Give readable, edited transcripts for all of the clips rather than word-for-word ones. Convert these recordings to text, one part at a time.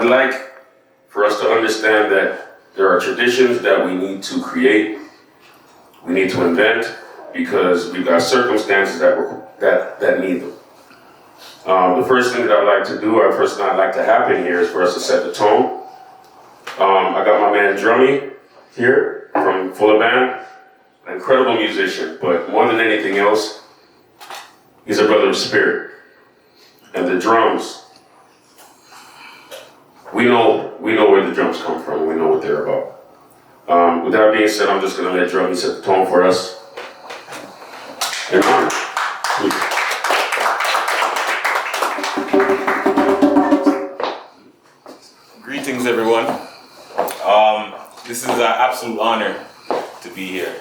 I'd like for us to understand that there are traditions that we need to create, we need to invent, because we've got circumstances that need them. The first thing that I'd like to do, or first thing I'd like to happen here, is for us to set the tone. I got my man Drummy here from Kolor Brown, an incredible musician, but more than anything else, he's a brother of spirit. And the drums, we know where the drums come from. We know what they're about. With that being said, I'm just going to let Drummy set the tone for us. And on. Greetings, everyone. This is an absolute honor to be here.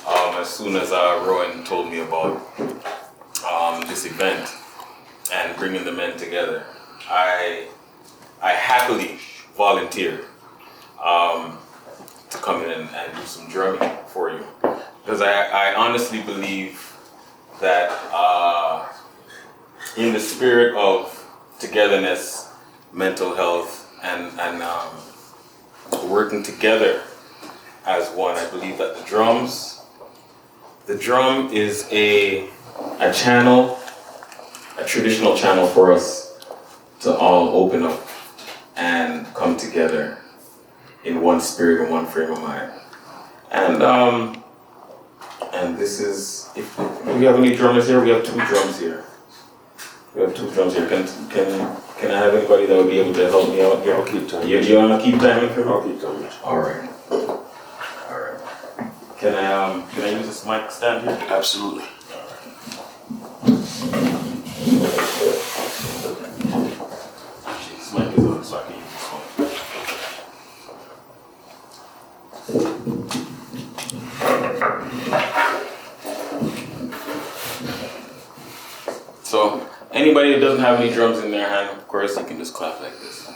As soon as Rowan told me about this event and bringing the men together, I happily volunteered to come in and do some drumming for you, because I honestly believe that in the spirit of togetherness, mental health, and working together as one, I believe that the drum is a channel, a traditional channel for us to all open up and come together in one spirit and one frame of mind. And this is, if we have any drummers here, we have two drums here. Can I have anybody that would be able to help me out here? I'll keep timing. You wanna keep timing for me? I'll keep timing. All right. Can I use this mic stand here? Absolutely. This mic is on, so I can use this one. So, anybody that doesn't have any drums in their hand, of course, you can just clap like this.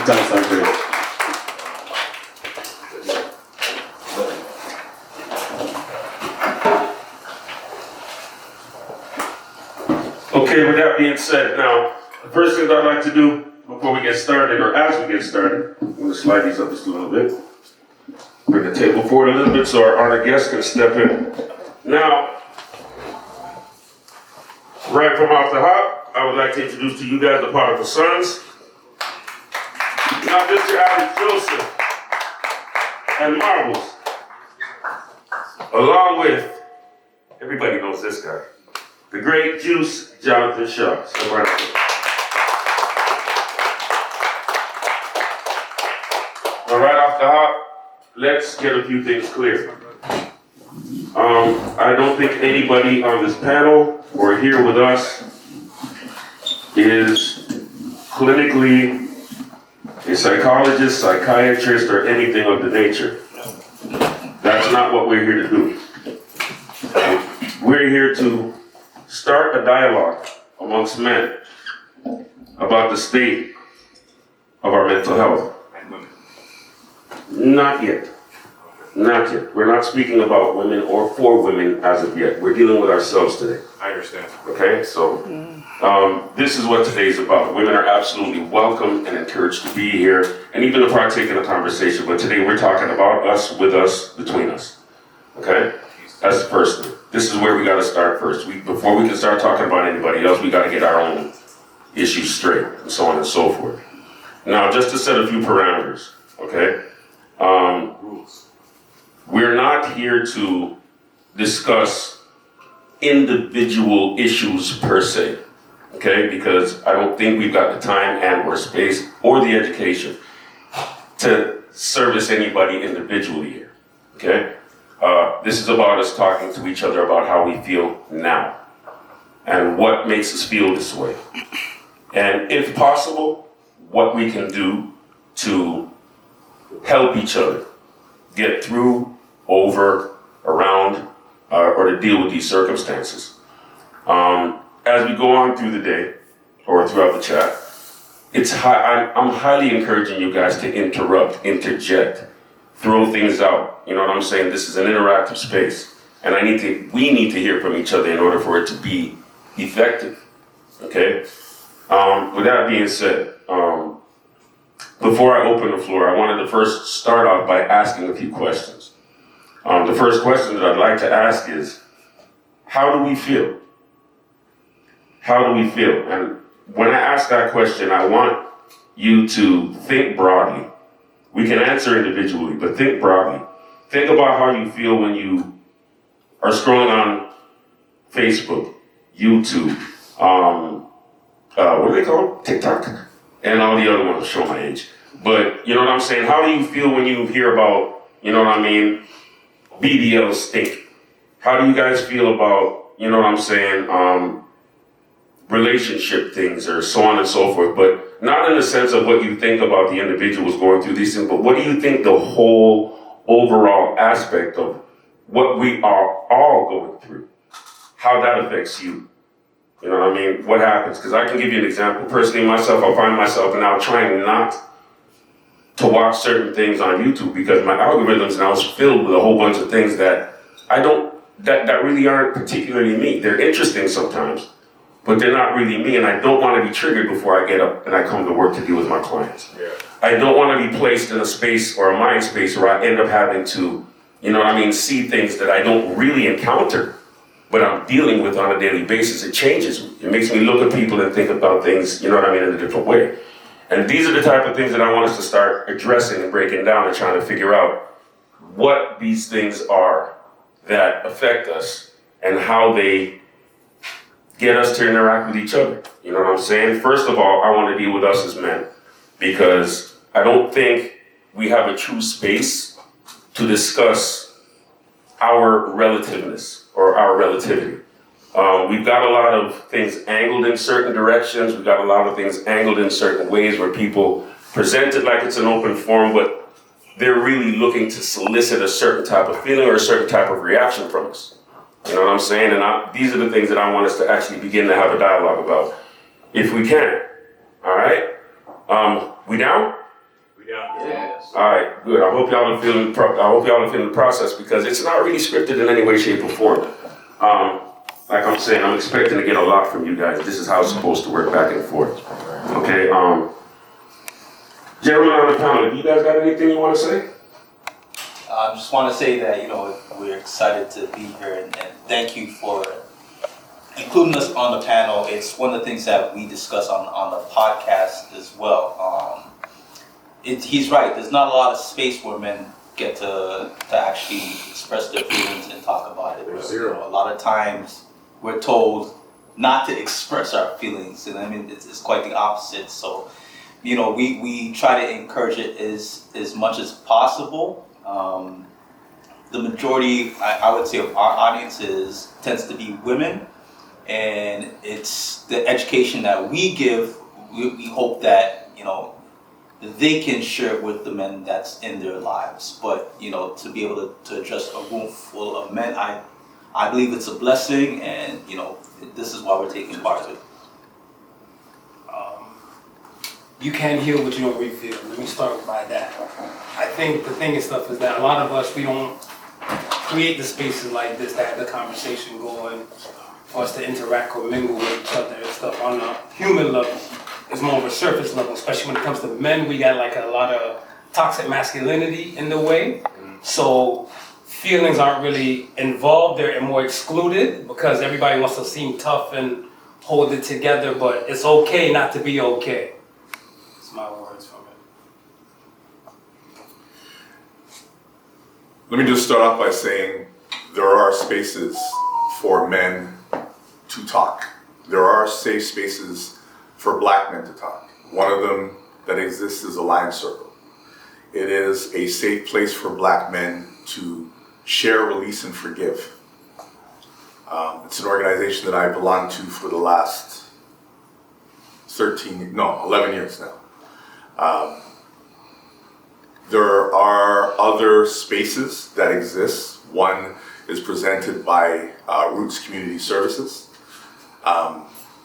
Thanks, Andre. Okay, with that being said, now, the first thing I'd like to do before we get started, or as we get started, I'm going to slide these up just a little bit. Bring the table forward a little bit so our honored guests can step in. Now, right from off the hop, I would like to introduce to you guys the prodigal sons. Now, Mr. Alex Joseph and Marbles, along with, everybody knows this guy, the great Juice Jonathan Shaw. Step right up. Now, right off the hop, let's get a few things clear. I don't think anybody on this panel or here with us is clinically a psychologist, psychiatrist, or anything of the nature. That's not what we're here to do. We're here to start a dialogue amongst men about the state of our mental health. Not yet. Not yet. We're not speaking about women or for women as of yet. We're dealing with ourselves today. I understand. Okay, so this is what today's about. Women are absolutely welcome and encouraged to be here and even to partake in the conversation. But today we're talking about us, with us, between us. Okay? That's the first thing. This is where we got to start first. Before we can start talking about anybody else, we got to get our own issues straight and so on and so forth. Now, just to set a few parameters, okay? Rules. We're not here to discuss individual issues per se, okay? Because I don't think we've got the time and or space or the education to service anybody individually here, okay? This is about us talking to each other about how we feel now and what makes us feel this way. And if possible, what we can do to help each other get through, over, around, or to deal with these circumstances. As we go on through the day, or throughout the chat, I'm highly encouraging you guys to interrupt, interject, throw things out. You know what I'm saying? This is an interactive space, and we need to hear from each other in order for it to be effective. Okay? With that being said, before I open the floor, I wanted to first start off by asking a few questions. The first question that I'd like to ask is, how do we feel? How do we feel? And when I ask that question, I want you to think broadly. We can answer individually, but think broadly. Think about how you feel when you are scrolling on Facebook, YouTube, what are they called? TikTok? And all the other ones, show my age. But, you know what I'm saying? How do you feel when you hear about, you know what I mean, BBL stink? How do you guys feel about, you know what I'm saying, relationship things or so on and so forth? But not in the sense of what you think about the individuals going through these things, but what do you think the whole overall aspect of what we are all going through, how that affects you? You know what I mean? What happens? Because I can give you an example. Personally, myself, I find myself now trying not to watch certain things on YouTube because my algorithms now is filled with a whole bunch of things that that really aren't particularly me. They're interesting sometimes, but they're not really me, and I don't want to be triggered before I get up and I come to work to deal with my clients. Yeah. I don't want to be placed in a space or a mind space where I end up having to, you know what I mean, see things that I don't really encounter, but I'm dealing with on a daily basis. It changes me. It makes me look at people and think about things, you know what I mean, in a different way. And these are the type of things that I want us to start addressing and breaking down and trying to figure out what these things are that affect us and how they get us to interact with each other. You know what I'm saying? First of all, I want to deal with us as men because I don't think we have a true space to discuss our relativeness or our relativity. We've got a lot of things angled in certain directions. We've got a lot of things angled in certain ways where people present it like it's an open forum, but they're really looking to solicit a certain type of feeling or a certain type of reaction from us. You know what I'm saying? And these are the things that I want us to actually begin to have a dialogue about, if we can. All right? We down? Yes. All right, good. I hope y'all are feeling. I hope y'all are feeling the process because it's not really scripted in any way, shape, or form. Like I'm saying, I'm expecting to get a lot from you guys. This is how it's supposed to work, back and forth. Okay. Gentlemen on the panel, do you guys got anything you want to say? I just want to say that, we're excited to be here and thank you for including us on the panel. It's one of the things that we discuss on the podcast as well. He's right. There's not a lot of space where men get to actually express their feelings and talk about it. A lot of times we're told not to express our feelings, and I mean it's quite the opposite. So, we try to encourage it as much as possible. The majority, I would say, of our audiences tends to be women, and it's the education that we give. We hope that they can share it with the men that's in their lives. But to be able to address a room full of men, I believe it's a blessing, and this is why we're taking part of it. You can't heal what you don't reveal. Let me start by that. I think the thing and stuff is that a lot of us, we don't create the spaces like this to have the conversation going, for us to interact or mingle with each other and stuff on a human level. It's more of a surface level, especially when it comes to men. We got like a lot of toxic masculinity in the way. So feelings aren't really involved. They're more excluded because everybody wants to seem tough and hold it together, but it's okay not to be okay. That's my words from it. Let me just start off by saying there are spaces for men to talk. There are safe spaces for black men to talk. One of them that exists is Alliance Circle. It is a safe place for black men to share, release, and forgive. It's an organization that I belong to for the last 11 years now. There are other spaces that exist. One is presented by Roots Community Services.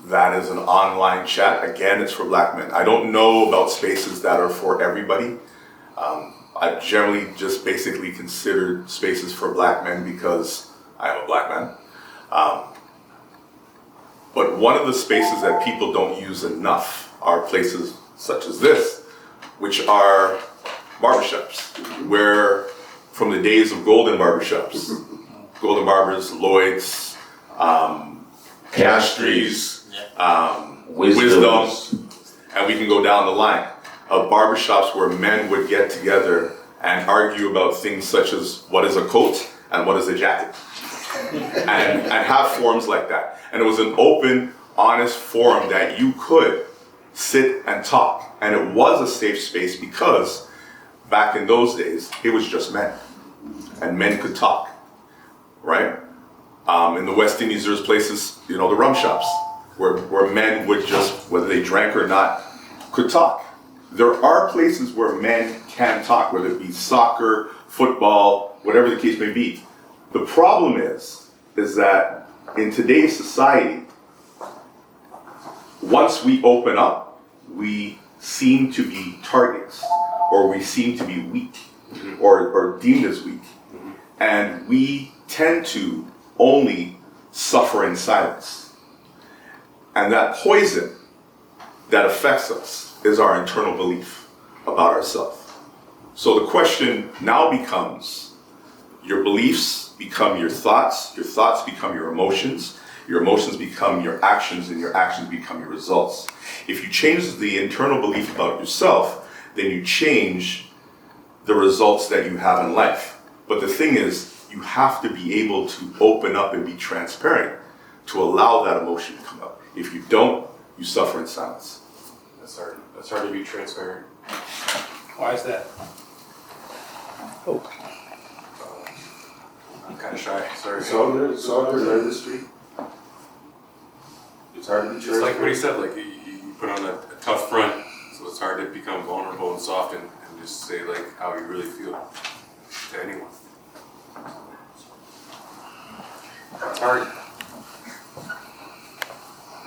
That is an online chat. Again, it's for black men. I don't know about spaces that are for everybody. I've generally just basically considered spaces for black men because I am a black man. But one of the spaces that people don't use enough are places such as this, which are barbershops, where from the days of golden barbershops, Golden Barbers, Lloyd's, Castries, Wisdom, and we can go down the line of barbershops where men would get together and argue about things such as what is a coat and what is a jacket, and have forums like that. And it was an open, honest forum that you could sit and talk, and it was a safe space because back in those days it was just men, and men could talk, right? In the West Indies, there's places, the rum shops, where men would just, whether they drank or not, could talk. There are places where men can talk, whether it be soccer, football, whatever the case may be. The problem is that in today's society, once we open up, we seem to be targets, or we seem to be weak, or deemed as weak. And we tend to only suffer in silence. And that poison that affects us is our internal belief about ourselves. So the question now becomes, your beliefs become your thoughts become your emotions become your actions, and your actions become your results. If you change the internal belief about yourself, then you change the results that you have in life. But the thing is, you have to be able to open up and be transparent to allow that emotion to come up. If you don't, you suffer in silence. That's hard to be transparent. Why is that? I'm kind of shy. Sorry. It's all good, learn the street. It's hard to be It's transparent. like what he said, like you put on a tough front, so it's hard to become vulnerable and soft and just say like how you really feel to anyone. It's hard.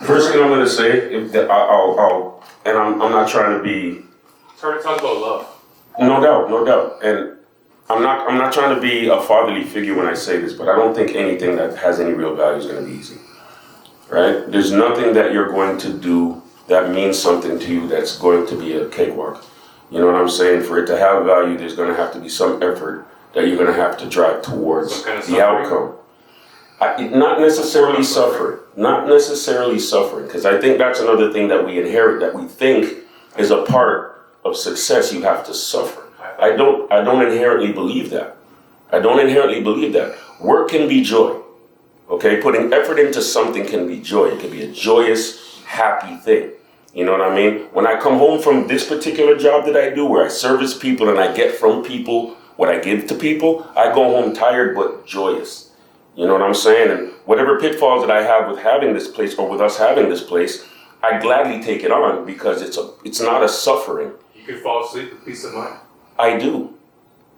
First thing I'm gonna say, I'm not trying to be. It's hard to talk about love. No doubt, no doubt. And I'm not trying to be a fatherly figure when I say this, but I don't think anything that has any real value is going to be easy. Right? There's nothing that you're going to do that means something to you that's going to be a cakewalk. You know what I'm saying? For it to have value, there's going to have to be some effort that you're going to have to drive towards Some kind of the suffering? outcome. Not necessarily suffering. Not necessarily suffering, because I think that's another thing that we inherit, that we think is a part of success. You have to suffer. I don't inherently believe that. I don't inherently believe that. Work can be joy. Okay? Putting effort into something can be joy. It can be a joyous, happy thing. You know what I mean? When I come home from this particular job that I do, where I service people and I get from people what I give to people, I go home tired but joyous. You know what I'm saying? And whatever pitfalls that I have with having this place, or with us having this place, I gladly take it on, because it's not a suffering. You could fall asleep with peace of mind. I do,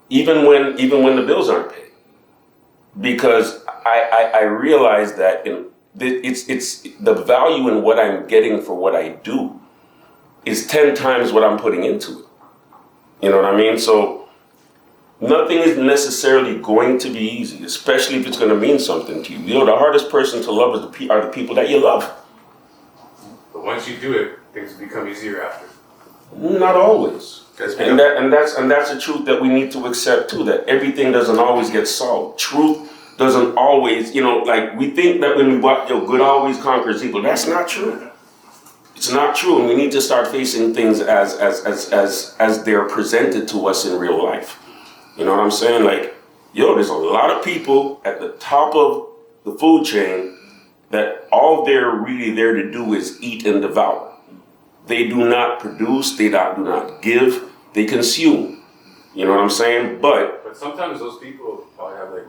even when the bills aren't paid, because I realize that it's the value in what I'm getting for what I do is 10 times what I'm putting into it. You know what I mean? So nothing is necessarily going to be easy, especially if it's going to mean something to you. You know, the hardest person to love are the people that you love. But once you do it, things become easier after. Not always. That's And that's a truth that we need to accept too, that everything doesn't always get solved. Truth doesn't always, like we think that when we watch, good always conquers evil. That's not true. It's not true, and we need to start facing things as they're presented to us in real life. You know what I'm saying? Like, there's a lot of people at the top of the food chain that all they're really there to do is eat and devour. They do not produce, they do not give, they consume. You know what I'm saying? But sometimes those people probably have like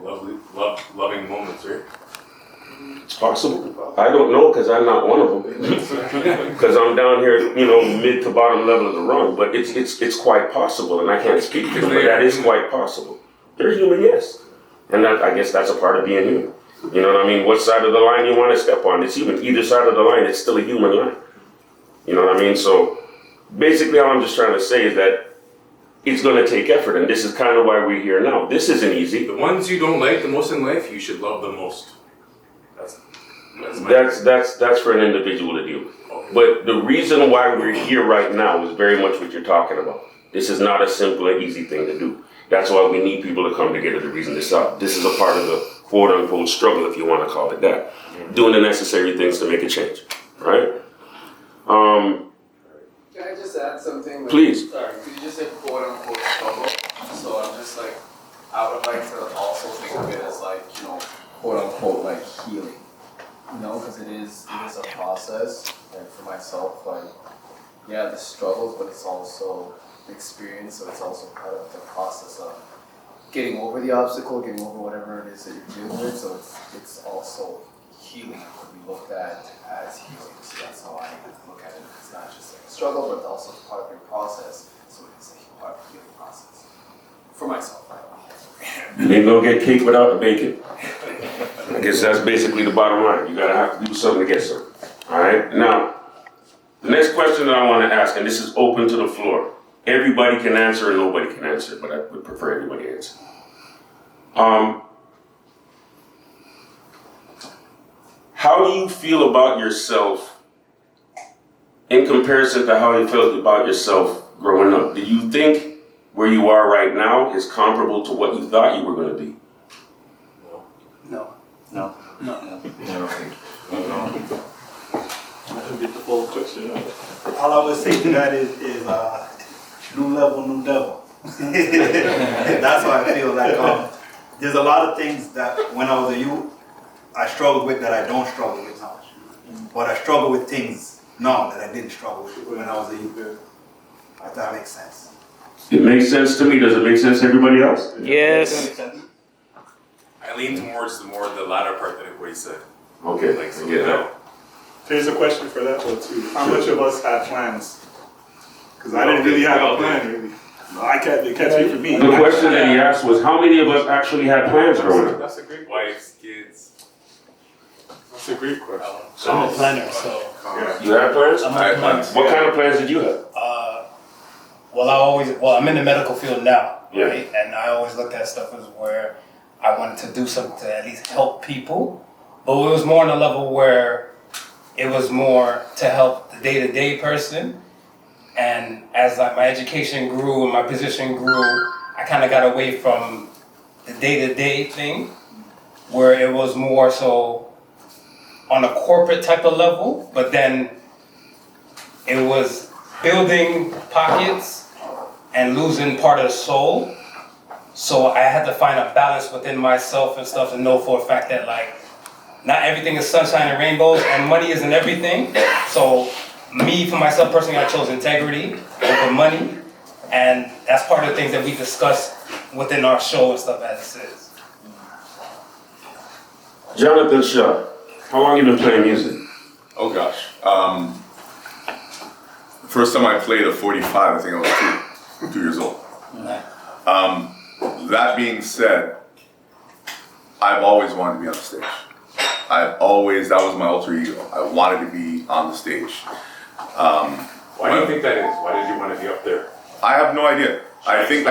loving moments, right? it's possible. I don't know, because I'm not one of them. Because I'm down here, mid to bottom level of the rung. But it's quite possible, and I can't speak for them, but that is quite possible. They're human, yes. And I guess that's a part of being human. You know what I mean? What side of the line you want to step on? It's human. Either side of the line, it's still a human line. You know what I mean? So basically all I'm just trying to say is that it's going to take effort, and this is kind of why we're here now. This isn't easy. The ones you don't like the most in life, you should love the most. That's for an individual to deal with. Okay. But the reason why we're here right now is very much what you're talking about. This is not a simple and easy thing to do. That's why we need people to come together to reason this out. This is a part of the quote-unquote struggle, if you want to call it that. Doing the necessary things to make a change, right? Can I just add something? Please. Sorry, you just said quote unquote struggle. So I'm just like, I would like to also think of it as like, quote unquote like healing. Because it is a process. And for myself, like, yeah, the struggles, but it's also the experience. So it's also part of the process of getting over the obstacle, getting over whatever it is that you're dealing with. So it's also healing could be looked at as healing. So that's how I look at it. It's not just like a struggle, but also part of your process. So it's a part of the healing process. For myself, You ain't gonna get cake without the bacon. I guess that's basically the bottom line. You gotta have to do something to get some. Alright? Now, the next question that I want to ask, and this is open to the floor. Everybody can answer and nobody can answer, but I would prefer everybody to answer. How do you feel about yourself in comparison to how you felt about yourself growing up? Do you think where you are right now is comparable to what you thought you were going to be? No. Get the full question. All I would say to that is new level, new devil. That's how I feel. Like there's a lot of things that when I was a youth, I struggled with that I don't struggle with now. But I struggle with things now that I didn't struggle with when I was a youth. If that makes sense. It makes sense to me. Does it make sense to everybody else? Yes. I lean towards the latter part of what he said. Okay, Like, so I get that. Here's a question for that one too. How much of us had plans? Because I didn't really have a plan really. No, I can't speak for me. The question that he asked was, how many of us actually had plans growing up? That's a great wives, kids. That's a great question. I'm a planner, so. Yeah. You had plans? I'm a planner. What kind of plans did you have? I'm in the medical field now, Yeah. right? And I always looked at stuff as where I wanted to do something to at least help people. But it was more on a level where it was more to help the day-to-day person. And as my education grew and my position grew, I kind of got away from the day-to-day thing, where it was more so on a corporate type of level, but then it was building pockets and losing part of the soul. So I had to find a balance within myself and stuff and know for a fact that like, not everything is sunshine and rainbows and money isn't everything. So me, for myself personally, I chose integrity over money. And that's part of the things that we discuss within our show and stuff as it is. Jonathan Shaw, how long you been playing music? Oh gosh. The first time I played at 45, I think I was 2 years old. That being said, I've always wanted to be on the stage. That was my alter ego. I wanted to be on the stage. Why do you think that is? Why did you want to be up there? I have no idea. I think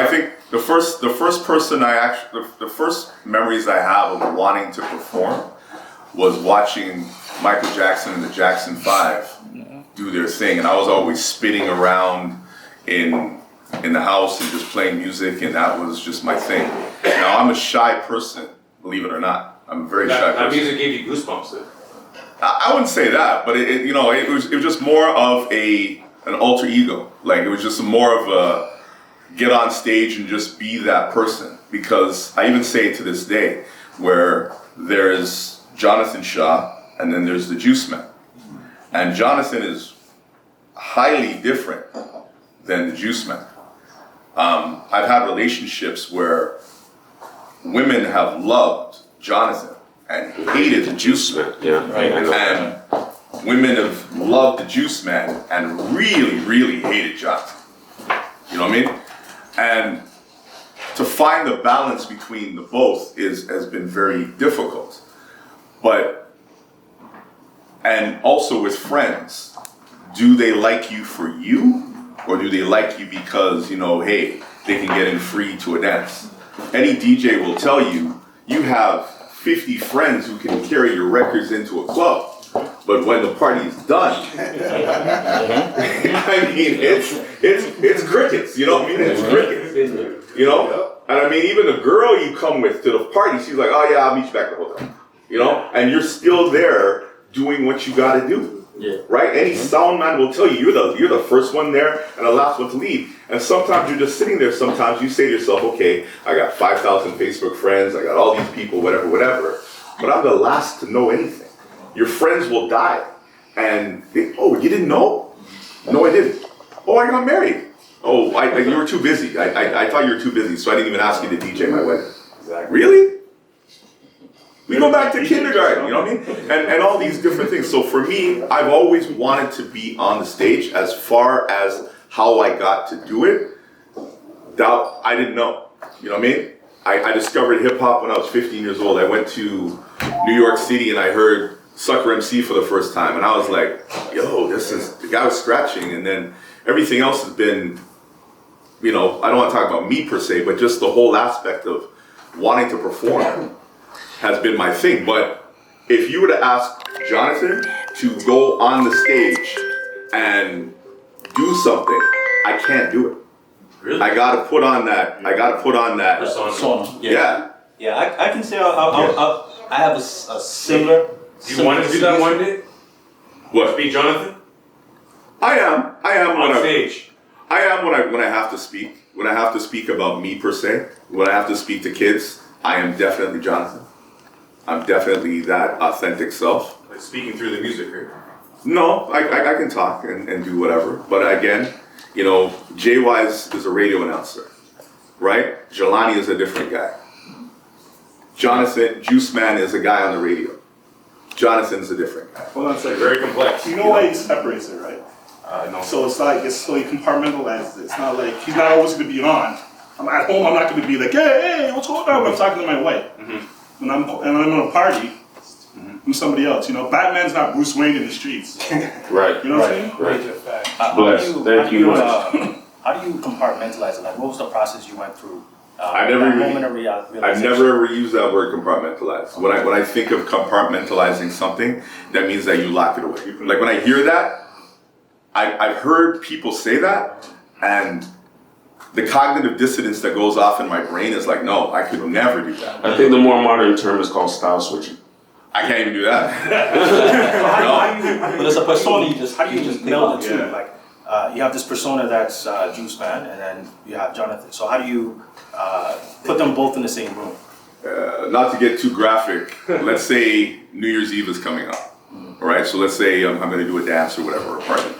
the first memories I have of wanting to perform was watching Michael Jackson and the Jackson 5 do their thing, and I was always spinning around in the house and just playing music, and that was just my thing. Now I'm a shy person, believe it or not. I'm a very shy person. That music gave you goosebumps. I wouldn't say that, but it was just more of an alter ego. Like it was just more of a get on stage and just be that person. Because I even say it to this day, where there's Jonathan Shaw and then there's the Juice Man, and Jonathan is highly different than the Juice Man. I've had relationships where women have loved Jonathan and hated the Juice Man. Yeah, right. And women have loved the Juice Man and really, really hated Jonathan. You know what I mean? And to find the balance between the both has been very difficult. And also with friends, do they like you for you? Or do they like you because, hey, they can get in free to a dance? Any DJ will tell you, you have 50 friends who can carry your records into a club. But when the party's done, I mean, it's crickets, you know what I mean? It's crickets, you know? And I mean, even the girl you come with to the party, she's like, oh yeah, I'll meet you back at the hotel, you know? And you're still there doing what you gotta do. Yeah. Right? Any sound man will tell you, you're the first one there and the last one to leave. And sometimes you're just sitting there, sometimes you say to yourself, okay, I got 5,000 Facebook friends, I got all these people, whatever, but I'm the last to know anything. Your friends will die. And oh, you didn't know? No, I didn't. Oh, I got married. Oh, you were too busy. I thought you were too busy, so I didn't even ask you to DJ my wedding. Exactly. Really? We go back to kindergarten, you know what I mean? And all these different things. So for me, I've always wanted to be on the stage. As far as how I got to do it, that I didn't know. You know what I mean? I discovered hip hop when I was 15 years old. I went to New York City and I heard Sucker MC for the first time. And I was like, yo, the guy was scratching. And then everything else has been, I don't want to talk about me per se, but just the whole aspect of wanting to perform has been my thing. But if you were to ask Jonathan to go on the stage and do something, I can't do it. Really? I gotta put on that persona. Yeah. Yeah, I can say I have a similar. Do you want to do that one day? What? Be Jonathan? I am on stage. I am when I have to speak. When I have to speak about me per se. When I have to speak to kids, I am definitely Jonathan. I'm definitely that authentic self. Like speaking through the music, right? No, I can talk and do whatever. But again, J-Wise is a radio announcer, right? Jelani is a different guy. Jonathan, Juice Man is a guy on the radio. Jonathan's a different guy. Hold on a second. Very complex. You know why he separates it, right? No. So it's like, so he compartmentalizes it. It's not like, he's not always going to be on. I'm at home, I'm not going to be like, hey, what's going on? I'm talking to my wife. Mm-hmm. When I'm on a party, I'm somebody else. Batman's not Bruce Wayne in the streets. Right. You know what I'm saying? Right. Bless. Thank you much. How do you compartmentalize it? Like, what was the process you went through? I never that really- moment of realization? I've never ever used that word compartmentalize. When I think of compartmentalizing something, that means that you lock it away. Like when I hear that, I've heard people say that, and the cognitive dissonance that goes off in my brain is like, no, I could never do that. I think the more modern term is called style switching. I can't even do that. But it's a persona you just How do you just meld the two? yeah. Like, you have this persona that's Juice Man, and then you have Jonathan. So how do you put them both in the same room? Not to get too graphic, let's say New Year's Eve is coming up, all right? So let's say I'm going to do a dance or whatever, or a party.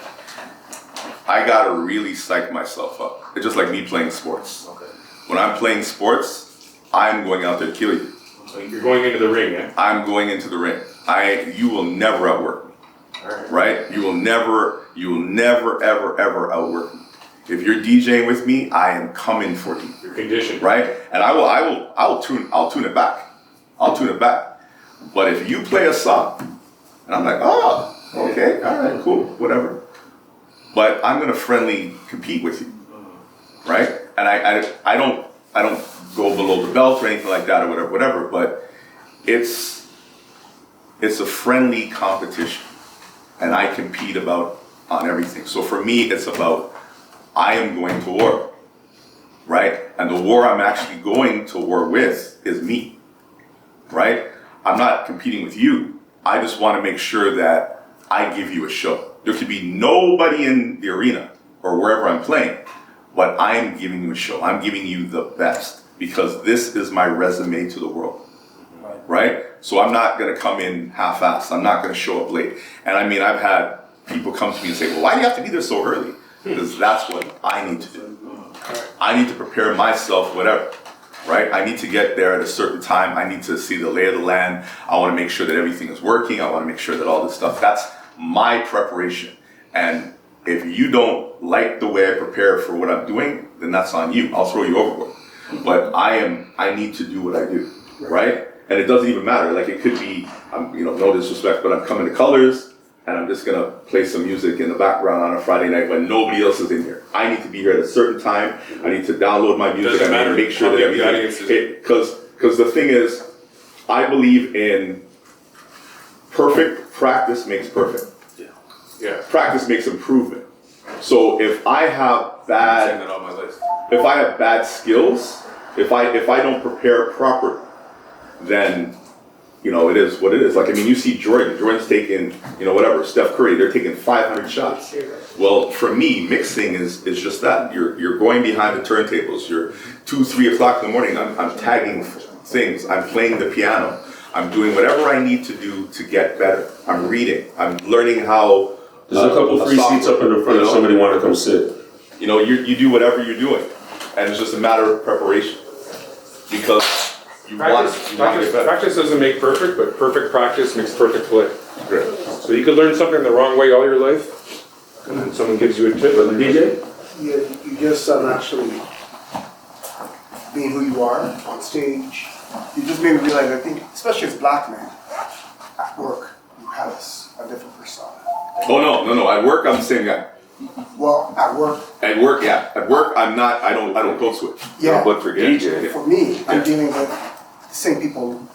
I got to really psych myself up. It's just like me playing sports. Okay. When I'm playing sports, I'm going out there to kill you. So you're going into the ring, yeah? I'm going into the ring. You will never outwork me, right? You will never, ever outwork me. If you're DJing with me, I am coming for you. You're conditioned. Right? And I'll tune it back. I'll tune it back. But if you play a song, and I'm like, oh, okay, all right, cool, whatever. But I'm gonna friendly compete with you, right? And I don't go below the belt or anything like that or whatever. But it's a friendly competition, and I compete on everything. So for me, it's about I am going to war, right? And the war I'm actually going to war with is me, right? I'm not competing with you. I just want to make sure that I give you a show. There could be nobody in the arena or wherever I'm playing, but I'm giving you a show. I'm giving you the best because this is my resume to the world, right? So I'm not going to come in half-assed. I'm not going to show up late. And I mean, I've had people come to me and say, well, why do you have to be there so early? Because that's what I need to do. I need to prepare myself, whatever, right? I need to get there at a certain time. I need to see the lay of the land. I want to make sure that everything is working. I want to make sure that all this stuff, that's my preparation. And if you don't like the way I prepare for what I'm doing, then that's on you. I'll throw you overboard. But I need to do what I do, right? And it doesn't even matter. Like it could be, no disrespect, but I'm coming to Colors, and I'm just gonna play some music in the background on a Friday night when nobody else is in here. I need to be here at a certain time. I need to download my music. Doesn't I need matter to make sure how that big the audience everything. is. Because the thing is, I believe in perfect practice makes perfect. Yeah. Practice makes improvement. So if I have I'm saying that on my list. if I have bad skills, if I don't prepare properly, then it is what it is. Like, I mean, you see Jordan's taking, whatever, Steph Curry, they're taking 500 shots. Well, for me, mixing is just that. You're going behind the turntables. You're 2-3 o'clock in the morning. I'm tagging things. I'm playing the piano. I'm doing whatever I need to do to get better. I'm reading. I'm learning how. There's a couple free seats up in the front if somebody want to come sit. You do whatever you're doing, and it's just a matter of preparation. Because you want to get better. Practice doesn't make perfect, but perfect practice makes perfect play. Great. So you could learn something the wrong way all your life, and then someone gives you a tip. DJ? You just naturally being who you are on stage. You just made me realize, I think, especially as a black man, at work, you have a different persona. Oh no! At work, I'm the same guy. Well, at work, At work, yeah. At work, I'm not. I don't code switch. yeah. But for DJ, For me, I'm dealing with the same people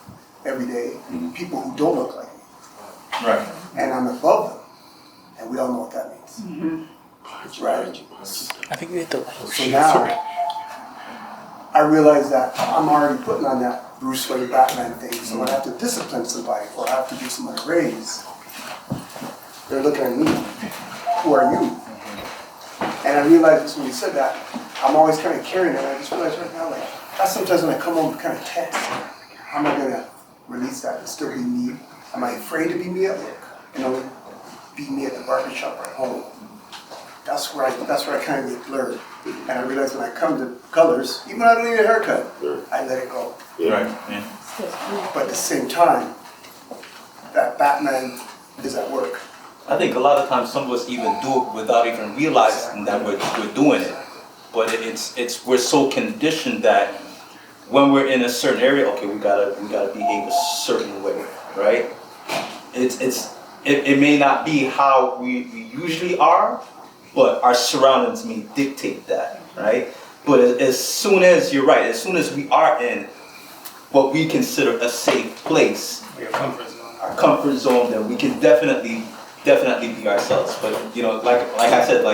every day, people who don't look like me. Right. And I'm above them. And we all know what that means. Right? I think we hit the So now, I realize that I'm already putting on that Bruce Wayne Batman thing. So when I have to discipline somebody or I have to give someone a raise, they're looking at me. Who are you? And I realized this when you said that, I'm always kind of carrying it. I just realized right now, that's sometimes when I come home kind of tense. How am I going to release that and still be me? Am I afraid to be me at work? Be me at the barbershop or at home? That's where I kind of get blurred. And I realize when I come to Colors, even when I don't need a haircut, I let it go. Right. But at the same time, that Batman is at work. I think a lot of times some of us even do it without even realizing that we're doing it. But we're so conditioned that when we're in a certain area, okay, we gotta behave a certain way, right? It may not be how we usually are, but our surroundings may dictate that, right? But as soon as, you're right, as soon as we are in what we consider a safe place, Your comfort zone. our comfort zone, then we can definitely be ourselves. But like I said,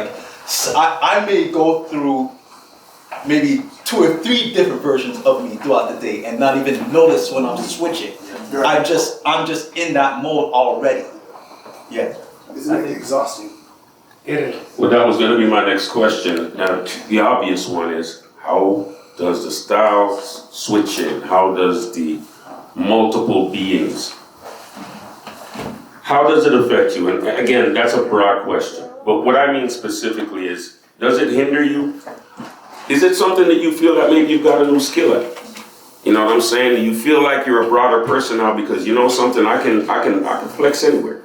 I may go through maybe 2 or 3 different versions of me throughout the day and not even notice when I'm switching. I'm just in that mode already. Yeah. Isn't it exhausting? It is. Well, that was going to be my next question. Now, the obvious one is, how does the styles switch in? How does the multiple beings, how does it affect you? And again, that's a broad question. But what I mean specifically is, does it hinder you? Is it something that you feel that maybe you've got a new skill at? You know what I'm saying? Do you feel like you're a broader person now because you know something, I can flex anywhere.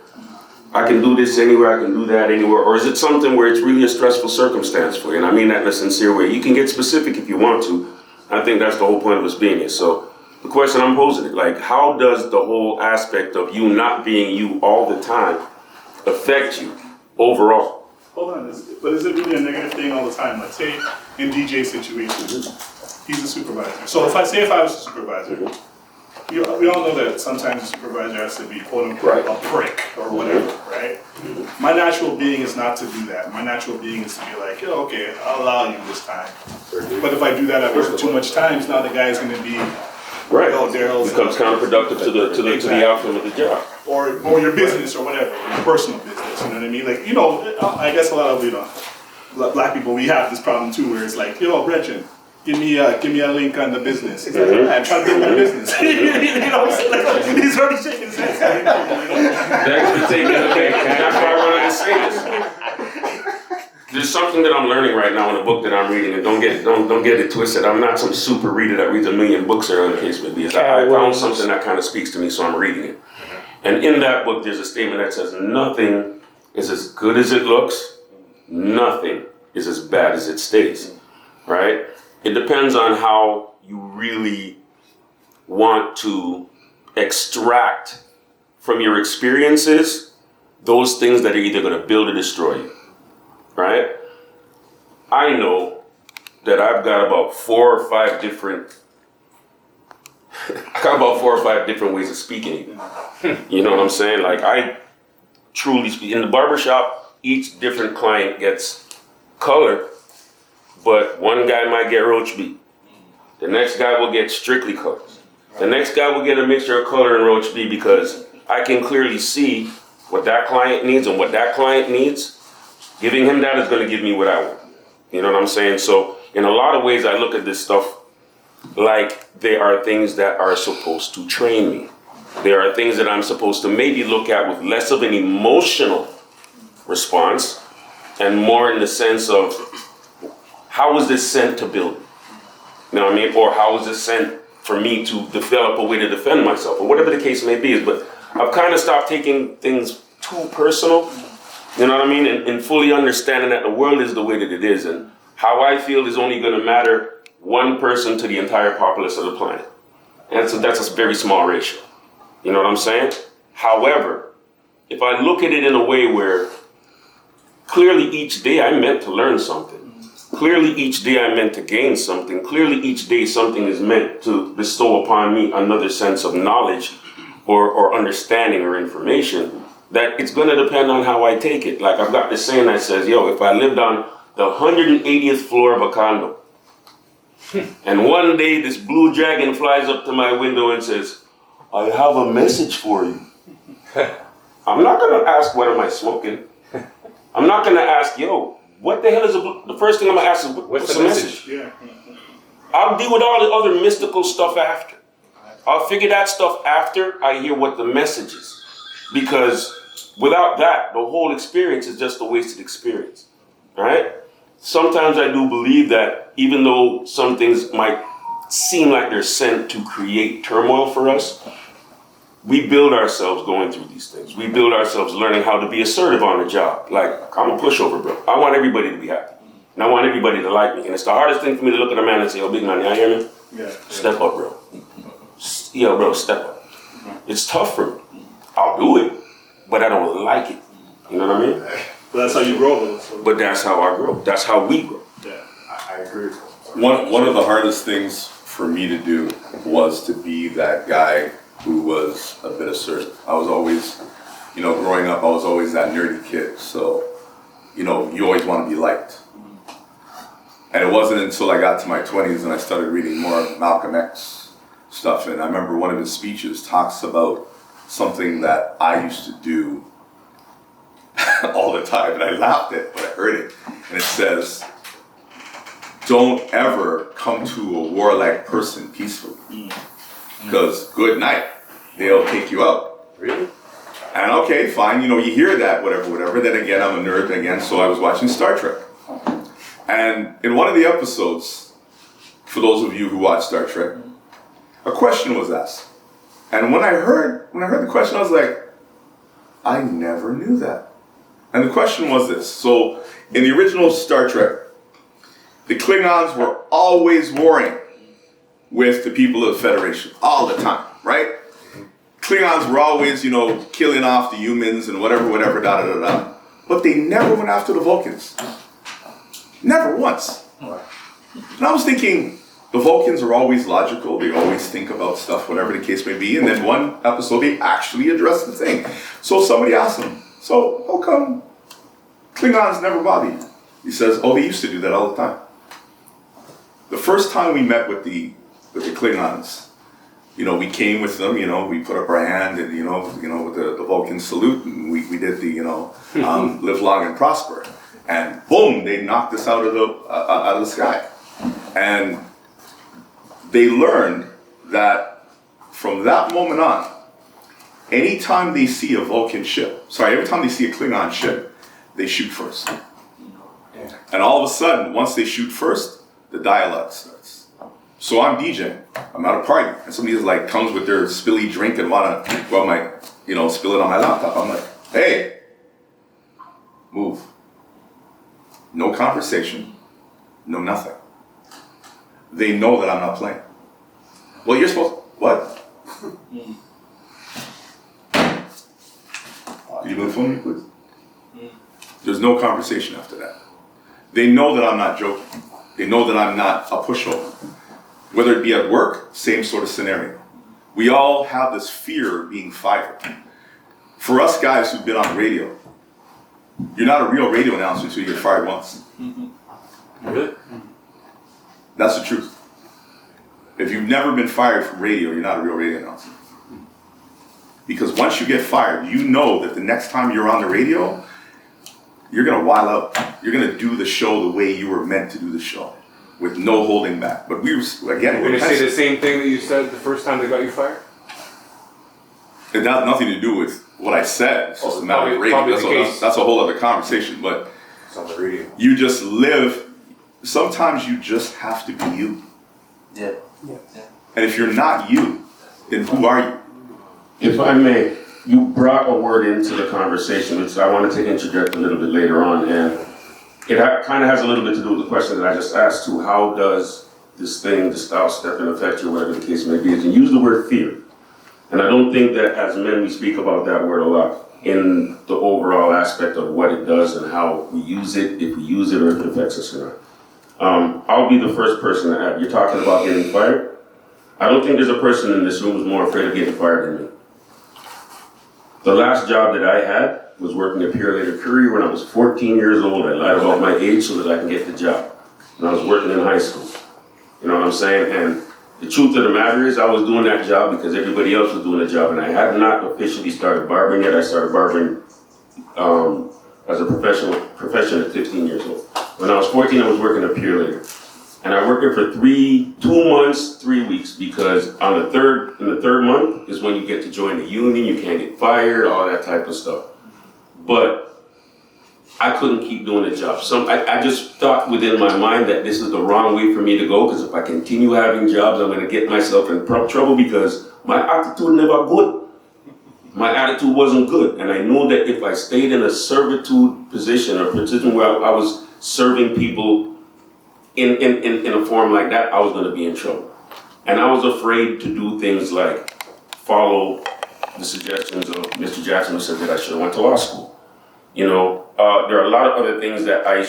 I can do this anywhere, I can do that anywhere. Or is it something where it's really a stressful circumstance for you? And I mean that in a sincere way. You can get specific if you want to. I think that's the whole point of us being here. So the question I'm posing is, like, how does the whole aspect of you not being you all the time affect you overall? Hold on, but is it really a negative thing all the time? Let's say in DJ situations, he's a supervisor. So if I was a supervisor, we all know that sometimes a supervisor has to be quote unquote a prick or whatever, right? My natural being is not to do that. My natural being is to be like, oh, okay, I'll allow you this time. But if I do that at work too much times, now the guy's going to be right. Oh, Daryl's becomes counterproductive to the outcome of the job. Or your business or whatever, your personal business. You know what I mean? Like, I guess a lot of black people, we have this problem too, where it's like, Gretchen, give me a link on the business. He's like, I'm trying to build my business. You know what I'm saying? Like, he's already shaking his head. Thanks for taking the cake. That's why I wanted to say this. There's something that I'm learning right now in a book that I'm reading, and don't get it twisted. I'm not some super reader that reads 1 million books or whatever the case may be. I found something that kind of speaks to me, so I'm reading it. And in that book, there's a statement that says, nothing is as good as it looks. Nothing is as bad as it stays, right? It depends on how you really want to extract from your experiences those things that are either going to build or destroy you, right? I know that I've got about 4 or 5 different ways of speaking. You know what I'm saying? Like, I truly speak. In the barbershop, each different client gets color, but one guy might get roach beat. The next guy will get strictly colors. The next guy will get a mixture of color and roach beat, because I can clearly see what that client needs, and what that client needs, giving him that is going to give me what I want. You know what I'm saying? So in a lot of ways, I look at this stuff like they are things that are supposed to train me. There are things that I'm supposed to maybe look at with less of an emotional response and more in the sense of, how is this sent to build me? You know what I mean? Or how is this sent for me to develop a way to defend myself, or whatever the case may be. But I've kind of stopped taking things too personal, you know what I mean? And fully understanding that the world is the way that it is, and how I feel is only going to matter one person to the entire populace of the planet. And so that's a very small ratio. You know what I'm saying? However, if I look at it in a way where clearly each day I meant to learn something, clearly each day I meant to gain something, clearly each day something is meant to bestow upon me another sense of knowledge or understanding or information, that it's going to depend on how I take it. Like, I've got this saying that says, if I lived on the 180th floor of a condo, and one day this blue dragon flies up to my window and says, I have a message for you. I'm not going to ask, what am I smoking? I'm not going to ask, what the hell is the first thing I'm going to ask is, what's the message? Yeah. I'll deal with all the other mystical stuff after. I'll figure that stuff after I hear what the message is. Because without that, the whole experience is just a wasted experience, right? Sometimes I do believe that even though some things might seem like they're sent to create turmoil for us, we build ourselves going through these things. We build ourselves learning how to be assertive on the job. Like, I'm a pushover, bro. I want everybody to be happy. And I want everybody to like me. And it's the hardest thing for me to look at a man and say, big man, you hear me? Yeah. Step up, bro. Bro, step up. It's tough for me. I'll do it, but I don't like it. You know what I mean? But that's how you grow, though. So. But that's how I grow. That's how we grow. Yeah. I agree. One of the hardest things for me to do was to be that guy who was a bit assertive. I was always, growing up, I was always that nerdy kid. So, you always want to be liked. And it wasn't until I got to my 20s and I started reading more of Malcolm X stuff. And I remember one of his speeches talks about something that I used to do all the time. And I laughed at it, but I heard it. And it says, don't ever come to a warlike person peacefully. Because good night, they'll take you out. Really? And okay, fine, you hear that, whatever. Then again, I'm a nerd again, so I was watching Star Trek. And in one of the episodes, for those of you who watch Star Trek, a question was asked. And when I heard the question, I was like, I never knew that. And the question was this. So in the original Star Trek, the Klingons were always warring with the people of the Federation, all the time, right? Klingons were always, killing off the humans and whatever, da-da-da-da. But they never went after the Vulcans. Never once. And I was thinking, the Vulcans are always logical. They always think about stuff, whatever the case may be. And then one episode, they actually addressed the thing. So somebody asked him, so how come Klingons never bother you? He says, oh, they used to do that all the time. The first time we met with the Klingons, we came with them, we put up our hand and, with the Vulcan salute, and we did the, live long and prosper. And boom, they knocked us out of the sky. And they learned that from that moment on, anytime they see a Vulcan ship, every time they see a Klingon ship, they shoot first. And all of a sudden, once they shoot first, the dialogue starts. So I'm DJing, I'm at a party, and somebody comes with their spilly drink and wanna, spill it on my laptop. I'm like, hey, move. No conversation, no nothing. They know that I'm not playing. Well, you're supposed, what? Can you move for me, please? There's no conversation after that. They know that I'm not joking. They know that I'm not a pushover. Whether it be at work, same sort of scenario. We all have this fear of being fired. For us guys who've been on radio, you're not a real radio announcer until you get fired once. Really? That's the truth. If you've never been fired from radio, you're not a real radio announcer. Because once you get fired, you know that the next time you're on the radio, you're gonna wild out. You're gonna do the show the way you were meant to do the show, with no holding back. But we were, again, You're gonna say the same thing that you said the first time they got you fired? It has nothing to do with what I said. It's just a matter of radio. That's a whole other conversation. But it's on the radio. You just live. Sometimes you just have to be you. Yeah. And if you're not you, then who are you? If I may, you brought a word into the conversation, which I wanted to interject a little bit later on, and it kind of has a little bit to do with the question that I just asked too. How does this style stepping affect you, whatever the case may be? And use the word fear. And I don't think that as men we speak about that word a lot in the overall aspect of what it does and how we use it, if we use it or if it affects us or not. I'll be the first person to add. You're talking about getting fired. I don't think there's a person in this room who's more afraid of getting fired than me. The last job that I had was working at Pure Later Courier when I was 14 years old. I lied about my age so that I can get the job. And I was working in high school. You know what I'm saying? And the truth of the matter is I was doing that job because everybody else was doing the job. And I had not officially started barbering yet. I started barbering as a profession at 15 years old. When I was 14, I was working at Pure Later. And I worked there for 2 months, 3 weeks, because in the third month is when you get to join the union, you can't get fired, all that type of stuff. But I couldn't keep doing the job. I just thought within my mind that this is the wrong way for me to go, because if I continue having jobs, I'm gonna get myself in trouble because my attitude never good. My attitude wasn't good. And I knew that if I stayed in a servitude position, or position where I was serving people in a form like that, I was gonna be in trouble. And I was afraid to do things like follow the suggestions of Mr. Jackson, who said that I should have went to law school. There are a lot of other things that I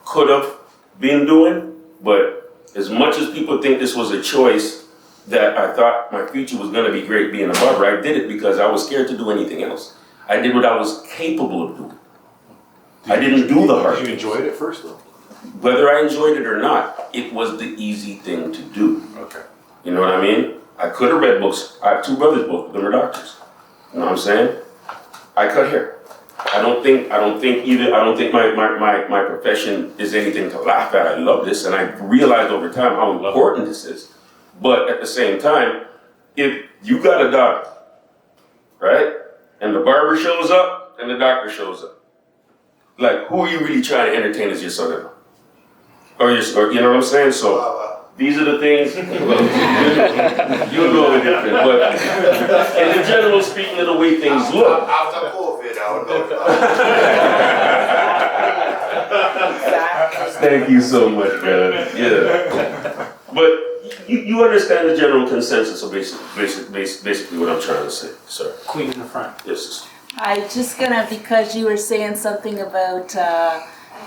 could have been doing, but as much as people think this was a choice that I thought my future was going to be great being a barber, I did it because I was scared to do anything else. I did what I was capable of doing. I didn't do the hard You things. enjoyed it first, though? Whether I enjoyed it or not, it was the easy thing to do. Okay. You know what I mean? I could have read books. I have two brothers, both of them are doctors. You know what I'm saying? I cut hair. I don't think my profession is anything to laugh at. I love this, and I realized over time how important this is. But at the same time, if you got a doctor, right, and the barber shows up and the doctor shows up, like, who are you really trying to entertain as your son-in-law? Or you know what I'm saying? So these are the things, you know it different, but in general speaking of the way things look. After COVID, I would know. Thank you so much, man. Yeah. But you understand the general consensus of basically what I'm trying to say, sir. Queen in the front. Yes, sister. I just gonna, because you were saying something about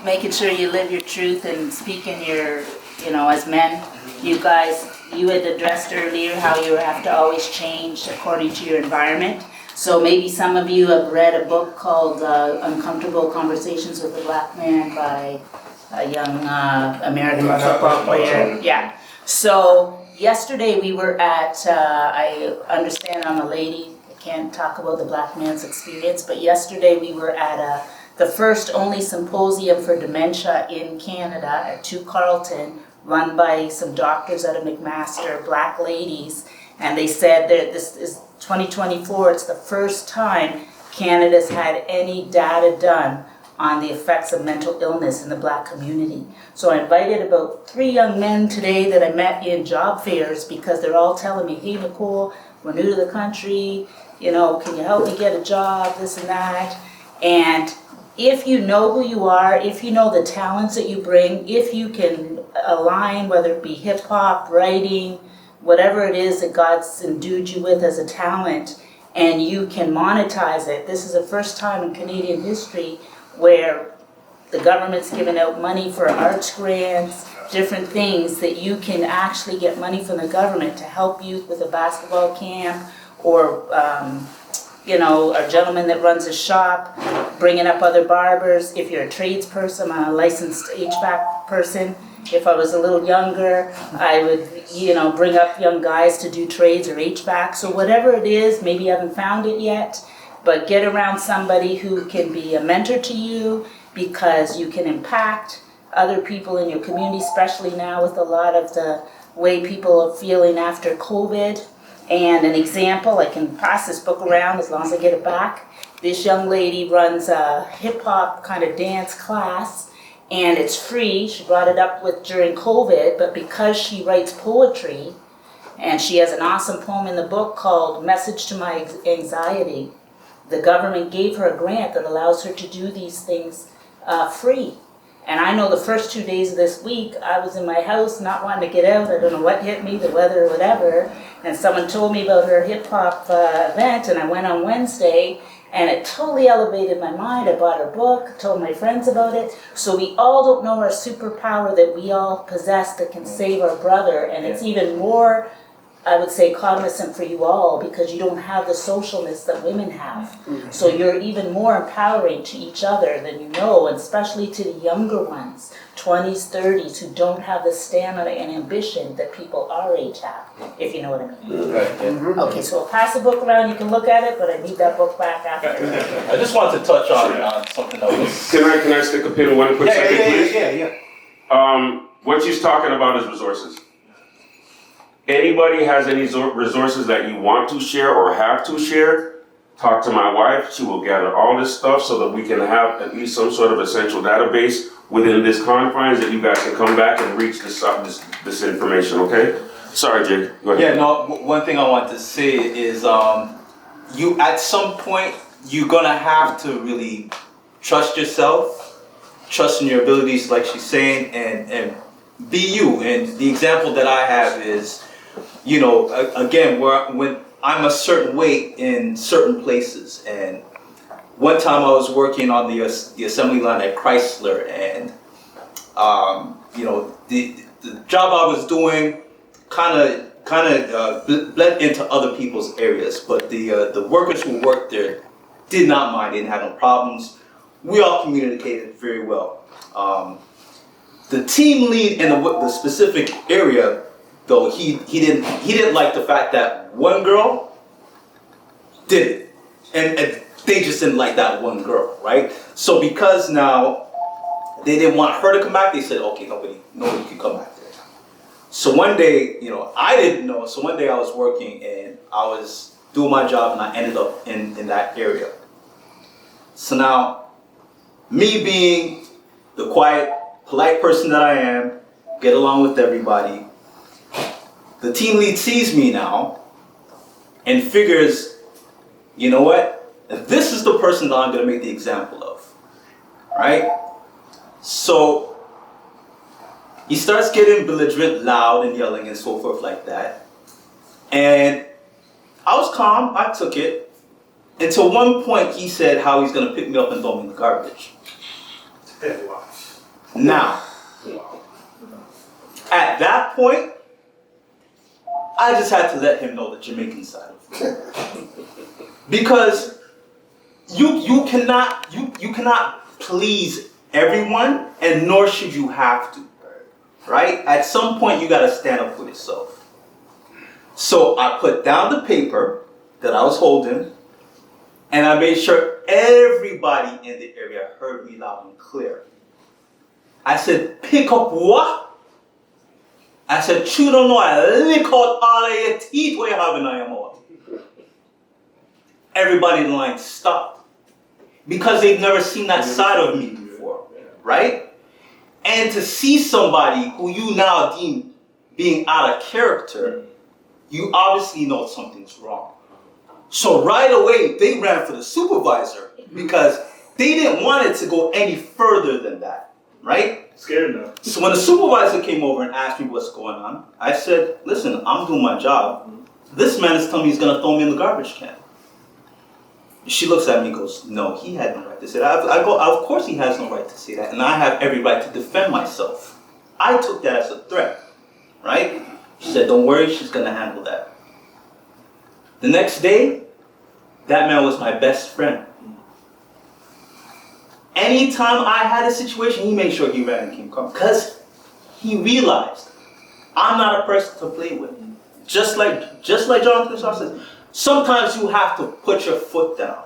making sure you live your truth and speaking your, as men, you guys, you had addressed earlier how you have to always change according to your environment. So maybe some of you have read a book called Uncomfortable Conversations with a Black Man by a young American football player. Yeah. So yesterday we were at, I understand I'm a lady, I can't talk about the black man's experience, but yesterday we were at the first only symposium for dementia in Canada at 2 Carleton, run by some doctors out of McMaster, black ladies, and they said that this is 2024, it's the first time Canada's had any data done on the effects of mental illness in the black community. So I invited about 3 young men today that I met in job fairs because they're all telling me, hey Nicole, we're new to the country, can you help me get a job, this and that. And if you know who you are, if you know the talents that you bring, if you can align, whether it be hip hop, writing, whatever it is that God's endued you with as a talent, and you can monetize it. This is the first time in Canadian history where the government's given out money for arts grants, different things that you can actually get money from the government to help youth with a basketball camp, or a gentleman that runs a shop, bringing up other barbers. If you're a tradesperson, I'm a licensed HVAC person. If I was a little younger, I would, bring up young guys to do trades or HVAC. So whatever it is, maybe you haven't found it yet, but get around somebody who can be a mentor to you, because you can impact other people in your community, especially now with a lot of the way people are feeling after COVID. And an example, I can pass this book around as long as I get it back. This young lady runs a hip hop kind of dance class, and it's free. She brought it up during COVID, but because she writes poetry, and she has an awesome poem in the book called Message to My Anxiety, the government gave her a grant that allows her to do these things free. And I know the first 2 days of this week, I was in my house not wanting to get out. I don't know what hit me, the weather or whatever. And someone told me about her hip hop event, and I went on Wednesday, and it totally elevated my mind. I bought her book, told my friends about it. So we all don't know our superpower that we all possess that can save our brother. And it's even more, I would say, cognizant for you all, because you don't have the socialness that women have. So you're even more empowering to each other than you know, and especially to the younger ones, 20s, 30s, who don't have the stamina and ambition that people our age have, if you know what I mean. Okay, so I'll pass the book around, you can look at it, but I need that book back after. I just wanted to touch on something else. Can I stick a pin in one quick second, please? Yeah. What she's talking about is resources. Anybody has any resources that you want to share or have to share, talk to my wife. She will gather all this stuff so that we can have at least some sort of essential database within this confines that you guys can come back and reach this information, okay? Sorry, Jay, go ahead. Yeah, no, one thing I want to say is you, at some point, you're gonna have to really trust yourself, trust in your abilities, like she's saying, and be you. And the example that I have is, again, when I'm a certain weight in certain places, and one time I was working on the assembly line at Chrysler, and you know, the job I was doing kind of bled into other people's areas, but the workers who worked there did not mind, didn't have no problems. We all communicated very well. The team lead in the specific area, though, he didn't like the fact that one girl did it, and they just didn't like that one girl, right? So because now they didn't want her to come back, they said, okay, nobody can come back there. So one day, you know, I didn't know. So one day I was working and I was doing my job, and I ended up in that area. So now, me being the quiet, polite person that I am, get along with everybody, the team lead sees me now and figures, you know what? This is the person that I'm going to make the example of, right? So he starts getting belligerent, loud, and yelling and so forth like that. And I was calm, I took it. Until one point he said how he's going to pick me up and throw me in the garbage. Now, at that point, I just had to let him know the Jamaican side of it. Because you cannot please everyone, and nor should you have to, right? At some point, you got to stand up for yourself. So I put down the paper that I was holding, and I made sure everybody in the area heard me loud and clear. I said, pick up what? I said, you don't know, I lick out all of your teeth what you have in your mouth. Everybody in the line stopped. Because they've never seen that side of me before, right? And to see somebody who you now deem being out of character, you obviously know something's wrong. So right away, they ran for the supervisor because they didn't want it to go any further than that, right? Scared now. So when the supervisor came over and asked me what's going on, I said, listen, I'm doing my job. This man is telling me he's going to throw me in the garbage can. She looks at me and goes, no, he had no right to say that. I go, of course he has no right to say that, and I have every right to defend myself. I took that as a threat, right? She said, don't worry, she's going to handle that. The next day, that man was my best friend. Anytime I had a situation, he made sure he ran and came come. Because he realized I'm not a person to play with. Just like Jonathan Shaw says, sometimes you have to put your foot down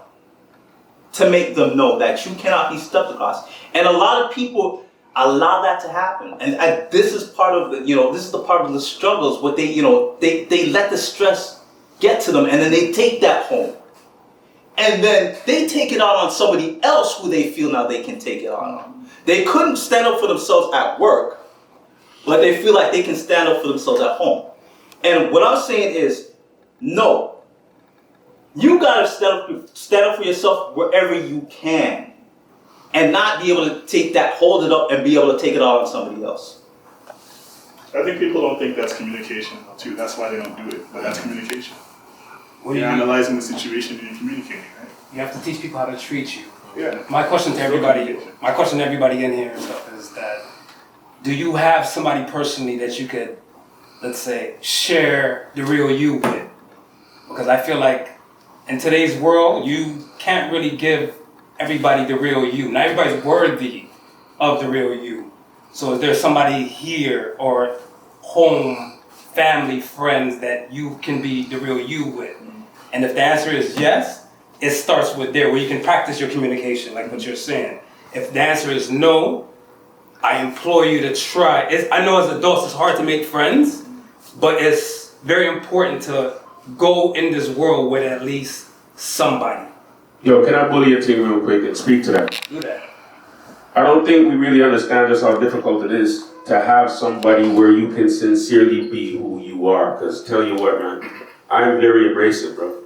to make them know that you cannot be stepped across. And a lot of people allow that to happen. And this is part of the, this is the part of the struggles, what they let the stress get to them, and then they take that home. And then they take it out on somebody else who they feel now they can take it on. They couldn't stand up for themselves at work, but they feel like they can stand up for themselves at home. And what I'm saying is, no. You gotta stand up for yourself wherever you can, and not be able to hold it up and be able to take it out on somebody else. I think people don't think that's communication too. That's why they don't do it. But that's communication. Well, you're analyzing the situation and you're communicating, right? You have to teach people how to treat you. Yeah. My question to everybody in here and stuff is that, do you have somebody personally that you could, let's say, share the real you with? Because I feel like in today's world, you can't really give everybody the real you. Not everybody's worthy of the real you. So is there somebody here or home, family, friends that you can be the real you with? And if the answer is yes, it starts with there, where you can practice your communication, like what you're saying. If the answer is no, I implore you to try. I know as adults it's hard to make friends, but it's very important to go in this world with at least somebody. Yo, can I bully a thing real quick and speak to that? Do that. I don't think we really understand just how difficult it is to have somebody where you can sincerely be who you are. Because tell you what, man, I'm very abrasive, bro.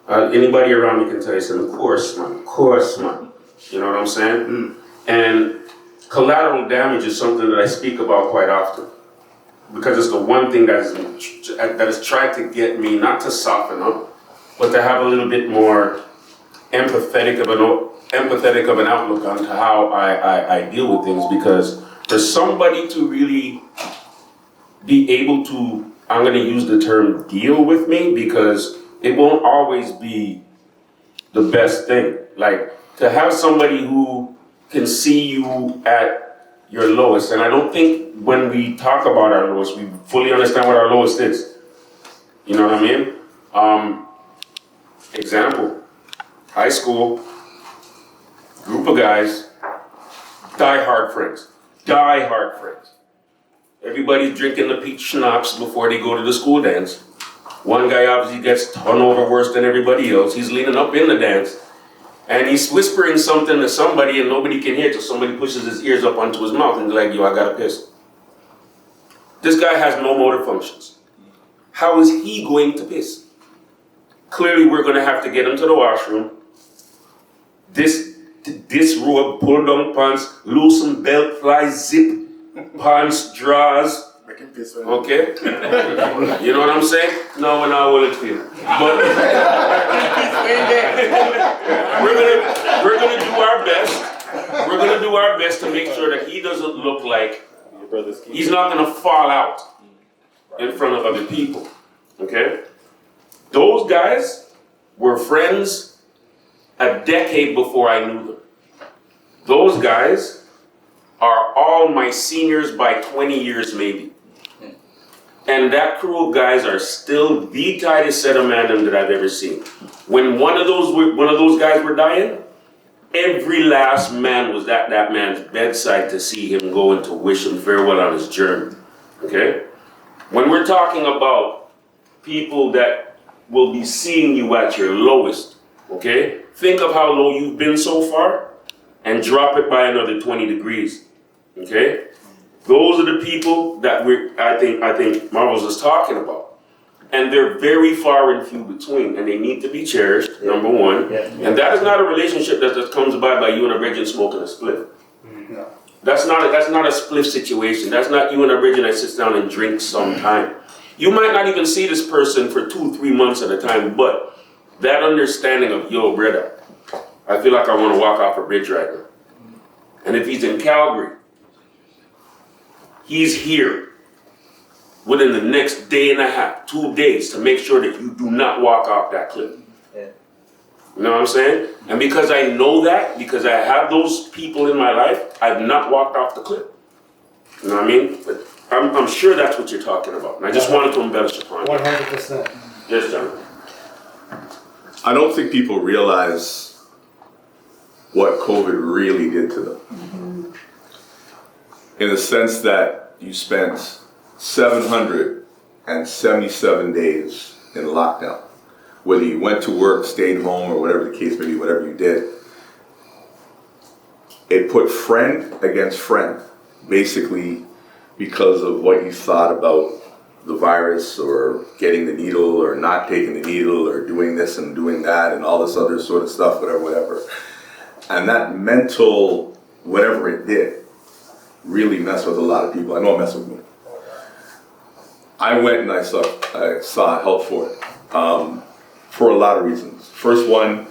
Anybody around me can tell you something. Of course, man. You know what I'm saying? And collateral damage is something that I speak about quite often. Because it's the one thing that has tried to get me not to soften up, but to have a little bit more empathetic of an outlook on how I deal with things, because for somebody to really be able to, I'm going to use the term deal with me, because it won't always be the best thing. Like, to have somebody who can see you at your lowest, and I don't think when we talk about our lowest, we fully understand what our lowest is. You know what I mean? Example, high school, group of guys, die-hard friends. Everybody's drinking the peach schnapps before they go to the school dance. One guy obviously gets run over worse than everybody else. He's leaning up in the dance, and he's whispering something to somebody, and nobody can hear till somebody pushes his ears up onto his mouth and is like, yo, I gotta piss. This guy has no motor functions. How is he going to piss? Clearly, we're gonna have to get him to the washroom. Disrobe, pull down pants, loosen belt, fly, zip, pants, drawers. Okay? You know what I'm saying? No, we're not willing to feel. But we're gonna do our best. We're gonna do our best to make sure that he doesn't look like he's not gonna fall out in front of other people. Okay? Those guys were friends a decade before I knew them. Those guys are all my seniors by 20 years maybe. And that crew of guys are still the tightest set of man that I've ever seen. When one of those guys were dying, every last man was at that man's bedside to see him go and to wish him farewell on his journey. Okay? When we're talking about people that will be seeing you at your lowest, okay? Think of how low you've been so far and drop it by another 20 degrees, okay? Those are the people that I think Marvel's is talking about. And they're very far and few between, and they need to be cherished, number one. And that is not a relationship that just comes by you and a Bridget smoking a spliff. No. That's not a spliff situation. That's not you and a Bridget that sits down and drinks sometime. You might not even see this person for 2-3 months at a time, but that understanding of, yo, brother, I feel like I want to walk off a bridge right now. And if he's in Calgary, he's here within the next day and a half, 2 days, to make sure that you do not walk off that cliff. You know what I'm saying? And because I know that, because I have those people in my life, I've not walked off the cliff. You know what I mean? But I'm sure that's what you're talking about. And I just wanted to embellish upon it. 100%. Yes, John. I don't think people realize what COVID really did to them. In the sense that you spent 777 days in lockdown. Whether you went to work, stayed home, or whatever the case may be, whatever you did. It put friend against friend, basically, because of what you thought about the virus, or getting the needle, or not taking the needle, or doing this and doing that, and all this other sort of stuff, whatever. And that mental, whatever it did, really messed with a lot of people. I know it messed with me. I went and I saw help for it, for a lot of reasons. First one,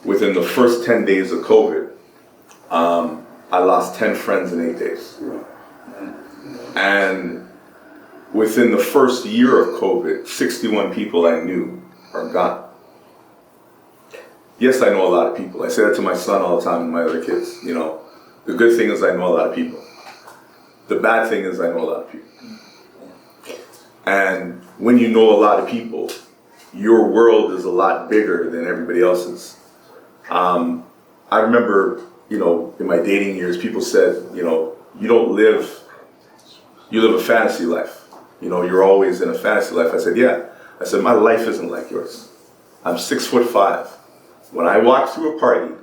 within the first 10 days of COVID, I lost 10 friends in 8 days. And within the first year of COVID, 61 people I knew are gone. Yes, I know a lot of people. I say that to my son all the time and my other kids. You know, the good thing is I know a lot of people. The bad thing is I know a lot of people. And when you know a lot of people, your world is a lot bigger than everybody else's. I remember, in my dating years, people said, you live a fantasy life. You're always in a fantasy life. I said, yeah. I said, my life isn't like yours. I'm 6'5". When I walk through a party,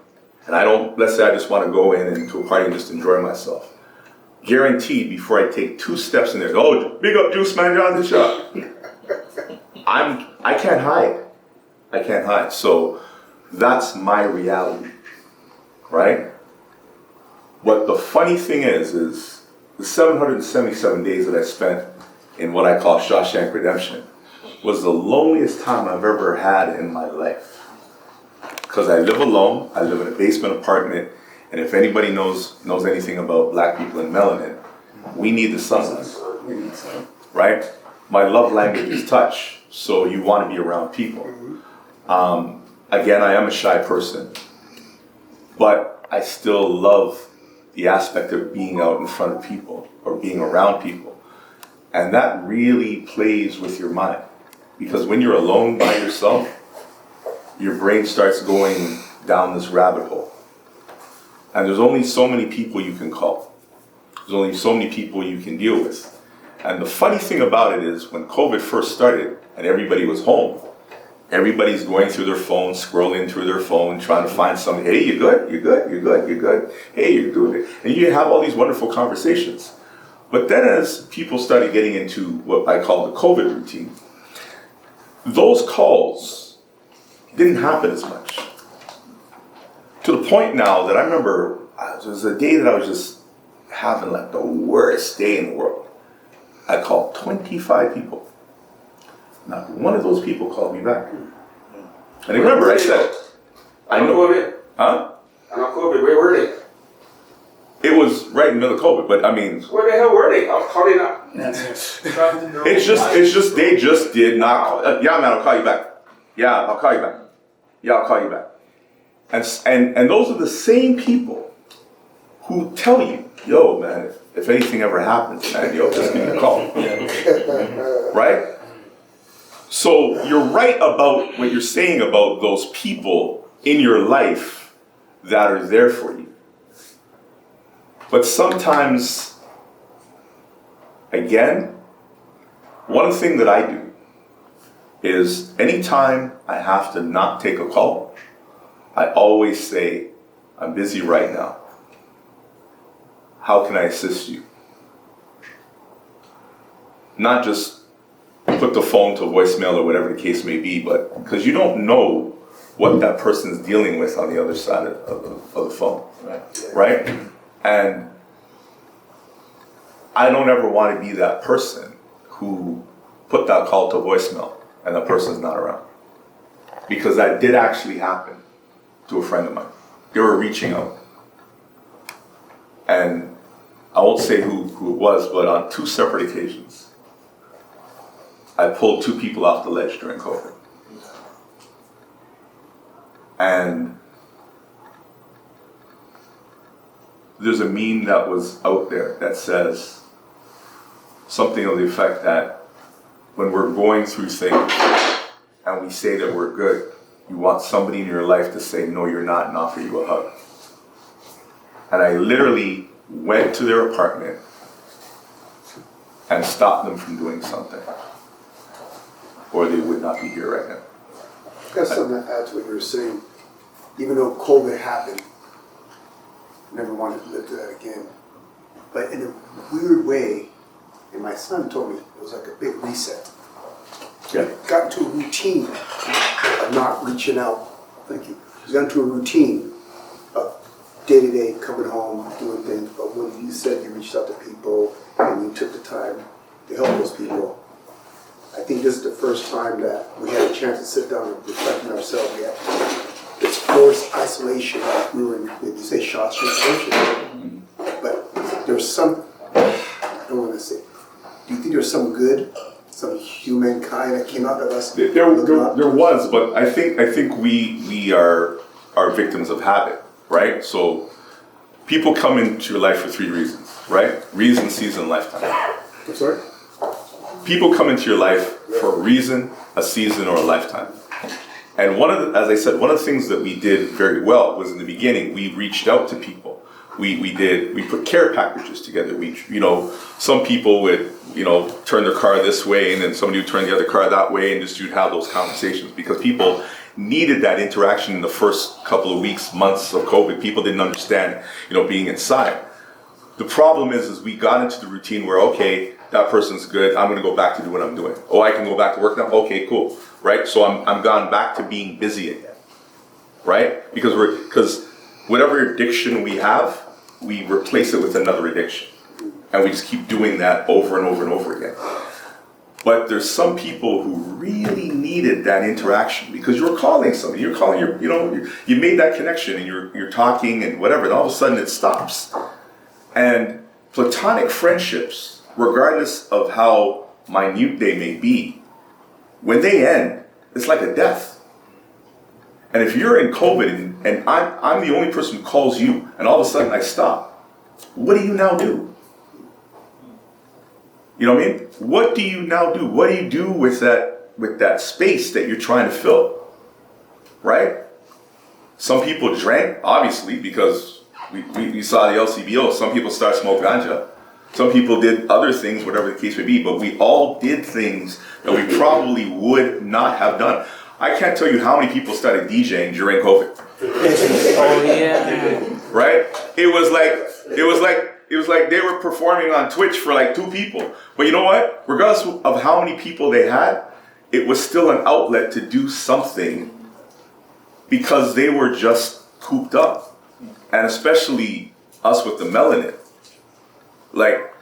and let's say I just want to go into a party and just enjoy myself, guaranteed before I take 2 steps in there, oh, big up Juice Man John's shop. I can't hide. I can't hide. So that's my reality, right? But the funny thing is the 777 days that I spent in what I call Shawshank Redemption was the loneliest time I've ever had in my life. because I live alone. I live in a basement apartment, and if anybody knows anything about black people and melanin, we need the sun, right? My love language is touch, so you want to be around people. Again, I am a shy person, but I still love the aspect of being out in front of people or being around people. And that really plays with your mind. Because when you're alone by yourself, your brain starts going down this rabbit hole. And there's only so many people you can call. There's only so many people you can deal with. And the funny thing about it is when COVID first started and everybody was home, everybody's going through their phone, scrolling through their phone, trying to find something. Hey, you good? You good? You good? You good? Hey, you're doing it. And you have all these wonderful conversations. But then as people started getting into what I call the COVID routine, those calls didn't happen as much. To the point now that I remember, it was a day that I was just having like the worst day in the world. I called 25 people. Not one of those people called me back. And remember, I said, I know of it. Huh? I'm not COVID. Where were they? It was right in the middle of COVID, but I mean, Where the hell were they? How they not? it's just they just did not call. Yeah, man, I'll call you back. Yeah, I'll call you back. Yeah, I'll call you back. And those are the same people who tell you, yo, man, if anything ever happens, man, yo, just give me a call. Right? So you're right about what you're saying about those people in your life that are there for you. But sometimes, again, one thing that I do is anytime I have to not take a call, I always say, I'm busy right now. How can I assist you? Not just put the phone to voicemail or whatever the case may be, but because you don't know what that person is dealing with on the other side of the phone, right? And I don't ever want to be that person who put that call to voicemail and the person's not around. Because that did actually happen to a friend of mine. They were reaching out. And I won't say who it was, but on 2 separate occasions, I pulled 2 people off the ledge during COVID. And there's a meme that was out there that says something of the effect that when we're going through things and we say that we're good, you want somebody in your life to say, no, you're not, and offer you a hug. And I literally went to their apartment and stopped them from doing something, or they would not be here right now. I've got something to add to what you were saying. Even though COVID happened, never wanted to live through that again. But in a weird way, and my son told me, it was like a big reset. Yeah. Got into a routine of not reaching out. Thank you. Got into a routine of day-to-day coming home, doing things. But when you said you reached out to people and you took the time to help those people, I think this is the first time that we had a chance to sit down and reflect on ourselves. We had this forced isolation. We were in, you say, shots isolation. But there's some, I don't want to say, do you think there's some good, some humankind that came out of us? There was, but I think we are victims of habit, right? So people come into your life for 3 reasons, right? Reason, season, lifetime. I'm sorry? People come into your life for a reason, a season, or a lifetime. And as I said, one of the things that we did very well was in the beginning, we reached out to people. We put care packages together. Some people would, turn their car this way, and then somebody would turn the other car that way, and just you'd have those conversations because people needed that interaction in the first couple of weeks, months of COVID. People didn't understand, being inside. The problem is we got into the routine where, okay, that person's good, I'm gonna go back to do what I'm doing. Oh, I can go back to work now? Okay, cool, right? So I'm gone back to being busy again, right? Because whatever addiction we have, we replace it with another addiction. And we just keep doing that over and over and over again. But there's some people who really needed that interaction because you're calling somebody, you're calling your, you made that connection and you're talking and whatever, and all of a sudden it stops. And platonic friendships, regardless of how minute they may be, when they end, it's like a death. And if you're in COVID and I'm the only person who calls you, and all of a sudden I stop, what do you now do? You know what I mean? What do you now do? What do you do with that space that you're trying to fill? Right? Some people drank, obviously, because we saw the LCBO. Some people start smoking ganja. Some people did other things, whatever the case may be. But we all did things that we probably would not have done. I can't tell you how many people started DJing during COVID. Oh yeah. Right? It was like they were performing on Twitch for like 2 people. But you know what? Regardless of how many people they had, it was still an outlet to do something because they were just cooped up. And especially us with the melanin. Like,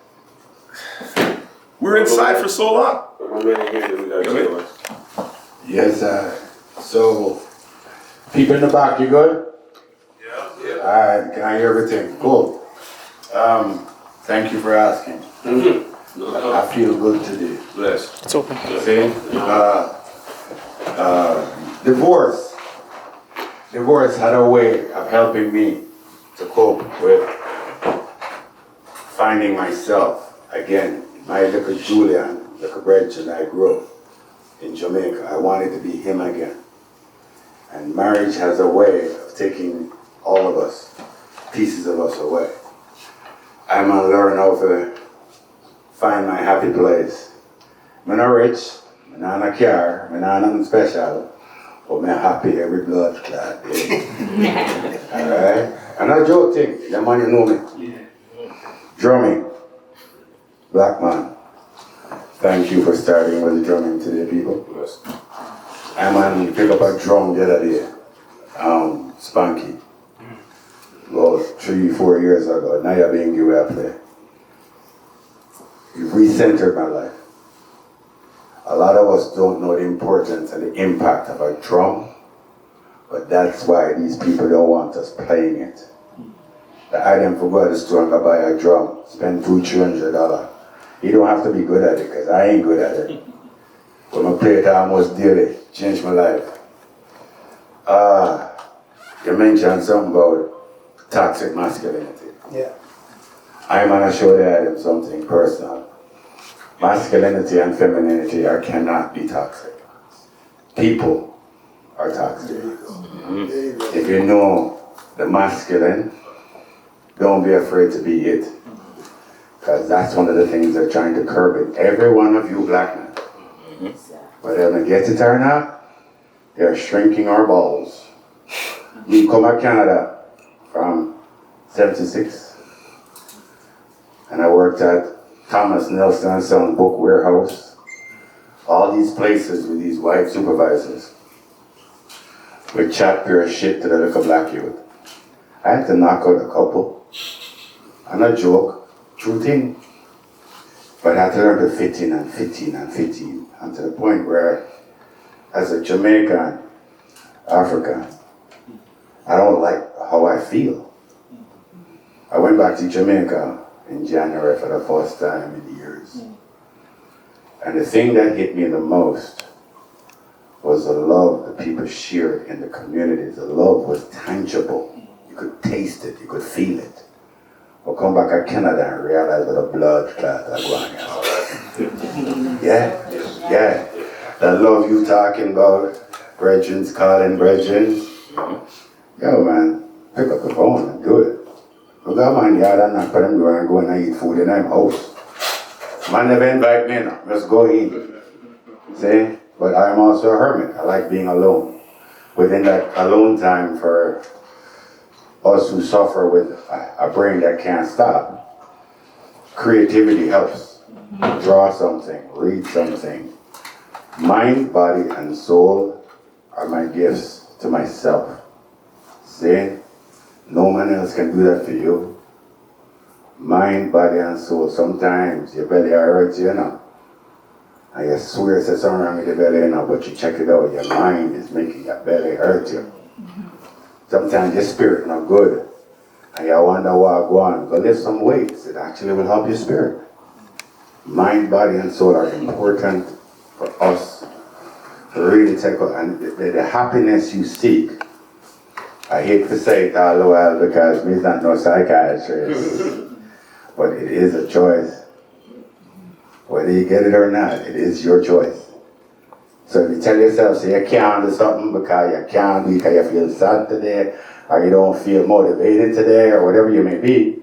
we're inside for so long. Yes, so people in the back, you good? Yeah. Alright, can I hear everything? Cool. Thank you for asking. I feel good today. Bless. It's open. See? Divorce had a way of helping me to cope with finding myself again. My little Julian, little Bridget, I grew up in Jamaica. I wanted to be him again. And marriage has a way of taking all of us, pieces of us away. I'm gonna learn how to find my happy place. I'm not rich, I'm not in a car, I'm not nothing special, but I'm happy every blood clot. Alright? I'm not joking, that man you know me. Drumming, black man. Thank you for starting with the drumming today, people. I man pick up a drum the other day, Spunky. Well, 3-4 years ago, now you're being given a play. You've recentered my life. A lot of us don't know the importance and the impact of a drum, but that's why these people don't want us playing it. The item for God is to buy a drum, spend $200-300. You don't have to be good at it, because I ain't good at it. When I play it almost daily, changed my life. You mentioned something about toxic masculinity. Yeah. I'm gonna show the item something personal. Masculinity and femininity cannot be toxic. People are toxic. There you go. There you go. If you know the masculine, don't be afraid to be it. Because that's one of the things they're trying to curb in every one of you black men. Whether they get it or not, they're shrinking our balls. We come to Canada from 76, and I worked at Thomas Nelson & Son Book Warehouse. All these places with these white supervisors would chat pure shit to the little black youth. I had to knock out a couple. I'm not joke, true thing. But I had to learn to fit in and fit in and fit in. And to the point where, as a Jamaican, African, I don't like how I feel. I went back to Jamaica in January for the first time in years. And the thing that hit me the most was the love that people shared in the communities. The love was tangible. You could taste it, you could feel it. But come back to Canada and realize what a blood clot I go on. Yeah. That love you talking about, brethrens calling brethrens. Yo man, pick up the phone and do it. Look at man yard and knock for them door and go and eat food in them house. Man never invite me now, just go in. See? But I'm also a hermit. I like being alone. Within that alone time for us who suffer with a brain that can't stop, creativity helps. Draw something, read something. Mind, body, and soul are my gifts to myself. See? No man else can do that for you. Mind, body, and soul. Sometimes your belly hurts, you know. And you swear there's something wrong with your belly now, but you check it out, your mind is making your belly hurt you. Sometimes your spirit not good. And you wonder why go on. Go lift some weights. It actually will help your spirit. Mind, body, and soul are important for us to really take out. And the happiness you seek, I hate to say it all the while because we're not no psychiatrist, but it is a choice. Whether you get it or not, it is your choice. So if you tell yourself, say you can't do something because you can't do it because you feel sad today, or you don't feel motivated today, or whatever you may be,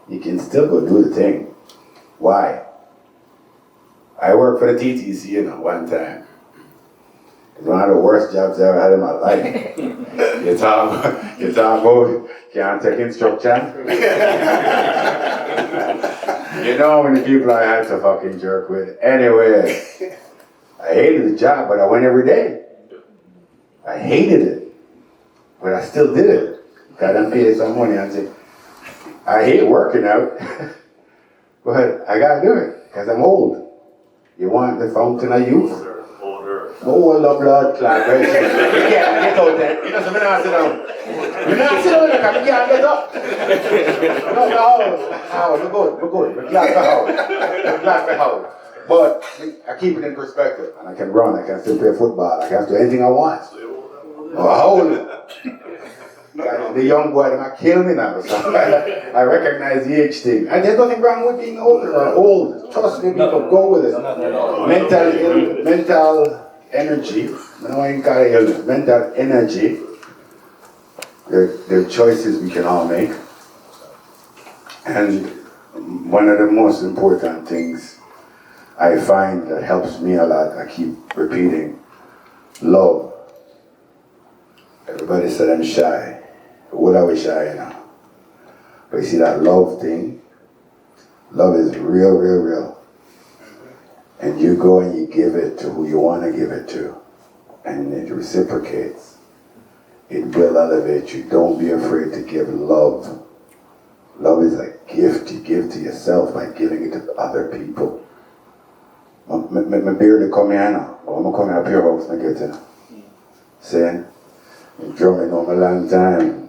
you can still go do the thing. Why? I worked for the TTC, one time. It's one of the worst jobs I ever had in my life. You talk about can't take instruction. You know how many people I had to fucking jerk with. Anyway, I hated the job, but I went every day. I hated it, but I still did it. Because I'm paid some money. I hate working out, but I gotta do it because I'm old. You want the fountain of youth? Oh, the blood clot, right? You can't get out there. You know, so I'm not sit down. You're not sit down because you can't get up. No, we're good. We're glad for how. But I keep it in perspective, and I can run, I can still play football, I can do anything I want. The young boy, they might kill me now. So I recognize the age thing. And there's nothing wrong with being older or old. Trust me, people go with it. Mental energy, mental energy, there are choices we can all make. And one of the most important things I find that helps me a lot, I keep repeating, love. Everybody said I'm shy. What are we shy now? But you see that love thing? Love is real, real, real. And you go and you give it to who you want to give it to. And it reciprocates. It will elevate you. Don't be afraid to give love. Love is a gift you give to yourself by giving it to other people. I barely come here now. I'm going to come here up your house and get it. Saying, drumming on a long time.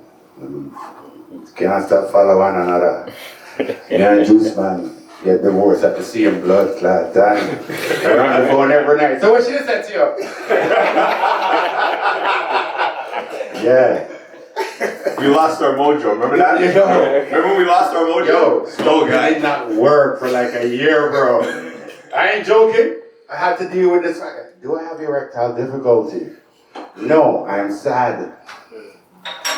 Can't stop following one another. Me and Juice Man get divorced at the same blood clot time. They're on the phone every night. So what she said to you? Yeah. We lost our mojo, remember that? Remember when we lost our mojo? Yo, guy did not work for like a year, bro. I ain't joking. I had to deal with this. Do I have erectile difficulty? No, I'm sad.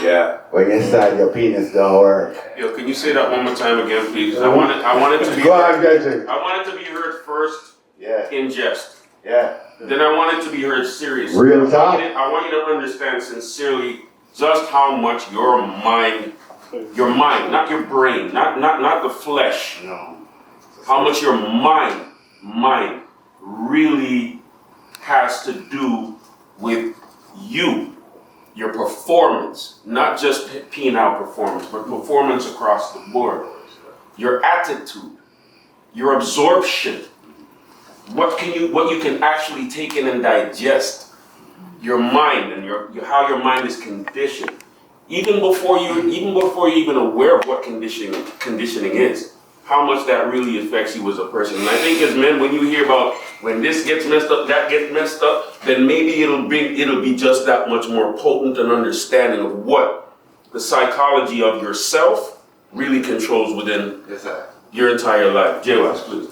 Yeah. When you're sad, your penis don't work. Yo, can you say that one more time again, please? I want it to be. Go ahead, Gretchen. I want it to be heard first. Yeah. In jest. Yeah. Then I want it to be heard seriously. Real talk. I want you to understand sincerely just how much your mind, not your brain, not the flesh. No. How much your mind really has to do with you, your performance, not just penile performance, but performance across the board. Your attitude, your absorption, what you can actually take in and digest, your mind and how your mind is conditioned, even before you're even aware of what conditioning is. How much that really affects you as a person. And I think as men, when you hear about when this gets messed up, that gets messed up, then maybe it'll be just that much more potent an understanding of what the psychology of yourself really controls within your entire life. J-Wax, please.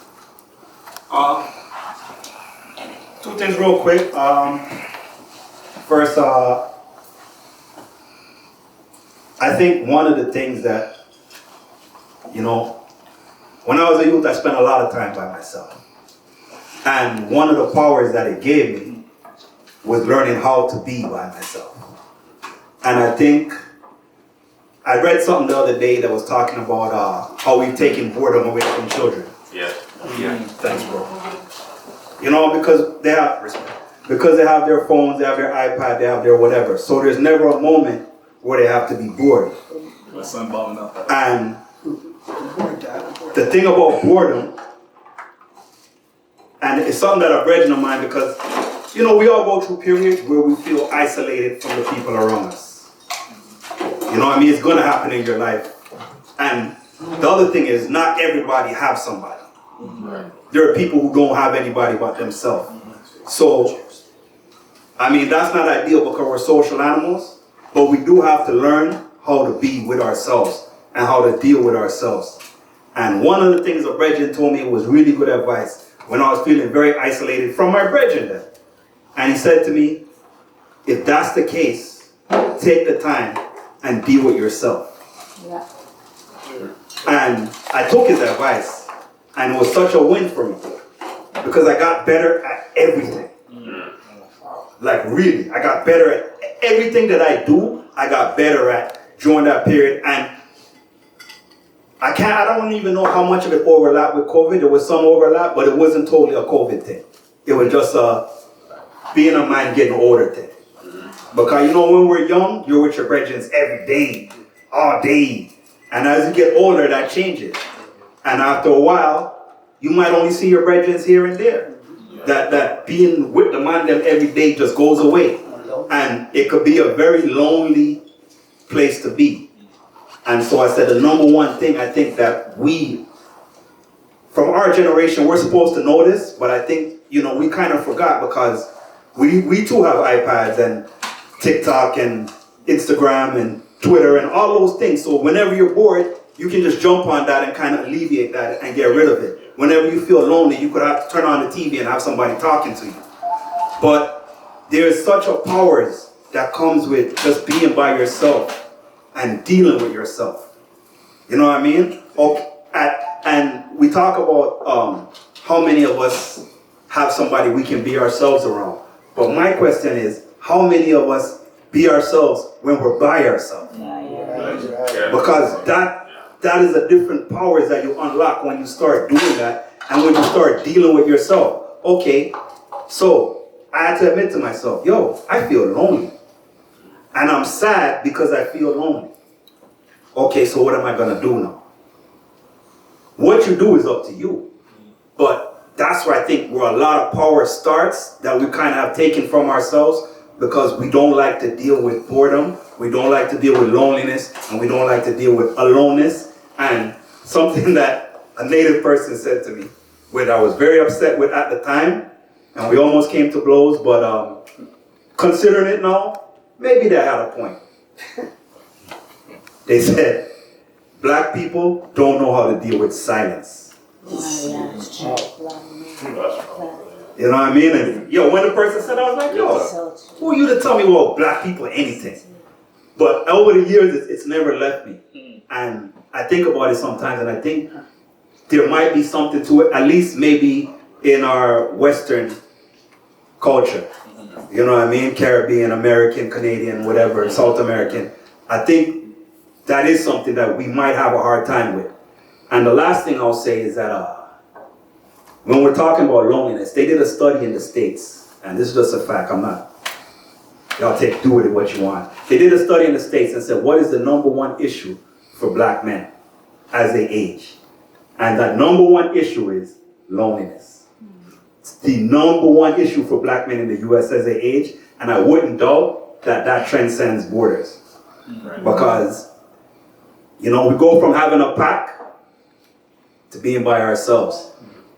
Two things real quick. First, I think one of the things that, when I was a youth, I spent a lot of time by myself. And one of the powers that it gave me was learning how to be by myself. And I think, I read something the other day that was talking about how we've taken boredom away from children. Yeah. Thanks, bro. Because they have their phones, they have their iPad, they have their whatever. So there's never a moment where they have to be bored. And the thing about boredom And it's something that I've read in mind because, you know, we all go through periods where we feel isolated from the people around us. You know what I mean? It's going to happen in your life. And the other thing is, not everybody have somebody. There are people who don't have anybody but themselves. So, I mean, that's not ideal because we're social animals, but we do have to learn how to be with ourselves and how to deal with ourselves. And one of the things a brethren told me was really good advice when I was feeling very isolated from my brethren then. And he said to me, if that's the case, take the time and deal with yourself. Yeah. And I took his advice, and it was such a win for me because I got better at everything. Like really, I got better at everything that I do. I got better at during that period, and I don't even know how much of it overlapped with COVID. There was some overlap, but it wasn't totally a COVID thing. It was just being a man getting older thing. Because you know, when we're young, you're with your brethren every day, all day. And as you get older, that changes. And after a while, you might only see your brethren here and there. That being with the man them every day just goes away. And it could be a very lonely place to be. And so I said the number one thing I think that we, from our generation, we're supposed to know this, but I think, you know, we kind of forgot because we too have iPads and TikTok and Instagram and Twitter and all those things. So whenever you're bored, you can just jump on that and kind of alleviate that and get rid of it. Whenever you feel lonely, you could have to turn on the TV and have somebody talking to you. But there's such a power that comes with just being by yourself and dealing with yourself. You know what I mean? And we talk about how many of us have somebody we can be ourselves around. But my question is, how many of us be ourselves when we're by ourselves? Because that is a different powers that you unlock when you start doing that and when you start dealing with yourself. Okay, so I had to admit to myself, yo, I feel lonely. And I'm sad because I feel lonely. Okay, so what am I gonna do now? What you do is up to you. But that's where I think where a lot of power starts that we kind of have taken from ourselves because we don't like to deal with boredom, we don't like to deal with loneliness, and we don't like to deal with aloneness. And something that a native person said to me, which I was very upset with at the time, and we almost came to blows, but considering it now, maybe they had a point. They said, black people don't know how to deal with silence. You know what I mean? And yo, when the person said, I was like, yo, who are you to tell me about black people or anything? But over the years, it's never left me. And I think about it sometimes, and I think there might be something to it, at least maybe in our Western culture. You know what I mean? Caribbean, American, Canadian, whatever, South American. I think that is something that we might have a hard time with. And the last thing I'll say is that when we're talking about loneliness, they did a study in the States, and this is just a fact, I'm not, y'all do with it what you want. They did a study in the States and said, what is the number one issue for black men as they age? And that number one issue is loneliness. It's the number one issue for black men in the US as they age, and I wouldn't doubt that that transcends borders. Because, you know, we go from having a pack to being by ourselves.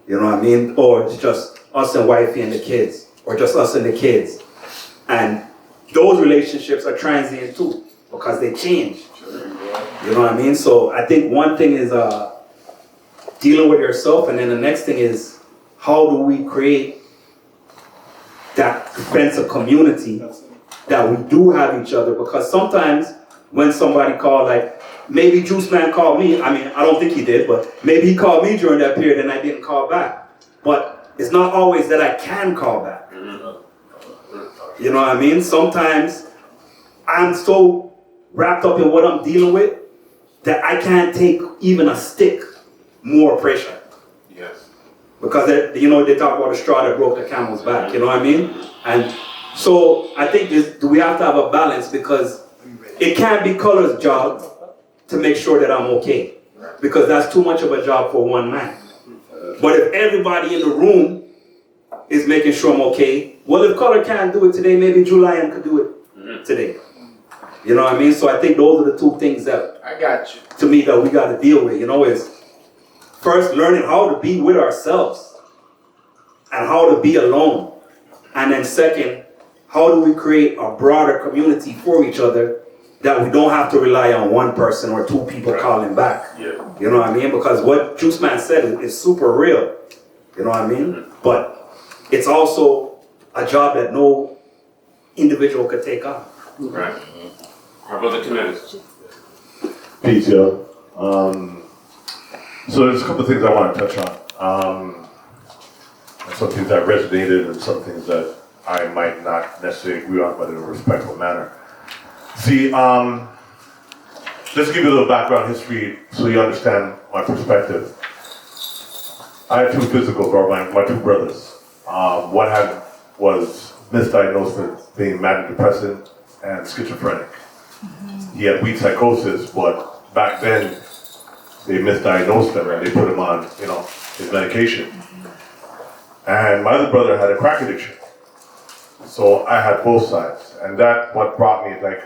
You know what I mean? Or it's just us and wifey and the kids, or just us and the kids. And those relationships are transient too, because they change. You know what I mean? So I think one thing is dealing with yourself, and then the next thing is how do we create that sense of community that we do have each other? Because sometimes when somebody called, like maybe Juice Man called me, I mean, I don't think he did, but maybe he called me during that period and I didn't call back. But it's not always that I can call back. You know what I mean? Sometimes I'm so wrapped up in what I'm dealing with that I can't take even a stick more pressure. Yes. Because they talk about the straw that broke the camel's back, you know what I mean? And so I think we have to have a balance, because it can't be Kolor's job to make sure that I'm okay, because that's too much of a job for one man. But if everybody in the room is making sure I'm okay. Well, if Kolor can't do it today, maybe Julian could do it today. You know what I mean? So I think those are the two things that, I got you. to me, that we got to deal with, you know, is first learning how to be with ourselves and how to be alone. And then second, how do we create a broader community for each other that we don't have to rely on one person or two people calling back. Yeah. You know what I mean? Because what Juice Man said is super real. You know what I mean? But it's also a job that no individual could take on. Right. Our brother Kinetic. Peace, yo. So there's a couple of things I want to touch on. Some things that resonated and some things that I might not necessarily agree on, but in a respectful manner. See, let's give you a little background history so you understand my perspective. I had two physicals, or my two brothers. One was misdiagnosed with being manic depressive and schizophrenic. He had weak psychosis, but back then they misdiagnosed him and they put him on, his medication. And my other brother had a crack addiction. So I had both sides. And that what brought me, like,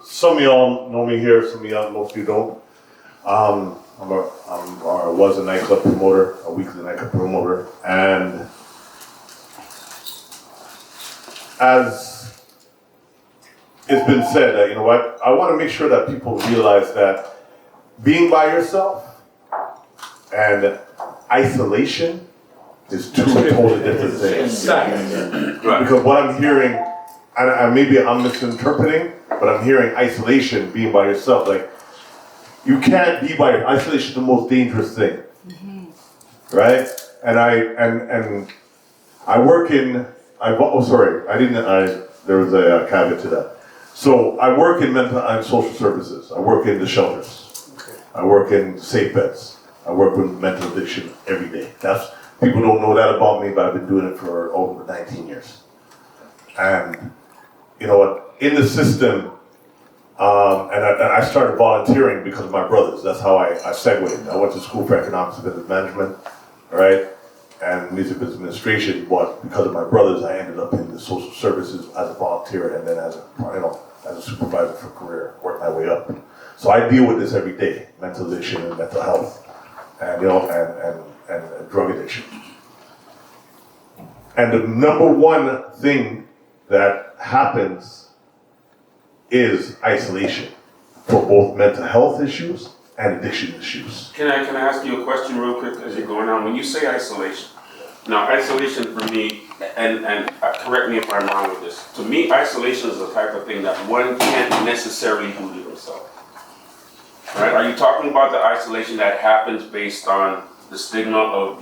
some of y'all know me here, some of y'all, most of you don't. I was a nightclub promoter, a weekly nightclub promoter. And as it's been said, that, you know what, I want to make sure that people realize that being by yourself and isolation is two totally different things. Because what I'm hearing, and maybe I'm misinterpreting, but I'm hearing isolation, being by yourself. Like, you can't be by yourself. Isolation is the most dangerous thing, right? And I work in. There was a caveat to that. So I work in mental and social services. I work in the shelters. I work in safe beds. I work with mental addiction every day. People don't know that about me, but I've been doing it for over 19 years. And you know what? In the system, and I started volunteering because of my brothers. That's how I segued. I went to school for economics and business management, right, and music business administration. But because of my brothers, I ended up in the social services as a volunteer, and then as a supervisor for career, worked my way up. So I deal with this every day: mental addiction and mental health, and and drug addiction. And the number one thing that happens is isolation for both mental health issues and addiction issues. Can I ask you a question real quick as you're going on? When you say isolation, now isolation for me, and correct me if I'm wrong with this, to me isolation is the type of thing that one can't necessarily do to themselves. Right? Are you talking about the isolation that happens based on the stigma of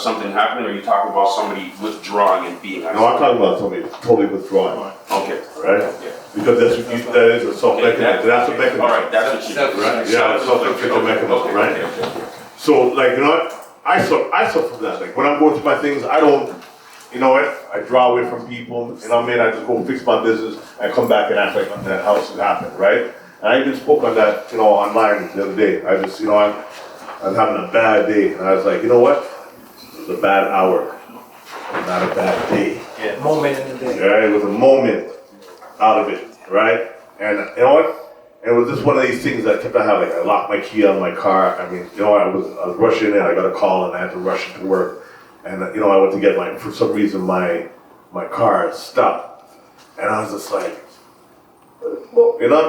something happening, or are you talking about somebody withdrawing and being isolated? No, I'm talking about somebody totally withdrawing. Okay. Right? Okay. Because that is a self-mechanism. That's a mechanism. All right, that's what you mean. Right? Yeah, it's a self-inflicted mechanism, right? Okay. So, like, you know what? I suffer from that. Like, when I'm going through my things, I don't, you know what? I draw away from people, you know what I mean? I just go fix my business and come back and act like nothing else has happened, right? And I even spoke on that, online the other day. I just, I was having a bad day, and I was like, you know what? It was a bad hour, not a bad day. Yeah, moment in the day. Right? It was a moment out of it, right? And you know what? It was just one of these things that kept on having. I locked my key on my car. I mean, I was rushing in. I got a call, and I had to rush into work. And I went to get for some reason my car stopped, and I was just like, you know what I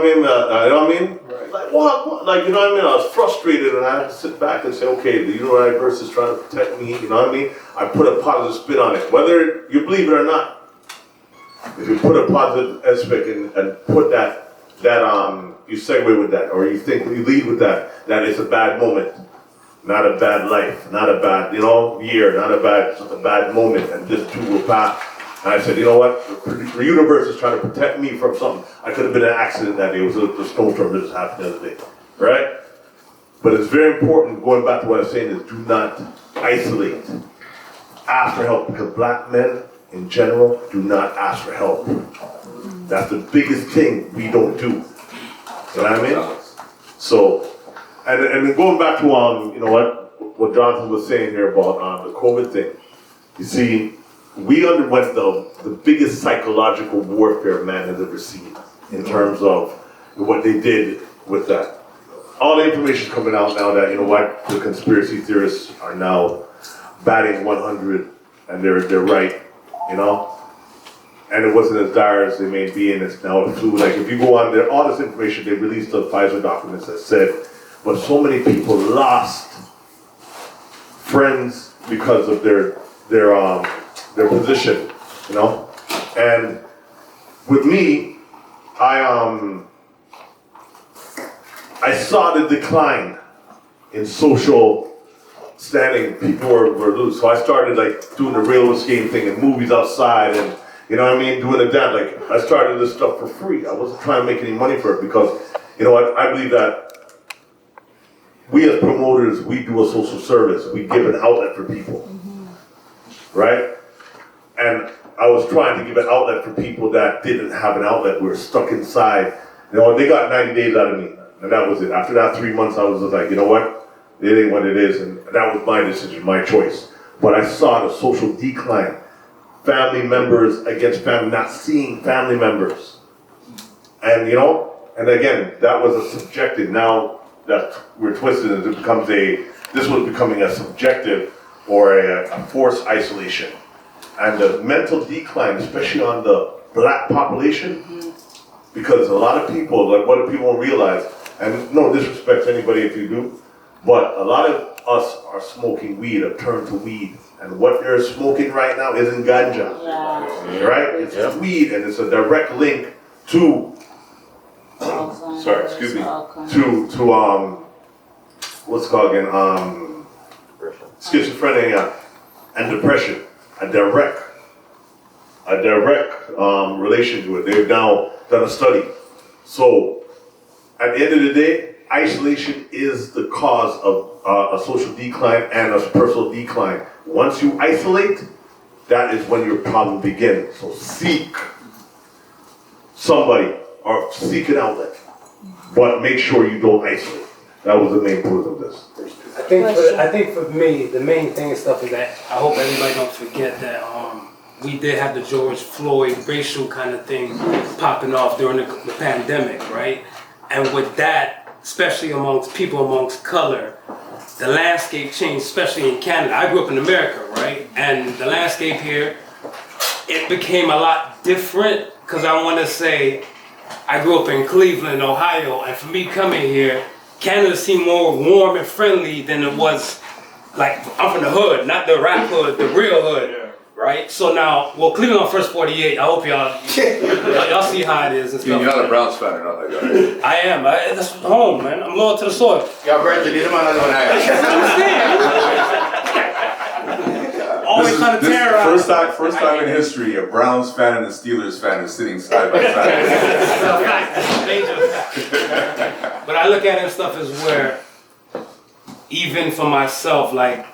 mean? Right. Like what? Like, you know what I mean? I was frustrated, and I had to sit back and say, okay, the universe is trying to protect me. You know what I mean? I put a positive spin on it, whether you believe it or not. If you put a positive aspect and put that you segue with that, or you lead with that it's a bad moment, not a bad life, not a bad year, just a bad moment, and this too will pass. And I said, you know what? The universe is trying to protect me from something. I could have been in an accident that day. It was a snowstorm that just happened the other day, right? But it's very important, going back to what I was saying, is do not isolate. Ask for help, because black men in general do not ask for help. That's the biggest thing we don't do. You know what I mean? So, and then going back to what Jonathan was saying here about the COVID thing. You see, we underwent the biggest psychological warfare man has ever seen in terms of what they did with that. All the information coming out now that, you know what, the conspiracy theorists are now batting 100 and they're right, you know? And it wasn't as dire as they may be, and it's now a flu. Like, if you go on there, all this information, they released the Pfizer documents that said, but so many people lost friends because of their position, you know? And with me, I saw the decline in social standing. People were loose. So I started like doing the railroad skating thing and movies outside and, you know what I mean, doing the dance. Like, I started this stuff for free. I wasn't trying to make any money for it because, you know what, I believe that we as promoters, we do a social service. We give an outlet for people, right? And I was trying to give an outlet for people that didn't have an outlet, were stuck inside. You know, they got 90 days out of me, and that was it. After that 3 months, I was just like, you know what? It ain't what it is, and that was my decision, my choice. But I saw the social decline. Family members against family, not seeing family members. And, you know, and again, that was a subjective. Now that we're twisted, it becomes this was becoming a subjective or a forced isolation. And the mental decline, especially on the black population, because a lot of people, like, what do people don't realize, and no disrespect to anybody if you do, but a lot of us are smoking weed, or turned to weed. And what they're smoking right now isn't ganja, right? It's weed, and it's a direct link to, sorry, excuse me, to what's it called again, schizophrenia and depression. A direct relation to it. They've now done a study. So at the end of the day, isolation is the cause of a social decline and a personal decline. Once you isolate, that is when your problem begins. So seek somebody or seek an outlet, but make sure you don't isolate. That was the main point of this. I think for me, the main thing and stuff is that I hope everybody don't forget that we did have the George Floyd racial kind of thing popping off during the pandemic, right? And with that, especially amongst people amongst color, the landscape changed, especially in Canada. I grew up in America, right? And the landscape here, it became a lot different because I want to say I grew up in Cleveland, Ohio, and for me coming here, Canada seemed more warm and friendly than it was, like, I'm from the hood, not the rap hood, the real hood, right? So now, well, Cleveland on First 48, I hope y'all see how it is and stuff. You're not a Browns fan or not like that. I am, that's home, man. I'm loyal to the soil. Yeah, Brandon, you don't Always trying to terrorize. First time in history, a Browns fan and a Steelers fan is sitting side by side. But I look at it and stuff as where, even for myself, like,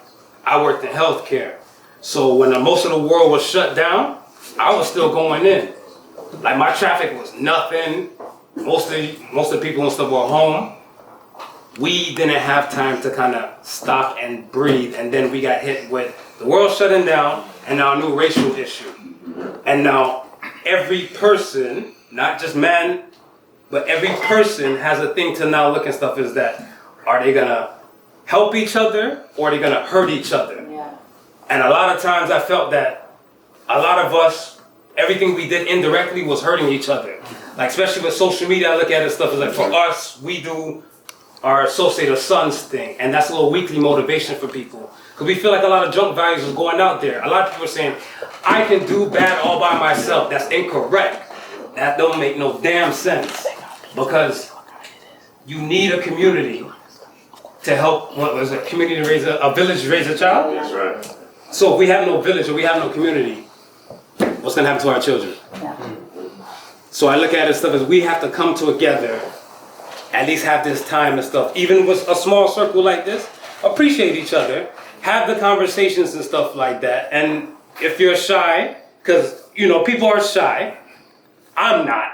I worked in healthcare. So when most of the world was shut down, I was still going in. Like, my traffic was nothing. Most of the people and stuff were home. We didn't have time to kind of stop and breathe, and then we got hit with the world shutting down and now a new racial issue. And now every person, not just man, but every person has a thing to now look and stuff is that, are they gonna help each other or are they gonna hurt each other? Yeah. And a lot of times I felt that a lot of us, everything we did indirectly was hurting each other. Like, especially with social media, I look at it stuff as like, for us, we do our Associated Sons thing, and that's a little weekly motivation for people. Because we feel like a lot of junk values is going out there. A lot of people are saying, I can do bad all by myself. That's incorrect. That don't make no damn sense. Because you need a community to help, what was it, community to raise a village to raise a child? That's right. So if we have no village or we have no community, what's gonna happen to our children? So I look at it stuff as we have to come together, at least have this time and stuff, even with a small circle like this, appreciate each other, have the conversations and stuff like that. And if you're shy, because, you know, people are shy, I'm not.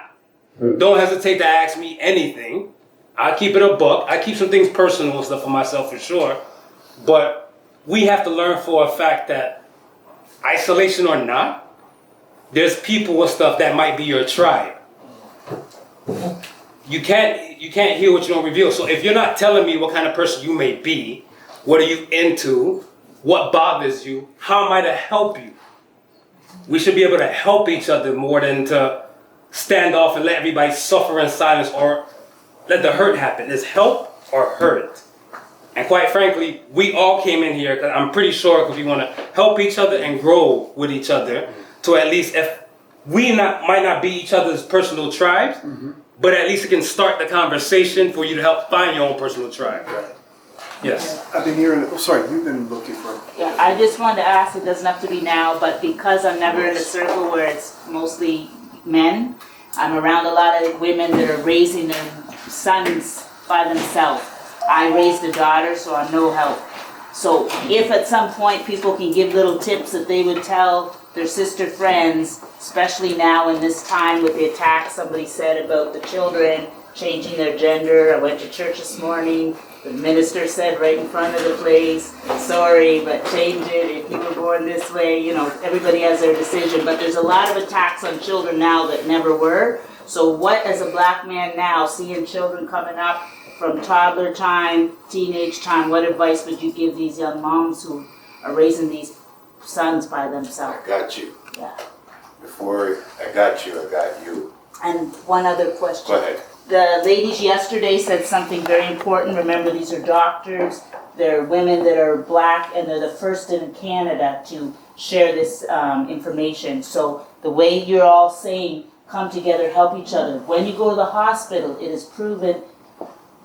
Don't hesitate to ask me anything. I keep it a buck. I keep some things personal and stuff for myself for sure. But we have to learn for a fact that isolation or not, there's people and stuff that might be your tribe. You can't hear what you don't reveal. So if you're not telling me what kind of person you may be, what are you into, what bothers you, how am I to help you? We should be able to help each other more than to stand off and let everybody suffer in silence or let the hurt happen. It's help or hurt. And quite frankly, we all came in here, because I'm pretty sure, because we want to help each other and grow with each other, to at least, if we might not be each other's personal tribes, but at least it can start the conversation for you to help find your own personal tribe. Yes. I've been hearing, sorry, you've been looking for. Yeah, I just wanted to ask, it doesn't have to be now, but because I'm never in a circle where it's mostly men, I'm around a lot of women that are raising their sons by themselves. I raised a daughter, so I'm no help. So if at some point people can give little tips that they would tell their sister friends, especially now in this time with the attack somebody said about the children changing their gender. I went to church this morning. The minister said right in front of the place, sorry, but change it if you were born this way. You know, everybody has their decision, but there's a lot of attacks on children now that never were. So what, as a black man now, seeing children coming up from toddler time, teenage time, what advice would you give these young moms who are raising these sons by themselves? I got you. Yeah. Before I got you, I got you. And one other question. Go ahead. The ladies yesterday said something very important. Remember, these are doctors, they're women that are black, and they're the first in Canada to share this information. So the way you're all saying, come together, help each other. When you go to the hospital, it is proven,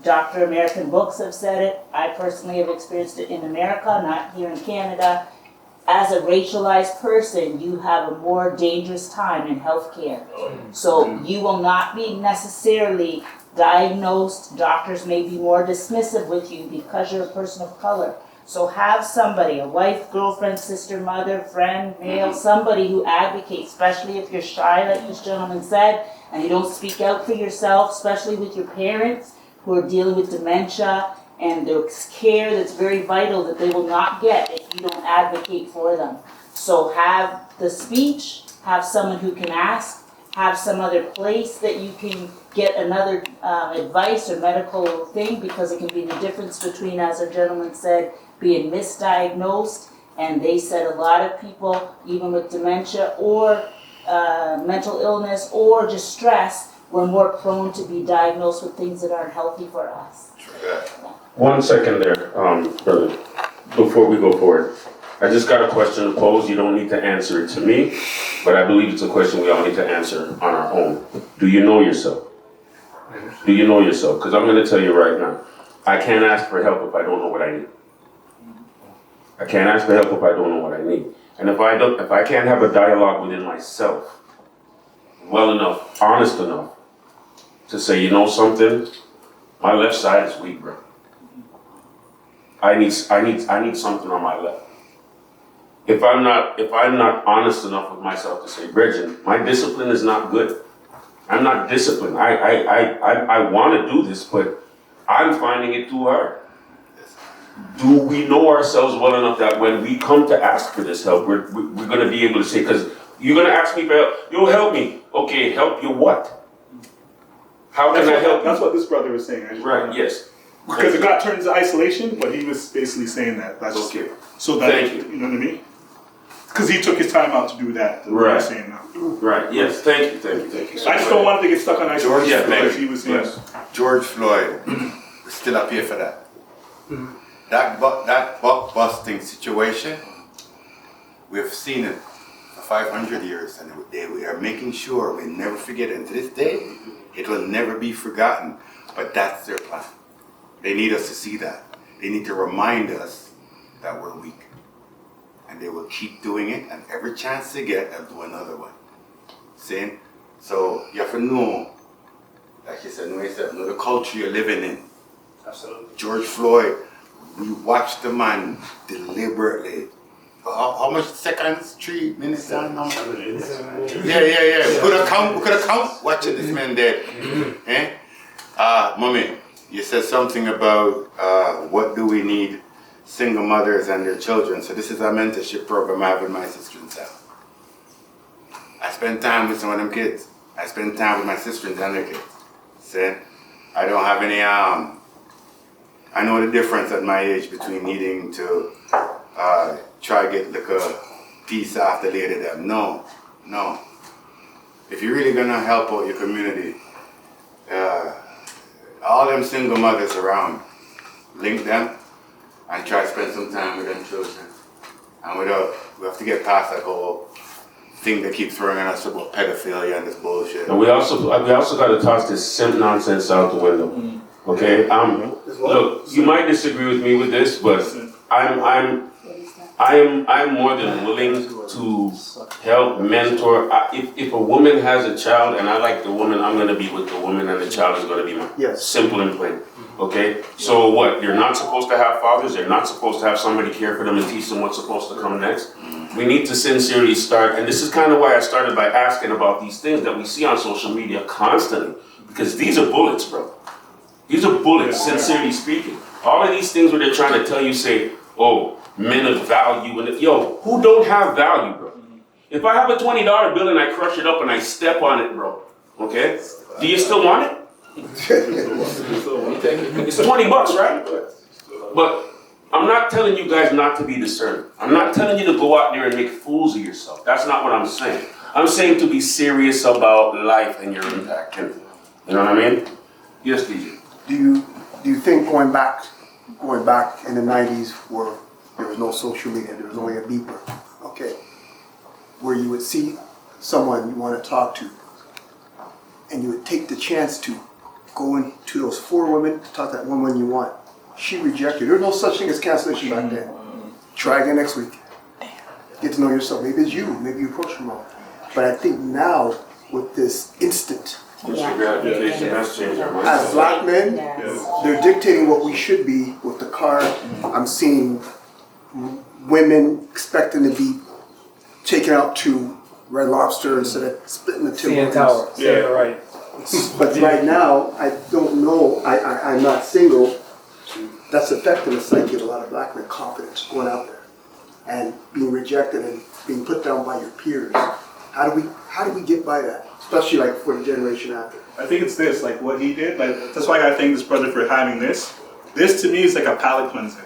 Dr. American books have said it, I personally have experienced it in America, not here in Canada. As a racialized person, you have a more dangerous time in healthcare. So you will not be necessarily diagnosed. Doctors may be more dismissive with you because you're a person of color. So have somebody, a wife, girlfriend, sister, mother, friend, male, somebody who advocates, especially if you're shy, like this gentleman said, and you don't speak out for yourself, especially with your parents who are dealing with dementia, and there's care that's very vital that they will not get if you don't advocate for them. So have the speech, have someone who can ask, have some other place that you can get another advice or medical thing, because it can be the difference between, as our gentleman said, being misdiagnosed, and they said a lot of people, even with dementia or mental illness or just stress, we're more prone to be diagnosed with things that aren't healthy for us. 1 second there, brother, before we go forward. I just got a question to pose. You don't need to answer it to me, but I believe it's a question we all need to answer on our own. Do you know yourself? Do you know yourself? Because I'm going to tell you right now, I can't ask for help if I don't know what I need. I can't ask for help if I don't know what I need. And if I can't have a dialogue within myself, well enough, honest enough, to say, you know something, my left side is weak, bro. I need something on my left. If I'm not honest enough with myself to say, Bridget, my discipline is not good. I'm not disciplined. I want to do this, but I'm finding it too hard. Do we know ourselves well enough that when we come to ask for this help, we're going to be able to say, because you're going to ask me for help, you'll help me. Okay, help you what? How can I help you? That's what this brother was saying. Right, yes. Because it got turned into isolation, but he was basically saying that. That's okay. So that, thank you. You know what I mean? Because he took his time out to do that. Right. Saying now. Right, yes, thank you. I just don't want him to get stuck on isolation. George, because he was saying. George Floyd was still up here for that. That buck busting situation, we've seen it for 500 years, and we are making sure we never forget it. And to this day, it will never be forgotten. But that's their plan. They need us to see that. They need to remind us that we're weak. And they will keep doing it, and every chance they get, they'll do another one. See? So you have to know, like you said, know the culture you're living in. Absolutely. George Floyd, we watched the man deliberately. How much seconds? 3 minutes down now? Yeah. We could have come watching this man dead. Mommy, you said something about what do we need single mothers and their children. So this is a mentorship program I have with my sister in town. I spend time with some of them kids. I spend time with my sister and their kids. See? I don't have any, I know the difference at my age between needing to try to get like a piece off the lady them. No. If you're really gonna help out your community, all them single mothers around, link them and try to spend some time with them children. And we have to get past that whole thing that keeps throwing at us about pedophilia and this bullshit. And we also got to toss this simp nonsense out the window. Okay, look, you might disagree with me with this, but I'm more than willing to help mentor. If a woman has a child and I like the woman, I'm going to be with the woman and the child is going to be mine. Yes. Simple and plain. Okay, so what? They're not supposed to have fathers. They're not supposed to have somebody care for them and teach them what's supposed to come next. We need to sincerely start, and this is kind of why I started by asking about these things that we see on social media constantly, because these are bullets, bro. These are bullets, sincerely speaking. All of these things where they're trying to tell you, say, oh, men of value, and yo, who don't have value, bro? If I have a $20 bill and I crush it up and I step on it, bro, okay? Do you still want it? It's $20, right? But I'm not telling you guys not to be discerning. I'm not telling you to go out there and make fools of yourself. That's not what I'm saying. I'm saying to be serious about life and your impact. You know what I mean? Yes, DJ. Do you think going back in the 90s where there was no social media, there was only a beeper, okay, where you would see someone you want to talk to and you would take the chance to go into those 4 women to talk to that one woman you want. She rejected. There was no such thing as cancellation back then. Try again next week. Get to know yourself. Maybe it's you. Maybe you approach them wrong. But I think now with this instant, as black men, they're dictating what we should be with the car. I'm seeing women expecting to be taken out to Red Lobster instead of splitting the CN Tower. Yeah, right. But right now, I don't know. I'm not single. That's affecting the psyche of a lot of black men. Confidence going out there and being rejected and being put down by your peers. How do we get by that? Especially like for the generation after. I think it's this, like what he did. Like that's why I gotta thank this brother for having this. This to me is like a palate cleanser,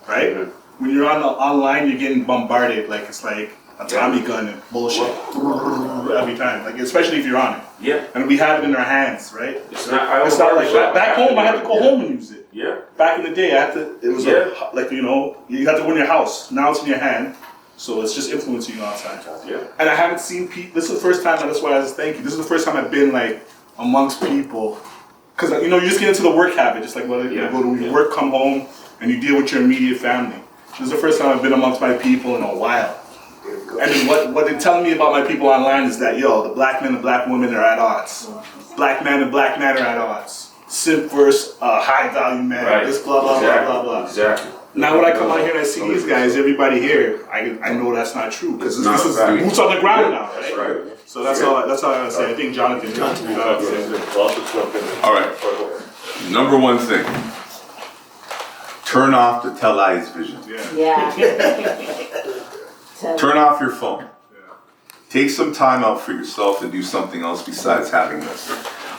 right? Mm-hmm. When you're online, you're getting bombarded. Like it's like a Tommy gun and bullshit every time. Like especially if you're on it. Yeah. And we have it in our hands, right? It's not like that. Back home, I had to go home and use it. Yeah. Back in the day, I had to. It was like you had to go in your house. Now it's in your hand. So it's just influencing you outside. Yeah. And I haven't seen people. This is the first time, and that's why I just thank you. This is the first time I've been like amongst people, because you just get into the work habit, just like you go to work, come home, and you deal with your immediate family. This is the first time I've been amongst my people in a while. And then what they're telling me about my people online is that the black men and black women are at odds. Black man and black man are at odds. Simp versus high value man. Right. This blah blah blah blah. Exactly. Now when I come out here and I see these guys, everybody here, I know that's not true because this is boots on the ground now, right? That's right. So that's all I gotta say. I think Jonathan. All right. Number one thing. Turn off the tell lies vision. Yeah. Turn off your phone. Take some time out for yourself and do something else besides having this.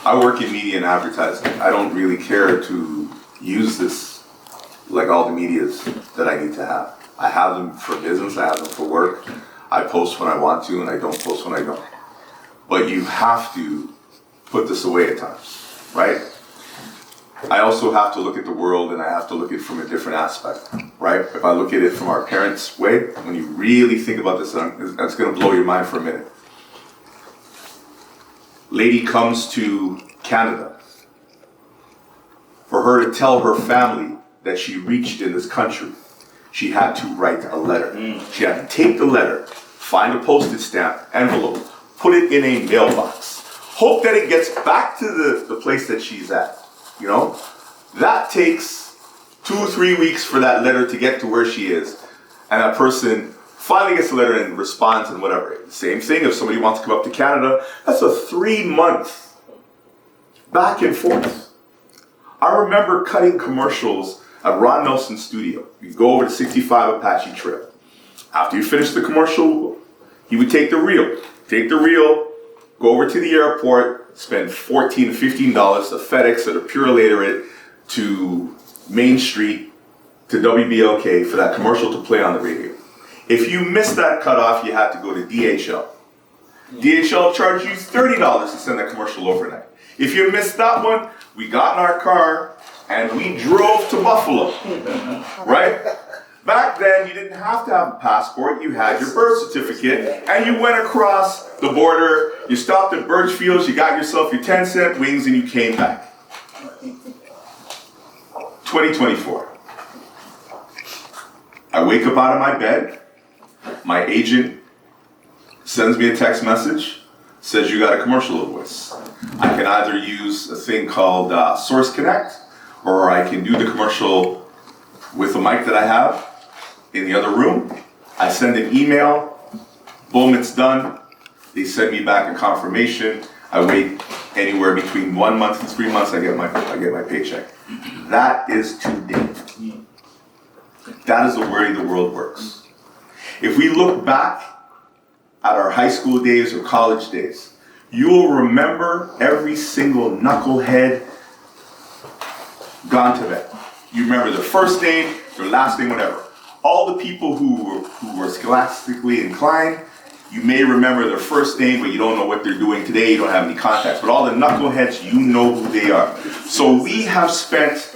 I work in media and advertising. I don't really care to use this like all the medias that I need to have. I have them for business, I have them for work. I post when I want to and I don't post when I don't. But you have to put this away at times, right? I also have to look at the world and I have to look at it from a different aspect, right? If I look at it from our parents' way, when you really think about this, that's gonna blow your mind for a minute. Lady comes to Canada. For her to tell her family that she reached in this country, she had to write a letter. She had to take the letter, find a postage stamp, envelope, put it in a mailbox, hope that it gets back to the place that she's at. That takes 2 or 3 weeks for that letter to get to where she is. And that person finally gets the letter and responds and whatever. Same thing, if somebody wants to come up to Canada, that's a 3-month back and forth. I remember cutting commercials at Ron Nelson's studio. You go over to 65 Apache Trail. After you finish the commercial, he would take the reel, go over to the airport, spend $14 to $15 to FedEx or to Purelator it to Main Street to WBLK for that commercial to play on the radio. If you missed that cutoff, you had to go to DHL. DHL charged you $30 to send that commercial overnight. If you missed that one, we got in our car and we drove to Buffalo, right? Back then, you didn't have to have a passport, you had your birth certificate, and you went across the border, you stopped at Birchfields, you got yourself your 10-cent wings, and you came back. 2024. I wake up out of my bed, my agent sends me a text message, says you got a commercial invoice. I can either use a thing called Source Connect, or I can do the commercial with a mic that I have in the other room. I send an email, boom, it's done. They send me back a confirmation. I wait anywhere between 1 month and 3 months, I get my paycheck. That is today. That is the way the world works. If we look back at our high school days or college days, you will remember every single knucklehead gone to bed. You remember their first name, their last name, whatever. All the people who were scholastically inclined, you may remember their first name, but you don't know what they're doing today, you don't have any contacts. But all the knuckleheads, you know who they are. So we have spent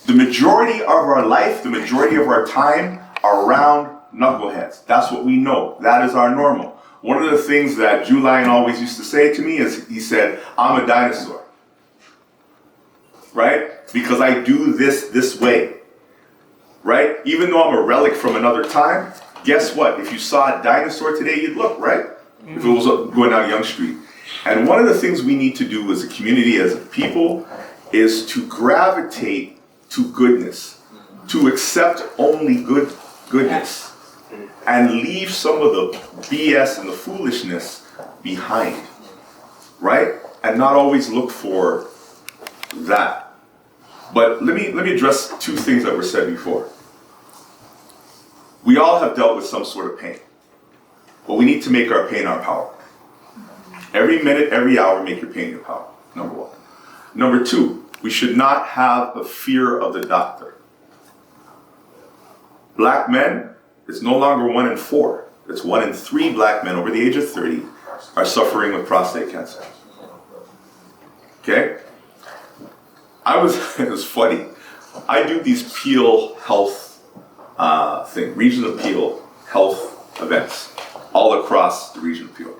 the majority of our life, the majority of our time around knuckleheads. That's what we know. That is our normal. One of the things that Jew Lion always used to say to me is, he said, I'm a dinosaur. Right? Because I do this way. Right? Even though I'm a relic from another time, guess what? If you saw a dinosaur today, you'd look, right? If it was going down Yonge Street. And one of the things we need to do as a community, as a people, is to gravitate to goodness, to accept only goodness, and leave some of the BS and the foolishness behind, right? And not always look for that. But let me address two things that were said before. We all have dealt with some sort of pain, but we need to make our pain our power. Every minute, every hour, make your pain your power, number one. Number two, we should not have a fear of the doctor. Black men, it's no longer 1 in 4. It's 1 in 3 black men over the age of 30 are suffering with prostate cancer. Okay? It was funny. I do these Peel Health Region of Peel health events all across the region of Peel.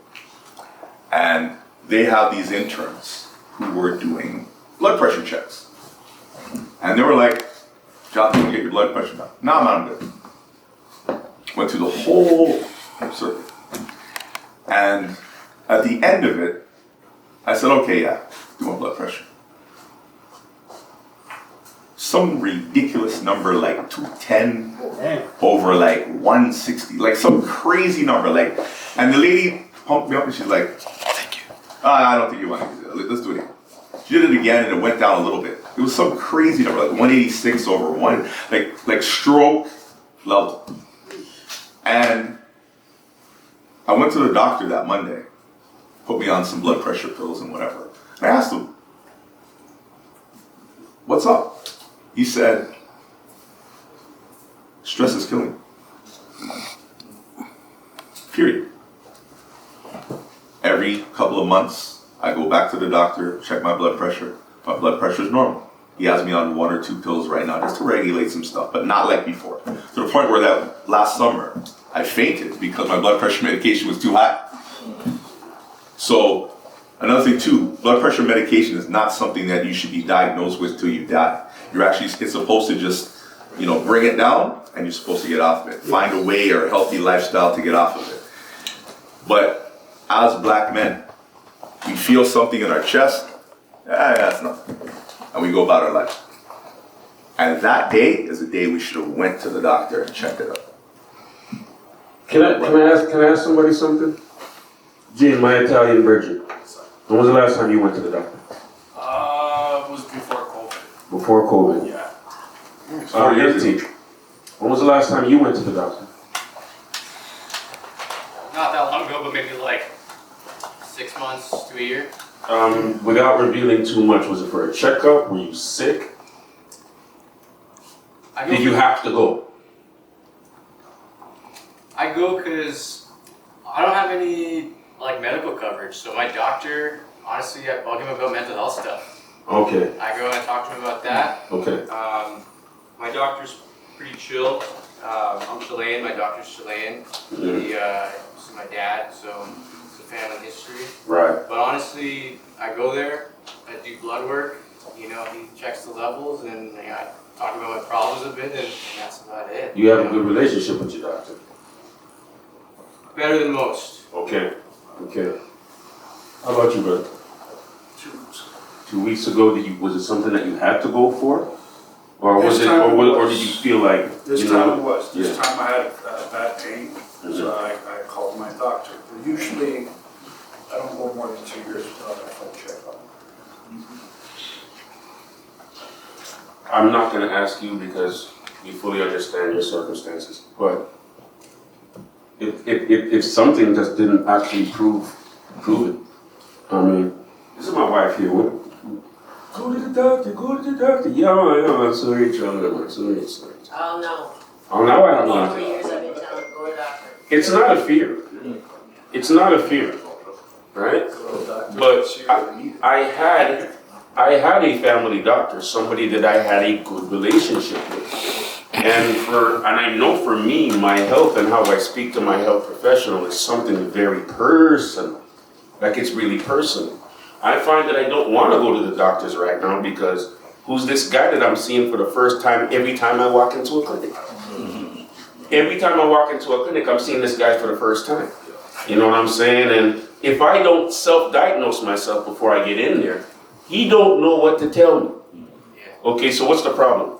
And they have these interns who were doing blood pressure checks. And they were like, Jonathan, you get your blood pressure done. No, I'm good. Went through the whole circuit. And at the end of it, I said, okay, yeah, do my blood pressure. Some ridiculous number like 210 over like 160, like some crazy number. And the lady pumped me up and she's like, thank you. I don't think you want to do that. Let's do it again. She did it again and it went down a little bit. It was some crazy number, like 186 over 1, like stroke level. And I went to the doctor that Monday, put me on some blood pressure pills and whatever. I asked him, what's up? He said, stress is killing me. Period. Every couple of months, I go back to the doctor, check my blood pressure. My blood pressure is normal. He has me on 1 or 2 pills right now just to regulate some stuff, but not like before. To the point where that last summer, I fainted because my blood pressure medication was too high. So, another thing too, blood pressure medication is not something that you should be diagnosed with till you die. It's supposed to just, bring it down, and you're supposed to get off of it. Find a way or a healthy lifestyle to get off of it. But as black men, we feel something in our chest, that's nothing. And we go about our life. And that day is the day we should have went to the doctor and checked it out. Can I ask somebody something? Gene, my Italian virgin. When was the last time you went to the doctor? It was before COVID. Before COVID? Yeah. Yancy, when was the last time you went to the doctor? Not that long ago, but maybe like 6 months to a year. Without revealing too much, was it for a checkup? Were you sick? Did you have to go? I go because I don't have any like medical coverage, so my doctor, honestly, I bug him about mental health stuff. Okay. I go and talk to him about that. Okay. My doctor's pretty chill. I'm Chilean, my doctor's Chilean. He, this is my dad, so it's a family history. Right. But honestly, I go there, I do blood work, you know, he checks the levels, and I talk about my problems a bit, and that's about it. You have a good relationship with your doctor? Better than most. Okay. Okay. How about you, brother? 2 weeks ago, was it something that you had to go for? Or was it, or did you feel like, This you time know, it was. This yeah. time I had bad pain, so I called my doctor. But usually, I don't go more than 2 years without a full checkup. I'm not gonna ask you because we fully understand your circumstances, but if something just didn't actually prove it. I mean, this is my wife here. Go to the doctor, go to the doctor. Yeah, I'm sorry, Charlie, I'm sorry. Oh, no. Oh, now I have For one. years I've been telling him, go to the doctor. It's not a fear. It's not a fear, right? But I had a family doctor, somebody that I had a good relationship with. And I know for me, my health and how I speak to my health professional is something very personal. Like it's really personal. I find that I don't want to go to the doctors right now because who's this guy that I'm seeing for the first time every time I walk into a clinic? Every time I walk into a clinic, I'm seeing this guy for the first time. You know what I'm saying? And if I don't self-diagnose myself before I get in there, he don't know what to tell me. Okay, so what's the problem?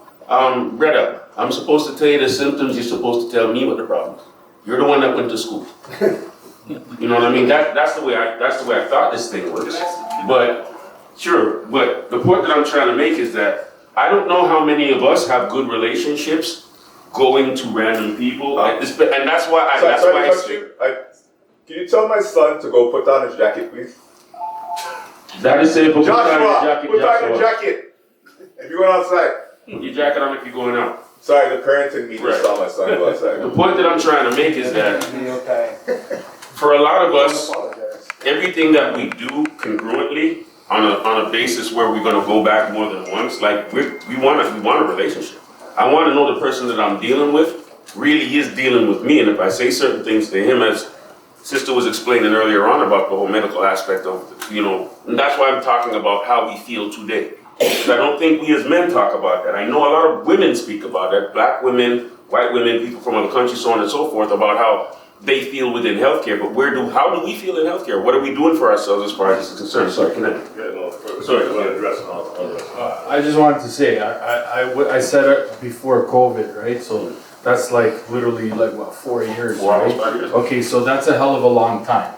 Retta, I'm supposed to tell you the symptoms, you're supposed to tell me what the problem is. You're the one that went to school. You know what I mean? That's the way I thought this thing works. But sure, but the point that I'm trying to make is that I don't know how many of us have good relationships going to random people, and that's why can you tell my son to go put on his jacket, please? That is it. Joshua, put on your jacket. If you're going outside. Your jacket on if you're going out. Sorry, the parents in me just saw my son go outside. The point that I'm trying to make is that for a lot of us, everything that we do congruently on a basis where we're going to go back more than once, like we want a relationship. I want to know the person that I'm dealing with really is dealing with me, and if I say certain things to him, as Sister was explaining earlier on about the whole medical aspect of, you know, and that's why I'm talking about how we feel today. Because I don't think we as men talk about that. I know a lot of women speak about that, black women, white women, people from other countries, so on and so forth, about how they feel within healthcare, but how do we feel in healthcare? What are we doing for ourselves as far as this is concerned? Sorry, can I? Sorry, go ahead. I just wanted to say, I said it before COVID, right? So that's like literally like what, 4 years, right? Okay, so that's a hell of a long time.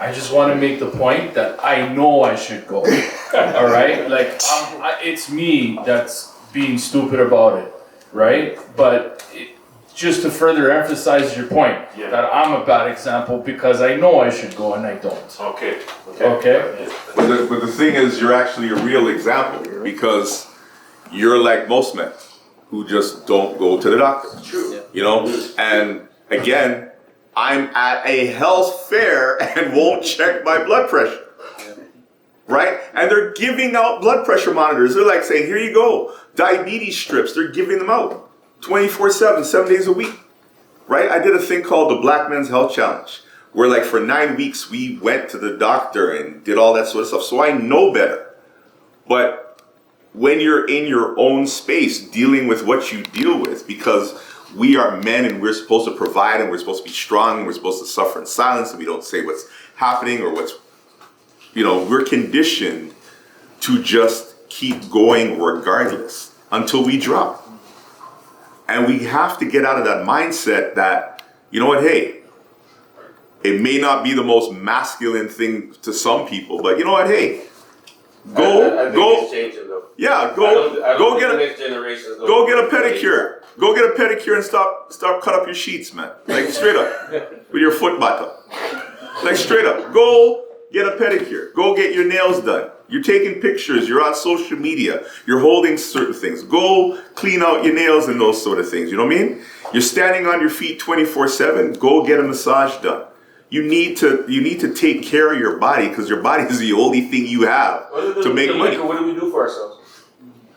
I just want to make the point that I know I should go. All right, like it's me that's being stupid about it, right? But just to further emphasize your point, that I'm a bad example because I know I should go and I don't. Okay. But the thing is, you're actually a real example because you're like most men who just don't go to the doctor. True. You know, and again, I'm at a health fair and won't check my blood pressure. Right? And they're giving out blood pressure monitors. They're like saying, here you go, diabetes strips. They're giving them out 24/7, 7 days a week. Right? I did a thing called the Black Men's Health Challenge, where like for 9 weeks we went to the doctor and did all that sort of stuff. So I know better. But when you're in your own space dealing with what you deal with, because we are men and we're supposed to provide and we're supposed to be strong and we're supposed to suffer in silence and we don't say what's happening or what's, you know, we're conditioned to just keep going regardless until we drop. And we have to get out of that mindset that, you know what, hey, it may not be the most masculine thing to some people, but you know what, hey, I think it's changing though. Yeah, I go don't get think a next generation's gonna- go get a pedicure. Go get a pedicure and stop cut up your sheets, man. Like straight up with your foot bottom. Like straight up. Go get a pedicure. Go get your nails done. You're taking pictures. You're on social media. You're holding certain things. Go clean out your nails and those sort of things. You know what I mean? You're standing on your feet 24/7. Go get a massage done. You need to take care of your body because your body is the only thing you have to make money. What do we do for ourselves?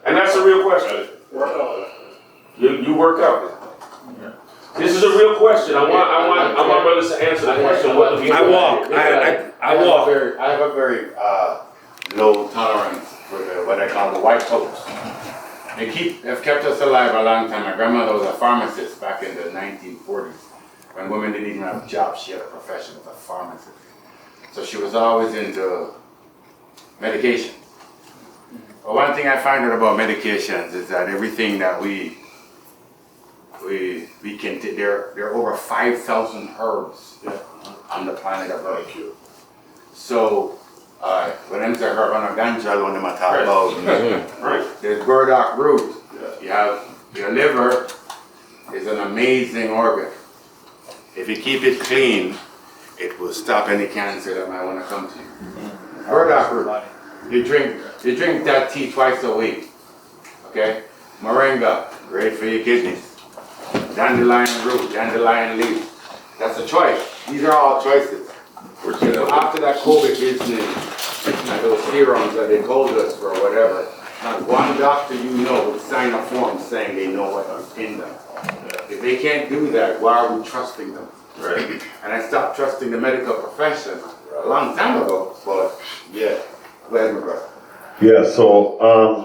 And that's a real question. You work out. This is a real question. I want brothers to answer the question. What do we do? I walk. I have a very low tolerance for what I call the white coats. They've kept us alive a long time. My grandmother was a pharmacist back in the 1940s. When women didn't even have jobs, she had a profession as a pharmacist. So she was always into medication. But one thing I find out about medications is that everything that we can take, there are over 5,000 herbs on the planet of Earth. So when I'm saying herb on a ganja, when I'm talking about, there's burdock root. You have your liver is an amazing organ. If you keep it clean, it will stop any cancer that might want to come to you. Burdock root. You drink that tea twice a week. Okay? Moringa, great for your kidneys. Dandelion root, dandelion leaf. That's a choice. These are all choices. So after that COVID business and those serums that they told us for whatever, not one doctor you know would sign a form saying they know what's in them. If they can't do that, why are we trusting them? Right. And I stopped trusting the medical profession a long time ago, but yeah. Go ahead, my brother. Yeah, so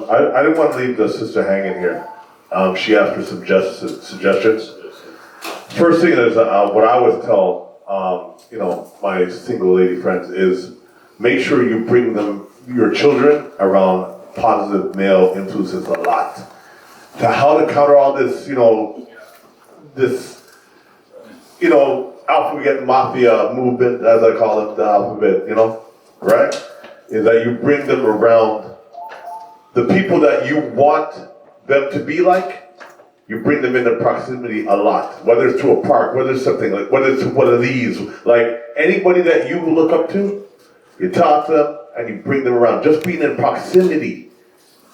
I didn't want to leave the sister hanging here. She asked for some suggestions. First thing is what I always tell my single lady friends is make sure you bring your children around positive male influences a lot. How to counter all this, alphabet mafia movement, as I call it, the alphabet, right? Is that you bring them around the people that you want them to be like, you bring them into proximity a lot, whether it's to a park, whether it's something like, whether it's one of these, like anybody that you look up to, you talk to them and you bring them around. Just being in proximity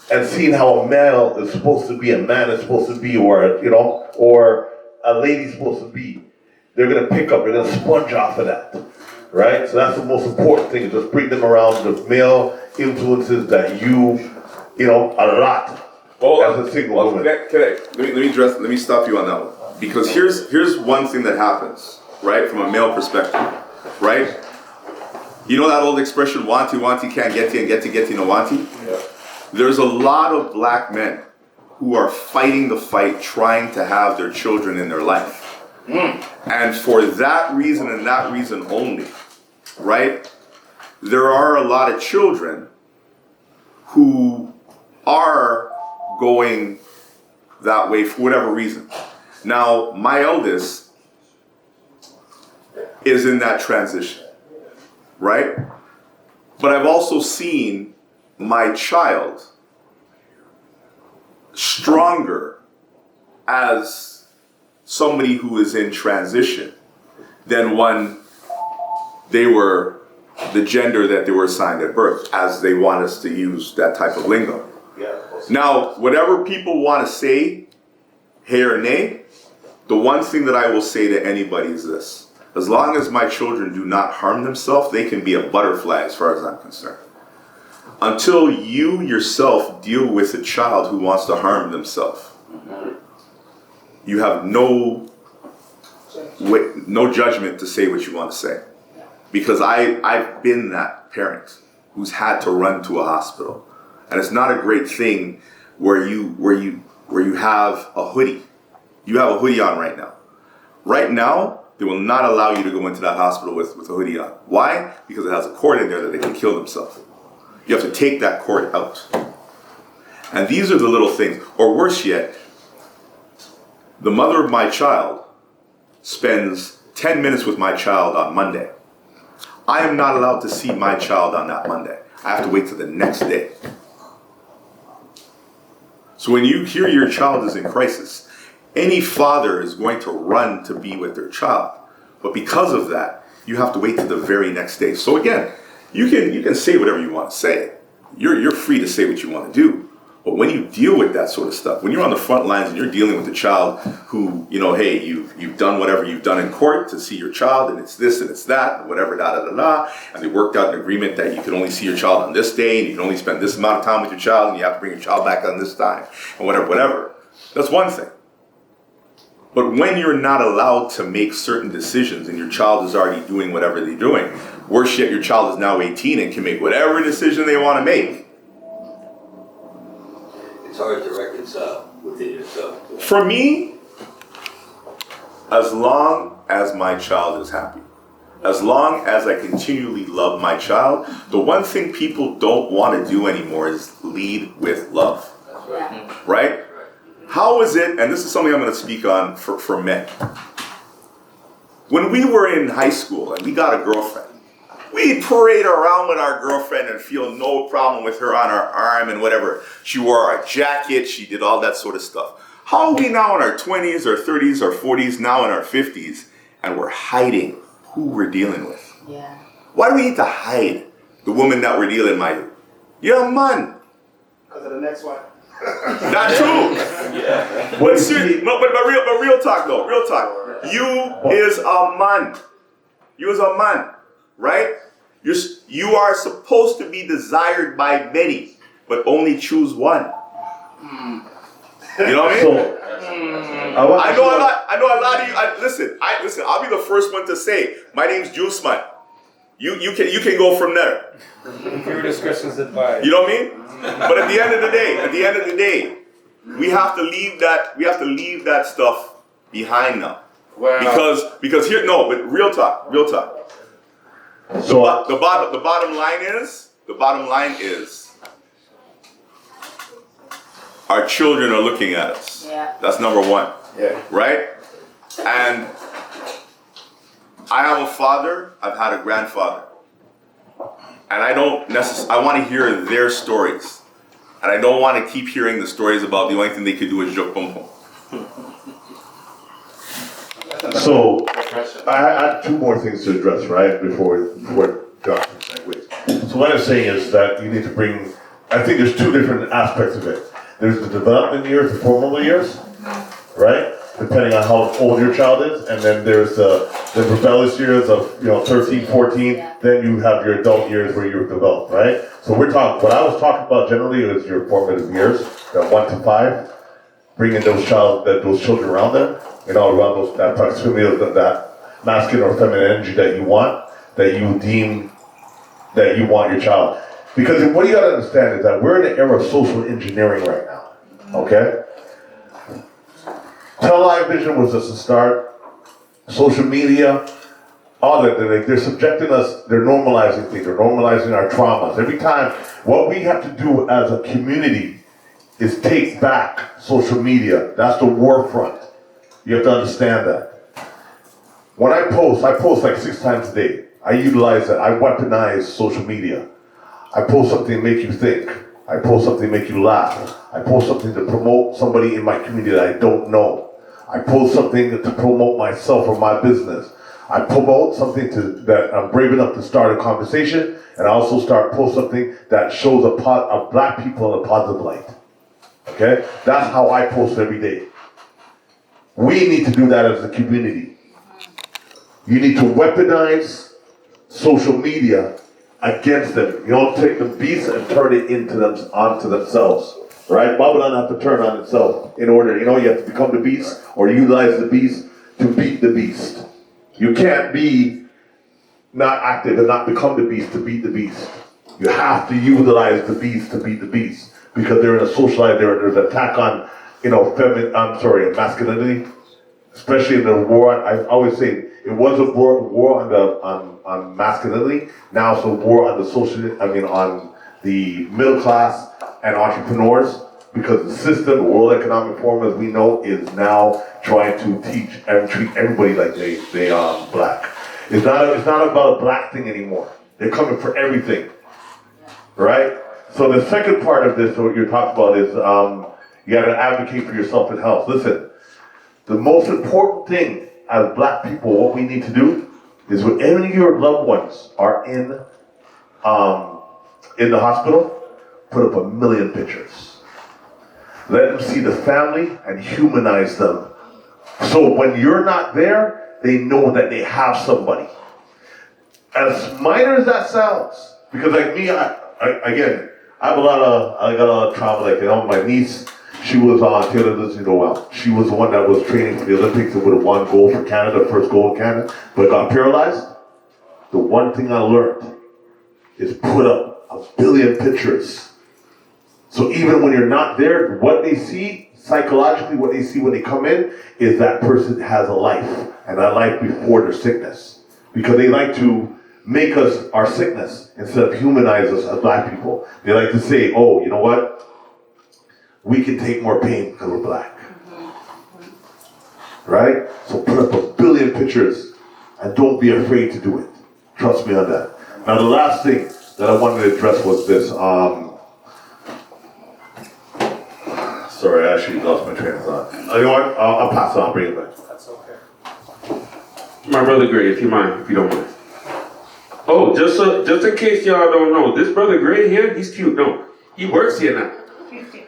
and seeing how a male is supposed to be, a man is supposed to be, or a lady's supposed to be. They're gonna pick up, they're gonna sponge off of that, right? So that's the most important thing, is just bring them around the male influences that a lot. As a single woman. Let me stop you on that one. Because here's one thing that happens, right, from a male perspective, right? You know that old expression, wanty can't get you, and get you no wanty? Yeah. There's a lot of black men who are fighting the fight, trying to have their children in their life. And for that reason and that reason only, right, there are a lot of children who are going that way for whatever reason. Now, my eldest is in that transition, right? But I've also seen my child stronger as somebody who is in transition than when they were the gender that they were assigned at birth, as they want us to use that type of lingo. Now, whatever people want to say, hey or nay, the one thing that I will say to anybody is this. As long as my children do not harm themselves, they can be a butterfly as far as I'm concerned. Until you yourself deal with a child who wants to harm themselves, you have no judgment to say what you want to say. Because I've been that parent who's had to run to a hospital. And it's not a great thing where you have a hoodie. You have a hoodie on right now. Right now, they will not allow you to go into that hospital with a hoodie on. Why? Because it has a cord in there that they can kill themselves. You have to take that cord out. And these are the little things. Or worse yet, the mother of my child spends 10 minutes with my child on Monday. I am not allowed to see my child on that Monday. I have to wait till the next day. So when you hear your child is in crisis, any father is going to run to be with their child. But because of that, you have to wait till the very next day. So again, you can say whatever you want to say. You're free to say what you want to do. But when you deal with that sort of stuff, when you're on the front lines and you're dealing with a child who, hey, you've done whatever you've done in court to see your child, and it's this and it's that, and whatever, and they worked out an agreement that you can only see your child on this day, and you can only spend this amount of time with your child, and you have to bring your child back on this time, and whatever. That's one thing. But when you're not allowed to make certain decisions and your child is already doing whatever they're doing, worse yet, your child is now 18 and can make whatever decision they want to make. It's hard to reconcile within yourself. For me, as long as my child is happy, as long as I continually love my child, the one thing people don't want to do anymore is lead with love. Right? How is it, and this is something I'm going to speak on for men. When we were in high school and we got a girlfriend, we'd parade around with our girlfriend and feel no problem with her on our arm and whatever. She wore a jacket, she did all that sort of stuff. How are we now in our 20s or 30s or 40s, now in our 50s, and we're hiding who we're dealing with? Yeah. Why do we need to hide the woman that we're dealing with? You're a man. Because of the next one. Not true. Yeah. But real talk though, real talk. You is a man. You is a man, right? You are supposed to be desired by many, but only choose one. You know what I mean? I know a lot of you. Listen. I'll be the first one to say, my name's Juice Man. You can go from there. Your discretion's advised. You know what I mean? But at the end of the day, we have to leave that stuff behind now. Wow. Because here, no, but real talk. So the bottom line is our children are looking at us. Yeah. That's number one. Yeah. Right? And I have a father, I've had a grandfather. And I want to hear their stories. And I don't want to keep hearing the stories about the only thing they could do is joke pom pom. So, I had two more things to address, right, before Dr. segues. So what I'm saying is that you need to bring, I think there's two different aspects of it. There's the development years, the formative years, right, depending on how old your child is, and then there's the rebellious years of 13, 14, then you have your adult years where you're developed, right? So what I was talking about generally is your formative years, that 1 to 5, bringing those children around them, around that proximity of that masculine or feminine energy that you want, that you deem that you want your child. Because what you gotta understand is that we're in an era of social engineering right now, okay? Television was just a start, social media, all that, they're subjecting us, they're normalizing things, they're normalizing our traumas. Every time, what we have to do as a community is take back social media. That's the war front. You have to understand that. When I post like 6 times a day. I utilize that, I weaponize social media. I post something to make you think. I post something to make you laugh. I post something to promote somebody in my community that I don't know. I post something to promote myself or my business. I promote something that I'm brave enough to start a conversation, and I also post something that shows a black people in a positive light. Okay? That's how I post every day. We need to do that as a community. You need to weaponize social media against them. You don't take the beast and turn it onto themselves. Right? Babylon have to turn on itself in order, you have to become the beast or utilize the beast to beat the beast. You can't be not active and not become the beast to beat the beast. You have to utilize the beast to beat the beast because they're in a social life. There's an attack on, masculinity, especially in the war. I always say it was a war on masculinity. Now it's a war on on the middle class and entrepreneurs, because the system, the World Economic Forum, as we know, is now trying to teach and treat everybody like they are black. It's not about a black thing anymore. They're coming for everything, right? So the second part of this, what you're talking about, You gotta advocate for yourself in health. Listen, the most important thing as black people, what we need to do is when any of your loved ones are in the hospital, put up 1,000,000 pictures. Let them see the family and humanize them. So when you're not there, they know that they have somebody. As minor as that sounds, because like me, I got a lot of trauma. Like, my niece, she was on Taylor doesn't know well. She was the one that was training for the Olympics and would have won gold for Canada, first gold in Canada, but got paralyzed. The one thing I learned is put up 1,000,000,000 pictures. So even when you're not there, what they see, psychologically, what they see when they come in, is that person has a life, and a life before their sickness. Because they like to make us our sickness instead of humanize us as black people. They like to say, oh, you know what? We can take more pain because we're black. Right? So put up 1,000,000,000 pictures and don't be afraid to do it. Trust me on that. Now the last thing that I wanted to address was this. Sorry, I actually lost my train of thought. You know what? I'll pass it on, I'll bring it back. That's okay. My brother Gray, if you don't mind. Oh, just in case y'all don't know, this brother Gray here, he's cute, no. He works here now.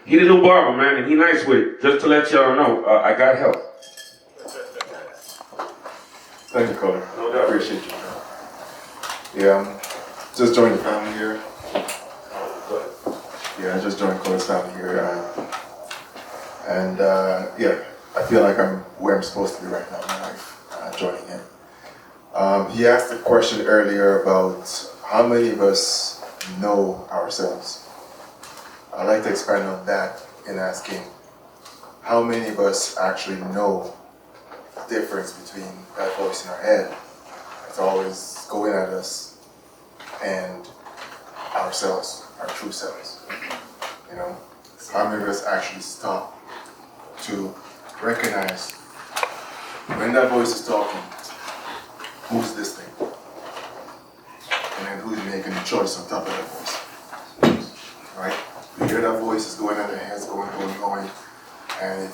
He the new barber, man, and he nice with it. Just to let y'all know, I got help. Thank you, Kolor. No doubt. Appreciate you. Yeah, just joined the family here. Yeah, I just joined Kolor's family here. Yeah, I feel like I'm where I'm supposed to be right now in my life, joining him. He asked a question earlier about how many of us know ourselves. I'd like to expand on that in asking how many of us actually know the difference between that voice in our head that's always going at us and ourselves, our true selves. You know, how many of us actually stop to recognize when that voice is talking, who's listening, and then who's making the choice on top of that voice, right? You hear that voice is going in their heads, going, and it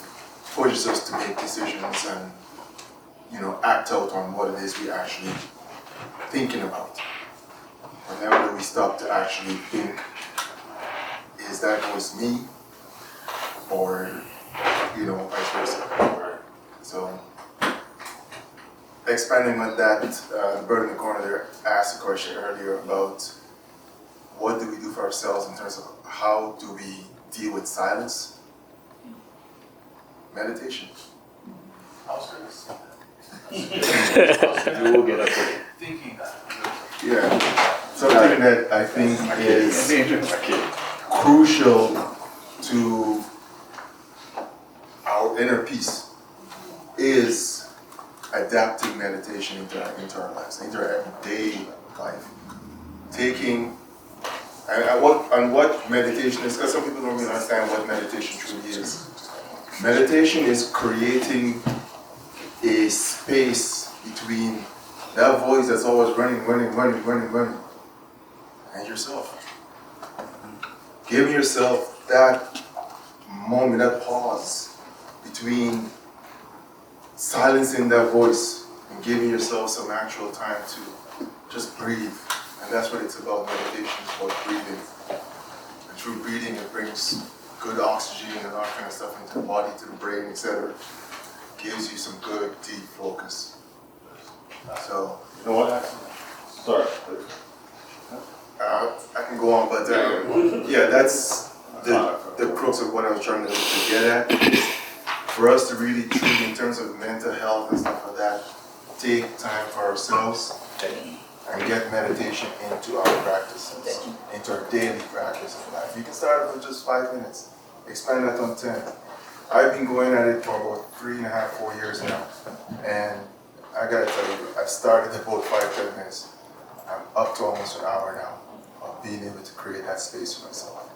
pushes us to make decisions and, act out on what it is we actually thinking about. Whenever do we stop to actually think, is that voice me? Or, vice versa. So, expanding on that, the bird in the corner there asked a question earlier about what do we do for ourselves in terms of how do we deal with silence? Meditation. We'll get up with it. Thinking that. Yeah. Something that I think is crucial to our inner peace is adapting meditation into our lives, into our everyday life. Taking and what meditation is, because some people don't really understand what meditation truly is. Meditation is creating a space between that voice that's always running, and yourself. Give yourself that moment, that pause between silencing that voice and giving yourself some actual time to just breathe. And that's what it's about. Meditation is about breathing. And through breathing, it brings good oxygen and all that kind of stuff into the body, to the brain, etc. Gives you some good, deep focus. So, you know what? Sorry. I can go on, but yeah, that's the crux of what I was trying to get at. For us to really, truly, in terms of mental health and stuff like that, take time for ourselves and get meditation into our practices, into our daily practice of life. You can start with just 5 minutes, expand that on 10. I've been going at it for about 3.5, 4 years now, and I gotta tell you, I started at about 5-10 minutes. I'm up to almost an hour now of being able to create that space for myself.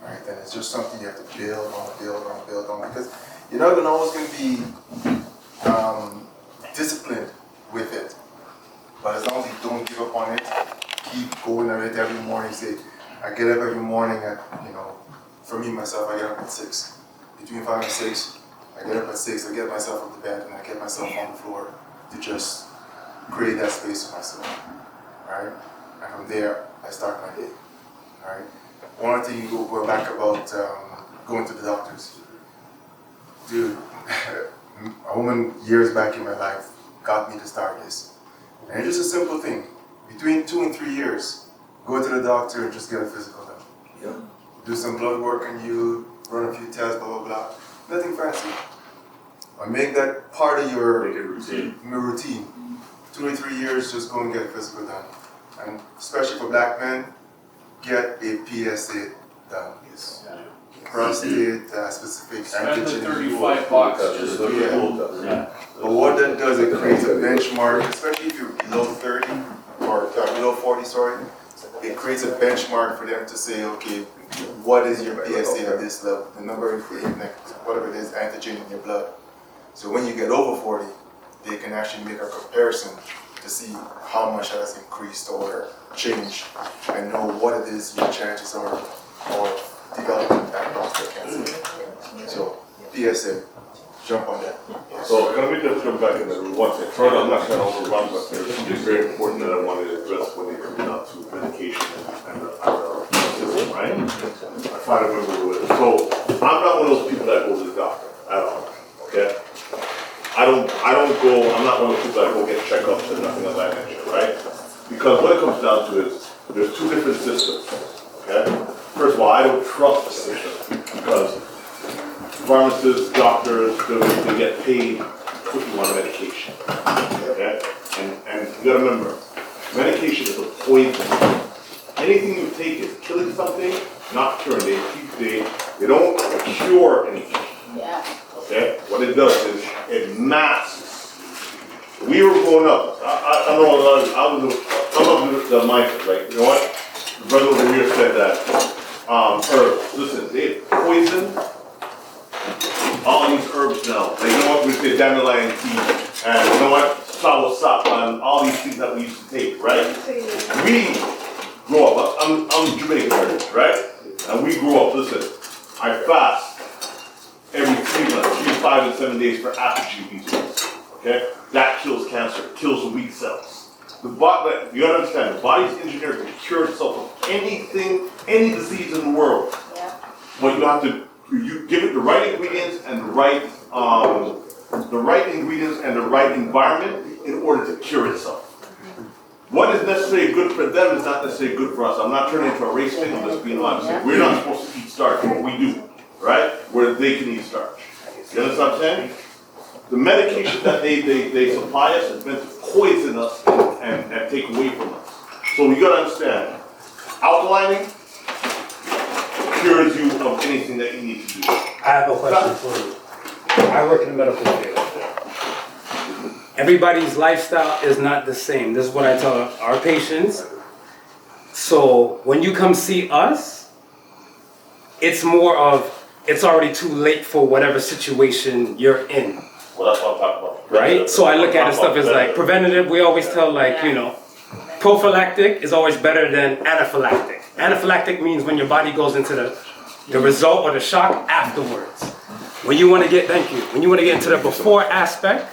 Right? And it's just something you have to build on, because you're not always going to be disciplined with it. But as long as you don't give up on it, keep going at it every morning. Say, I get up every morning at, for me, myself, I get up at 6. between 5 and 6. I get up at 6, I get myself up to bed, and I get myself on the floor to just create that space for myself. Right? And from there, I start my day. Right? One thing you go back about going to the doctors. Dude, a woman years back in my life got me to start this. And it's just a simple thing. Between 2 and 3 years, go to the doctor and just get a physical done. Yeah. Do some blood work on you, run a few tests, blah, blah, blah. Nothing fancy. Or make that part of your routine. 2 or 3 years, just go and get a physical done. And especially for black men, get a PSA done. Yes. Prostate specific Spend the antigen. $35 just to Yeah. yeah. But what that does, it creates a benchmark, especially if you're below 30 or below 40, sorry. It creates a benchmark for them to say, okay, what is your PSA at this level? The number of whatever it is, antigen in your blood. So when you get over 40, they can actually make a comparison to see how much has increased or changed and know what it is your chances are of developing that prostate cancer. So PSA, jump on that. So let me just jump back in there one thing. Further, I'm not trying to overrun, but there's something very important that I wanted to address when it comes down to medication and the system, right? I find it remember with it. So I'm not one of those people that go to the doctor at all. Okay? I'm not one of those people that go get checkups and nothing of that nature, right? Because what it comes down to is there's two different systems. Okay? First of all, I don't trust the system because pharmacists, doctors, they get paid to put you on medication. Okay? And you gotta remember, medication is a poison. Anything you take is killing something, not curing. They don't cure anything. Yeah. Okay? What it does is it masks. We were growing up. I know a lot of, I'm of the mindset, right? You know what? The brother over here said that herbs. Listen, they poison all these herbs now. Like, you know what? We say dandelion tea, and you know what? Soursop, and all these things that we used to take, right? We grew up. I'm Jamaican, right? And we grew up. Listen, I fast every 3 months, 3, 5, and 7 days for after-GP. Okay, that kills cancer, kills the weak cells. The body, you gotta understand, the body's engineered to cure itself of anything, any disease in the world. Yeah. But you have to, you give it the right ingredients and the right environment in order to cure itself. What is necessarily good for them is not necessarily good for us. I'm not turning into a race thing, I'm just being honest. We're not supposed to eat starch, but we do, right? Where they can eat starch. You understand what I'm saying? The medication that they supply us is meant to poison us and take away from us. So you gotta understand, alkalining cures you of anything that you need to do. I have a question for you. I work in the medical field. Everybody's lifestyle is not the same. This is what I tell our patients. So when you come see us, it's more of, it's already too late for whatever situation you're in. Well, that's what I'm talking about. Right? So I look at it stuff as like preventative. We always tell like, you know, prophylactic is always better than anaphylactic. Anaphylactic means when your body goes into the result or the shock afterwards. When you want to get, thank you, when you want to get into the before aspect,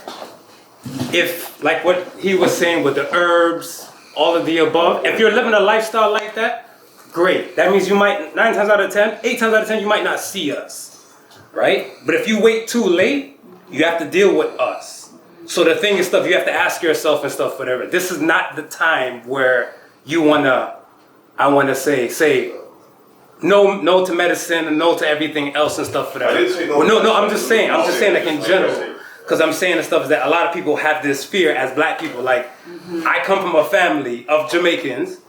if like what he was saying with the herbs, all of the above, if you're living a lifestyle like that, great. That means you might, 9 times out of 10, 8 times out of 10, you might not see us, right? But if you wait too late, you have to deal with us. So the thing is stuff, you have to ask yourself and stuff, whatever. This is not the time where you wanna, I wanna say no to medicine and no to everything else and stuff, whatever. I didn't say no. Well, no, I'm just saying like in general. Because I'm saying the stuff is that a lot of people have this fear as black people. Like, I come from a family of Jamaicans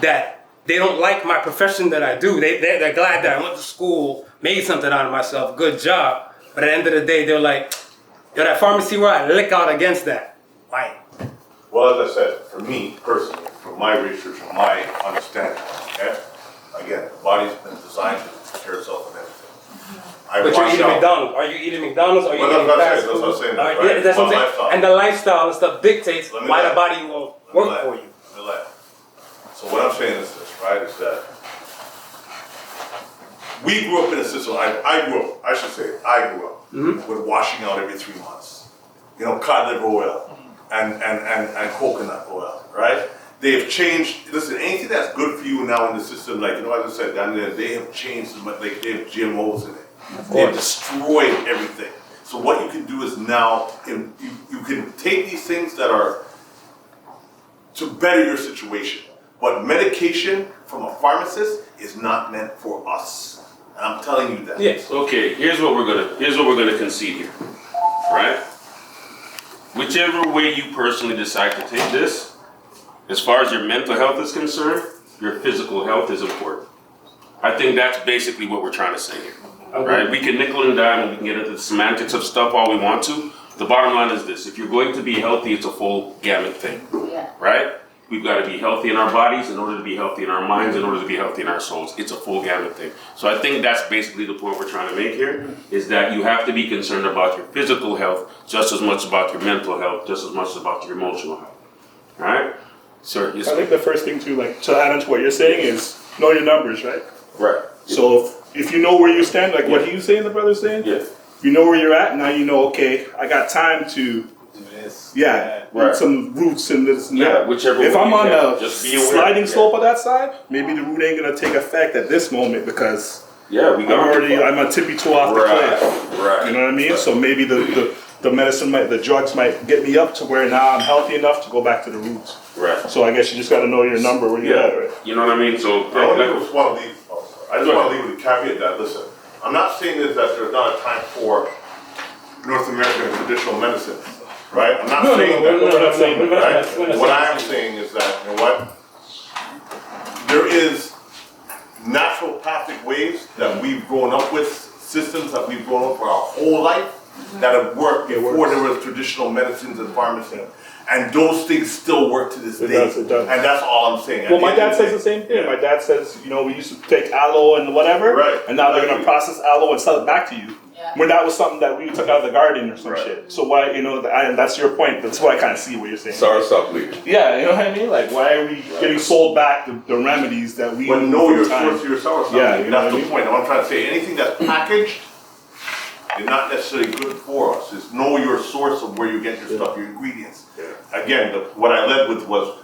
that they don't like my profession that I do. They're glad that I went to school, made something out of myself, good job. But at the end of the day, they're like, yo, that pharmacy where I lick out against that. Why? Well, as I said, for me personally, from my research and my understanding, okay? Again, the body's been designed to cure itself of everything. But you're eating McDonald's. Are you eating McDonald's? Are you eating fast food? That's what I'm saying. Yeah, that's what I'm saying. And the lifestyle and stuff dictates why the body will work for you. So what I'm saying is this, right, is that we grew up in a system, I grew up with washing out every 3 months. You know, cod liver oil and coconut oil, right? They have changed, listen, anything that's good for you now in the system, like, you know, as I said, down there, they have changed, like, they have GMOs in it. They've destroyed everything. So what you can do is now, you can take these things that are to better your situation. But medication from a pharmacist is not meant for us. And I'm telling you that. Yes. Okay, here's what we're gonna concede here. Right? Whichever way you personally decide to take this, as far as your mental health is concerned, your physical health is important. I think that's basically what we're trying to say here. Right? We can nickel and dime and we can get into the semantics of stuff all we want to. The bottom line is this: if you're going to be healthy, it's a full gamut thing. Yeah. Right? We've got to be healthy in our bodies in order to be healthy in our minds, in order to be healthy in our souls. It's a full gamut thing. So I think that's basically the point we're trying to make here, is that you have to be concerned about your physical health just as much about your mental health, just as much about your emotional health. All right? Sir, yes, I think the first thing to add on to what you're saying is know your numbers, right? Right. So if you know where you stand, like what he was saying, the brother's saying, yeah. If you know where you're at, now you know, okay, I got time to do this. Yeah, right. Some roots and this and Yeah, that. whichever If way I'm you on can. the Just be aware. sliding slope of that side, maybe the root ain't gonna take effect at this moment because I'm a tippy toe off the cliff. Right. You know what I mean? So maybe the medicine the drugs might get me up to where now I'm healthy enough to go back to the roots. Right. So I guess you just got to know your number where you're at, right? You know what I mean? So I just want to leave with a caveat that, listen, I'm not saying this that there's not a time for North American traditional medicine, right? I'm not saying that. we're not saying that. Right? What I am saying is that, you know what? There is naturopathic ways that we've grown up with, systems that we've grown up for our whole life that have worked before there was traditional medicines and pharmacy. And those things still work to this day. It does. And that's all I'm saying. Well, my dad says the same thing. My dad says, you know, we used to take aloe and whatever, right. And now they're going to process aloe and sell it back to you. When that was something that we took out of the garden or some shit. So why, you know, and that's your point. That's what I kind of see what you're saying. Sorry, stop bleeding. Yeah, you know what I mean? Like, why are we getting sold back the remedies that we know your time? source yourself. Yeah, you know that's what I the mean? point. I'm trying to say anything that's packaged is not necessarily good for us. It's know your source of where you get your stuff, your ingredients. Again, what I led with was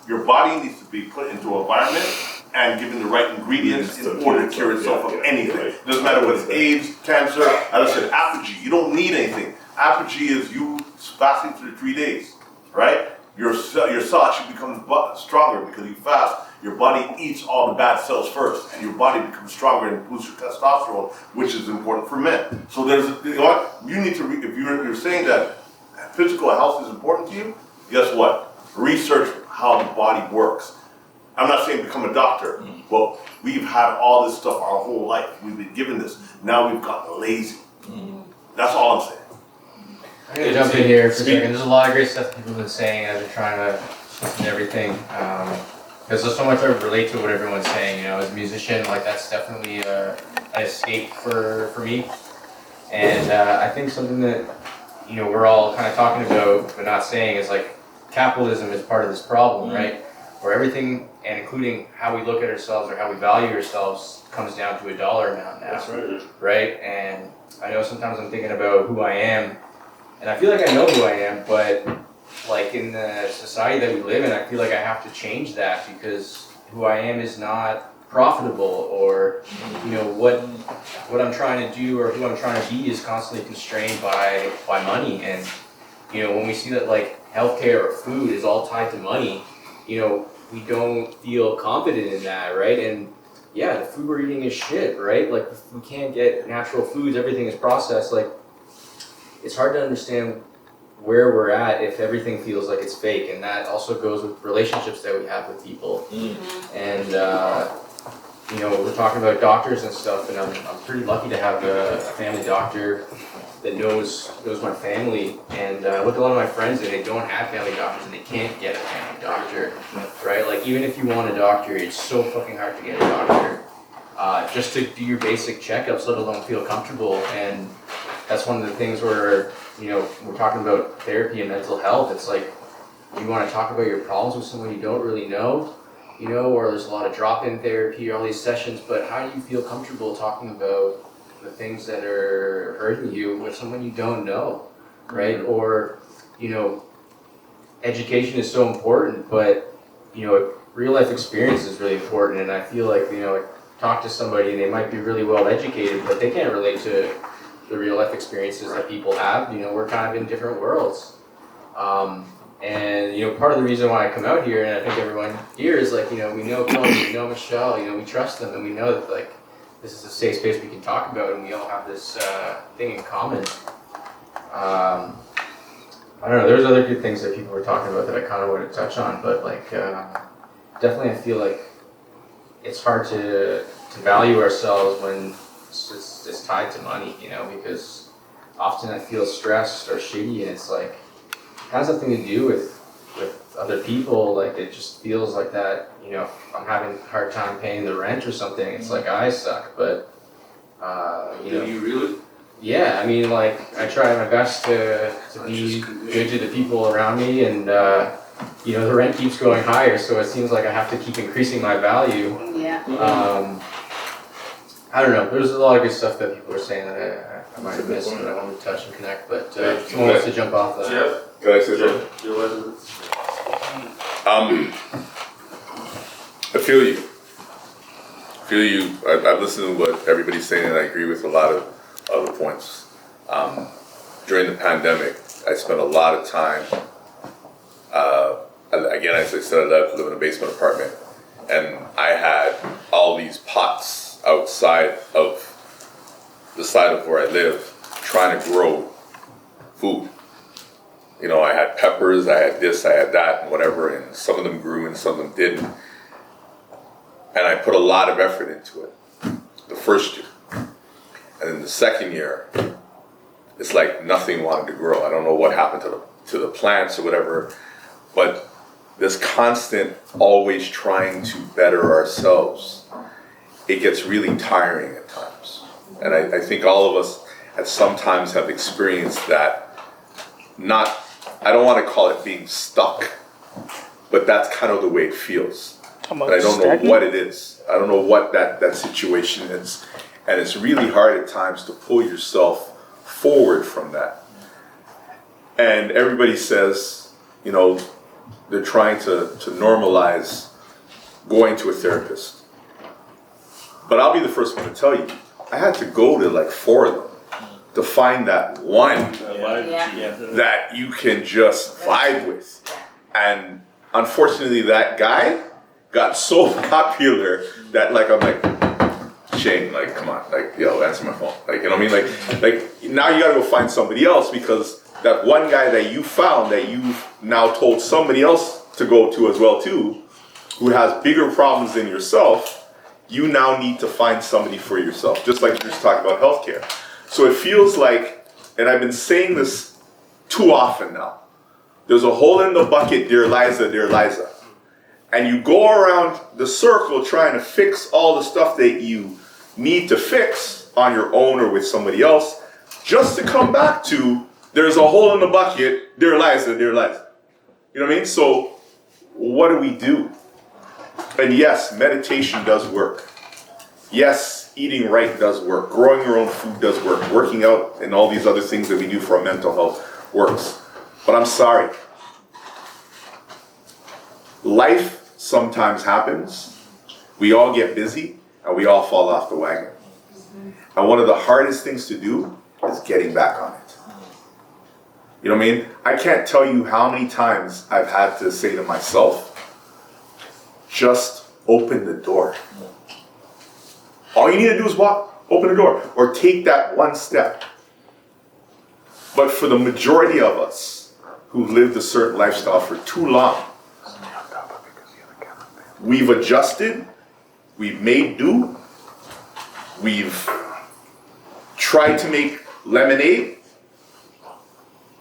your body needs to be put into an environment and given the right ingredients in order to cure itself of anything. It doesn't matter whether it's AIDS, cancer, as I said, apogee. You don't need anything. Apogee is you fasting for 3 days, right? Your cell actually becomes stronger because you fast. Your body eats all the bad cells first, and your body becomes stronger and boosts your testosterone, which is important for men. So you need to, if you're saying that physical health is important to you, guess what? Research how the body works. I'm not saying become a doctor, but we've had all this stuff our whole life. We've been given this. Now we've gotten lazy. That's all I'm saying. I'm gonna jump in here for a second. There's a lot of great stuff people have been saying. I've been trying to listen to everything. Because there's so much I relate to what everyone's saying. You know, as a musician, like that's definitely an escape for me. And I think something that, you know, we're all kind of talking about but not saying is like capitalism is part of this problem, right? Where everything, and including how we look at ourselves or how we value ourselves, comes down to a dollar amount now. That's right. Right? And I know sometimes I'm thinking about who I am, and I feel like I know who I am, but like in the society that we live in, I feel like I have to change that because who I am is not profitable, or you know what I'm trying to do or who I'm trying to be is constantly constrained by money. And you know, when we see that like healthcare or food is all tied to money, you know, we don't feel confident in that, right? And yeah, the food we're eating is shit, right? Like we can't get natural foods, everything is processed. Like it's hard to understand where we're at if everything feels like it's fake. And that also goes with relationships that we have with people. And you know, we're talking about doctors and stuff, and I'm pretty lucky to have a family doctor that knows my family. And I look at a lot of my friends and they don't have family doctors and they can't get a family doctor, right? Like even if you want a doctor, it's so fucking hard to get a doctor just to do your basic checkups, let alone feel comfortable. And that's one of the things where, you know, we're talking about therapy and mental health. It's like you want to talk about your problems with someone you don't really know. you know, or there's a lot of drop-in therapy, all these sessions, but how do you feel comfortable talking about the things that are hurting you with someone you don't know, right? Or, you know, education is so important, but, you know, real life experience is really important, and I feel like, you know, talk to somebody and they might be really well educated, but they can't relate to the real life experiences that people have. You know, we're kind of in different worlds. And, you know, part of the reason why I come out here, and I think everyone here, is like, you know, we know Chloe, we know Michelle, you know, we trust them, and we know that, like, this is a safe space we can talk about, and we all have this thing in common. I don't know, there's other good things that people were talking about that I kind of want to touch on, but, like, definitely I feel like it's hard to value ourselves when it's tied to money, you know, because often I feel stressed or shitty, and it's like, it has nothing to do with other people. Like, it just feels like that, you know, if I'm having a hard time paying the rent or something, it's like I suck, but, you know. Do you really? Yeah, I mean, like, I try my best to be good to the people around me, and, you know, the rent keeps going higher, so it seems like I have to keep increasing my value. Yeah. I don't know, there's a lot of good stuff that people are saying that I might have missed, but I wanted to touch and connect, but someone wants to jump off that. Jeff? Can I say something? I feel you. I've listened to what everybody's saying, and I agree with a lot of other points. During the pandemic, I spent a lot of time, again, as I said, I live in a basement apartment, and I had all these pots outside of the side of where I live trying to grow food. You know, I had peppers, I had this, I had that, and whatever, and some of them grew and some of them didn't. And I put a lot of effort into it the first year. And then the second year, it's like nothing wanted to grow. I don't know what happened to the plants or whatever, but this constant always trying to better ourselves, it gets really tiring at times. And I think all of us at some times have experienced that. I don't want to call it being stuck, but that's kind of the way it feels. And I don't know what it is. I don't know what that situation is. And it's really hard at times to pull yourself forward from that. And everybody says, you know, they're trying to normalize going to a therapist. But I'll be the first one to tell you, I had to go to like 4 of them to find that one that you can just vibe with. And unfortunately, that guy got so popular that, like, I'm like, Shane, like, come on, like, yo, answer my phone. Like, you know what I mean? Like now you gotta go find somebody else, because that one guy that you found, that you've now told somebody else to go to as well too, who has bigger problems than yourself, you now need to find somebody for yourself. Just like you just talked about healthcare. So it feels like, and I've been saying this too often now, there's a hole in the bucket, dear Liza, dear Liza. And you go around the circle trying to fix all the stuff that you need to fix on your own or with somebody else, just to come back to, there's a hole in the bucket, dear Liza, dear Liza. You know what I mean? So what do? And yes, meditation does work. Yes, eating right does work. Growing your own food does work. Working out and all these other things that we do for our mental health works. But I'm sorry. Life sometimes happens. We all get busy and we all fall off the wagon. And one of the hardest things to do is getting back on it. You know what I mean? I can't tell you how many times I've had to say to myself, just open the door. All you need to do is open the door, or take that one step. But for the majority of us who've lived a certain lifestyle for too long, we've adjusted, we've made do, we've tried to make lemonade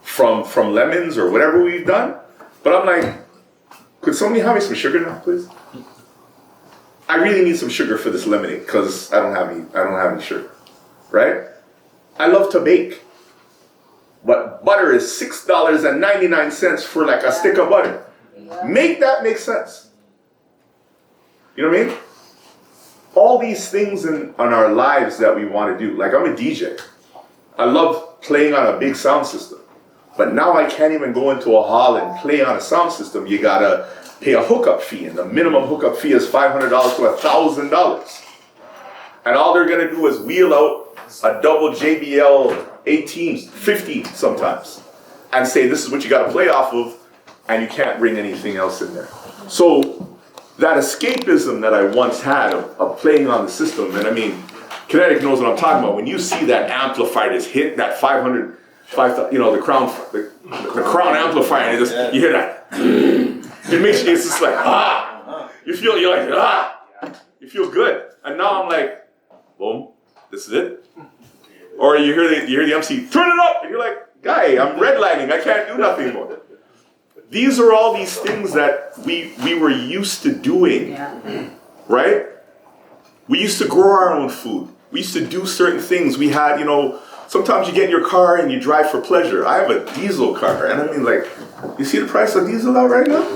from lemons or whatever we've done. But I'm like, could somebody have me some sugar now, please? I really need some sugar for this lemonade because I don't have any sugar, right? I love to bake, but butter is $6.99 for like a stick of butter. Make that make sense. You know what I mean? All these things in our lives that we want to do. Like, I'm a DJ. I love playing on a big sound system. But now I can't even go into a hall and play on a sound system. You gotta pay a hookup fee, and the minimum hookup fee is $500 to $1,000. And all they're gonna do is wheel out a double JBL 18, 15 sometimes, and say this is what you gotta play off of, and you can't bring anything else in there. So that escapism that I once had of playing on the system, and I mean, Kinetic knows what I'm talking about. When you see that amplifier is hit, that 500, you know, the crown amplifier, and you hear that. It makes you, it's just like, you're like, you feel good. And now I'm like, boom, this is it. Or you hear the MC, turn it up, and you're like, guy, I'm redlining, I can't do nothing more. These are all these things that we were used to doing, right? We used to grow our own food. We used to do certain things. We had, you know, sometimes you get in your car and you drive for pleasure. I have a diesel car, and I mean, like, you see the price of diesel out right now?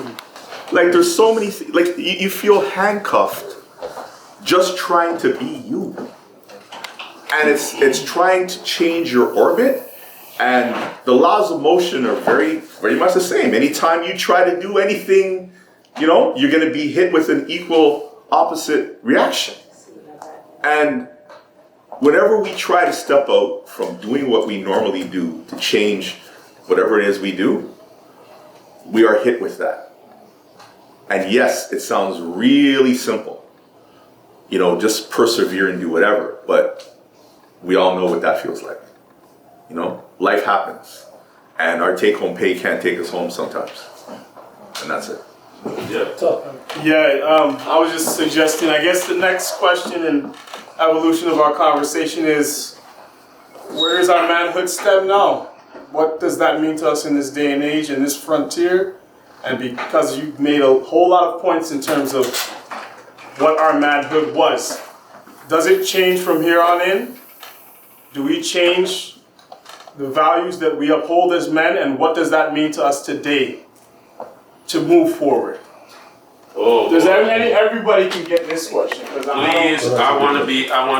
Like, there's so many things, like, you feel handcuffed just trying to be you. And it's trying to change your orbit, and the laws of motion are very, very much the same. Anytime you try to do anything, you know, you're gonna be hit with an equal opposite reaction. And whenever we try to step out from doing what we normally do to change whatever it is we do, we are hit with that. And yes, it sounds really simple. You know, just persevere and do whatever, but we all know what that feels like. You know, life happens, and our take-home pay can't take us home sometimes. And that's it. I was just suggesting, I guess the next question and evolution of our conversation is, where is our manhood step now? What does that mean to us in this day and age, in this frontier? And because you've made a whole lot of points in terms of what our manhood was, does it change from here on in? Do we change the values that we uphold as men, and what does that mean to us today to move forward? Does everybody can get this question? Please, I want to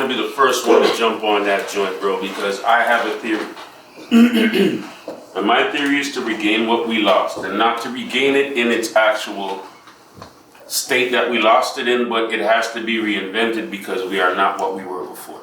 be the first one to jump on that joint, bro, because I have a theory. And my theory is to regain what we lost, and not to regain it in its actual state that we lost it in, but it has to be reinvented because we are not what we were before.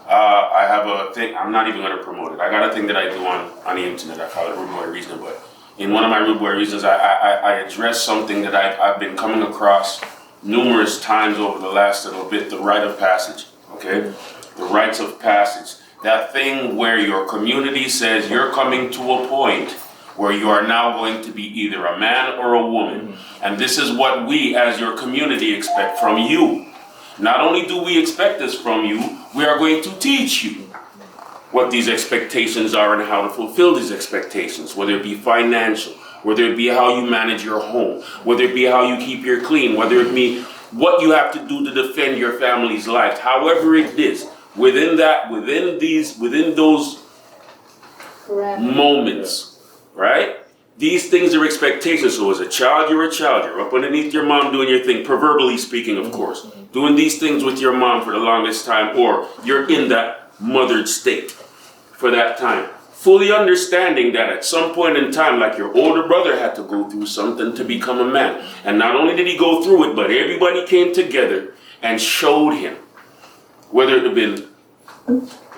I have a thing, I'm not even going to promote it. I got a thing that I do on the internet. I call it Rude Boy Reasoning, but in one of my Rude Boy Reasons, I address something that I've been coming across numerous times over the last little bit, the rite of passage, okay? The rites of passage. That thing where your community says you're coming to a point where you are now going to be either a man or a woman. And this is what we as your community expect from you. Not only do we expect this from you, we are going to teach you what these expectations are and how to fulfill these expectations, whether it be financial, whether it be how you manage your home, whether it be how you keep your clean, whether it be what you have to do to defend your family's life, however it is, within those moments, right? These things are expectations. So as a child, you're a child. You're up underneath your mom doing your thing, proverbially speaking, of course. Doing these things with your mom for the longest time, or you're in that mothered state for that time. Fully understanding that at some point in time, like your older brother had to go through something to become a man. And not only did he go through it, but everybody came together and showed him. Whether it had been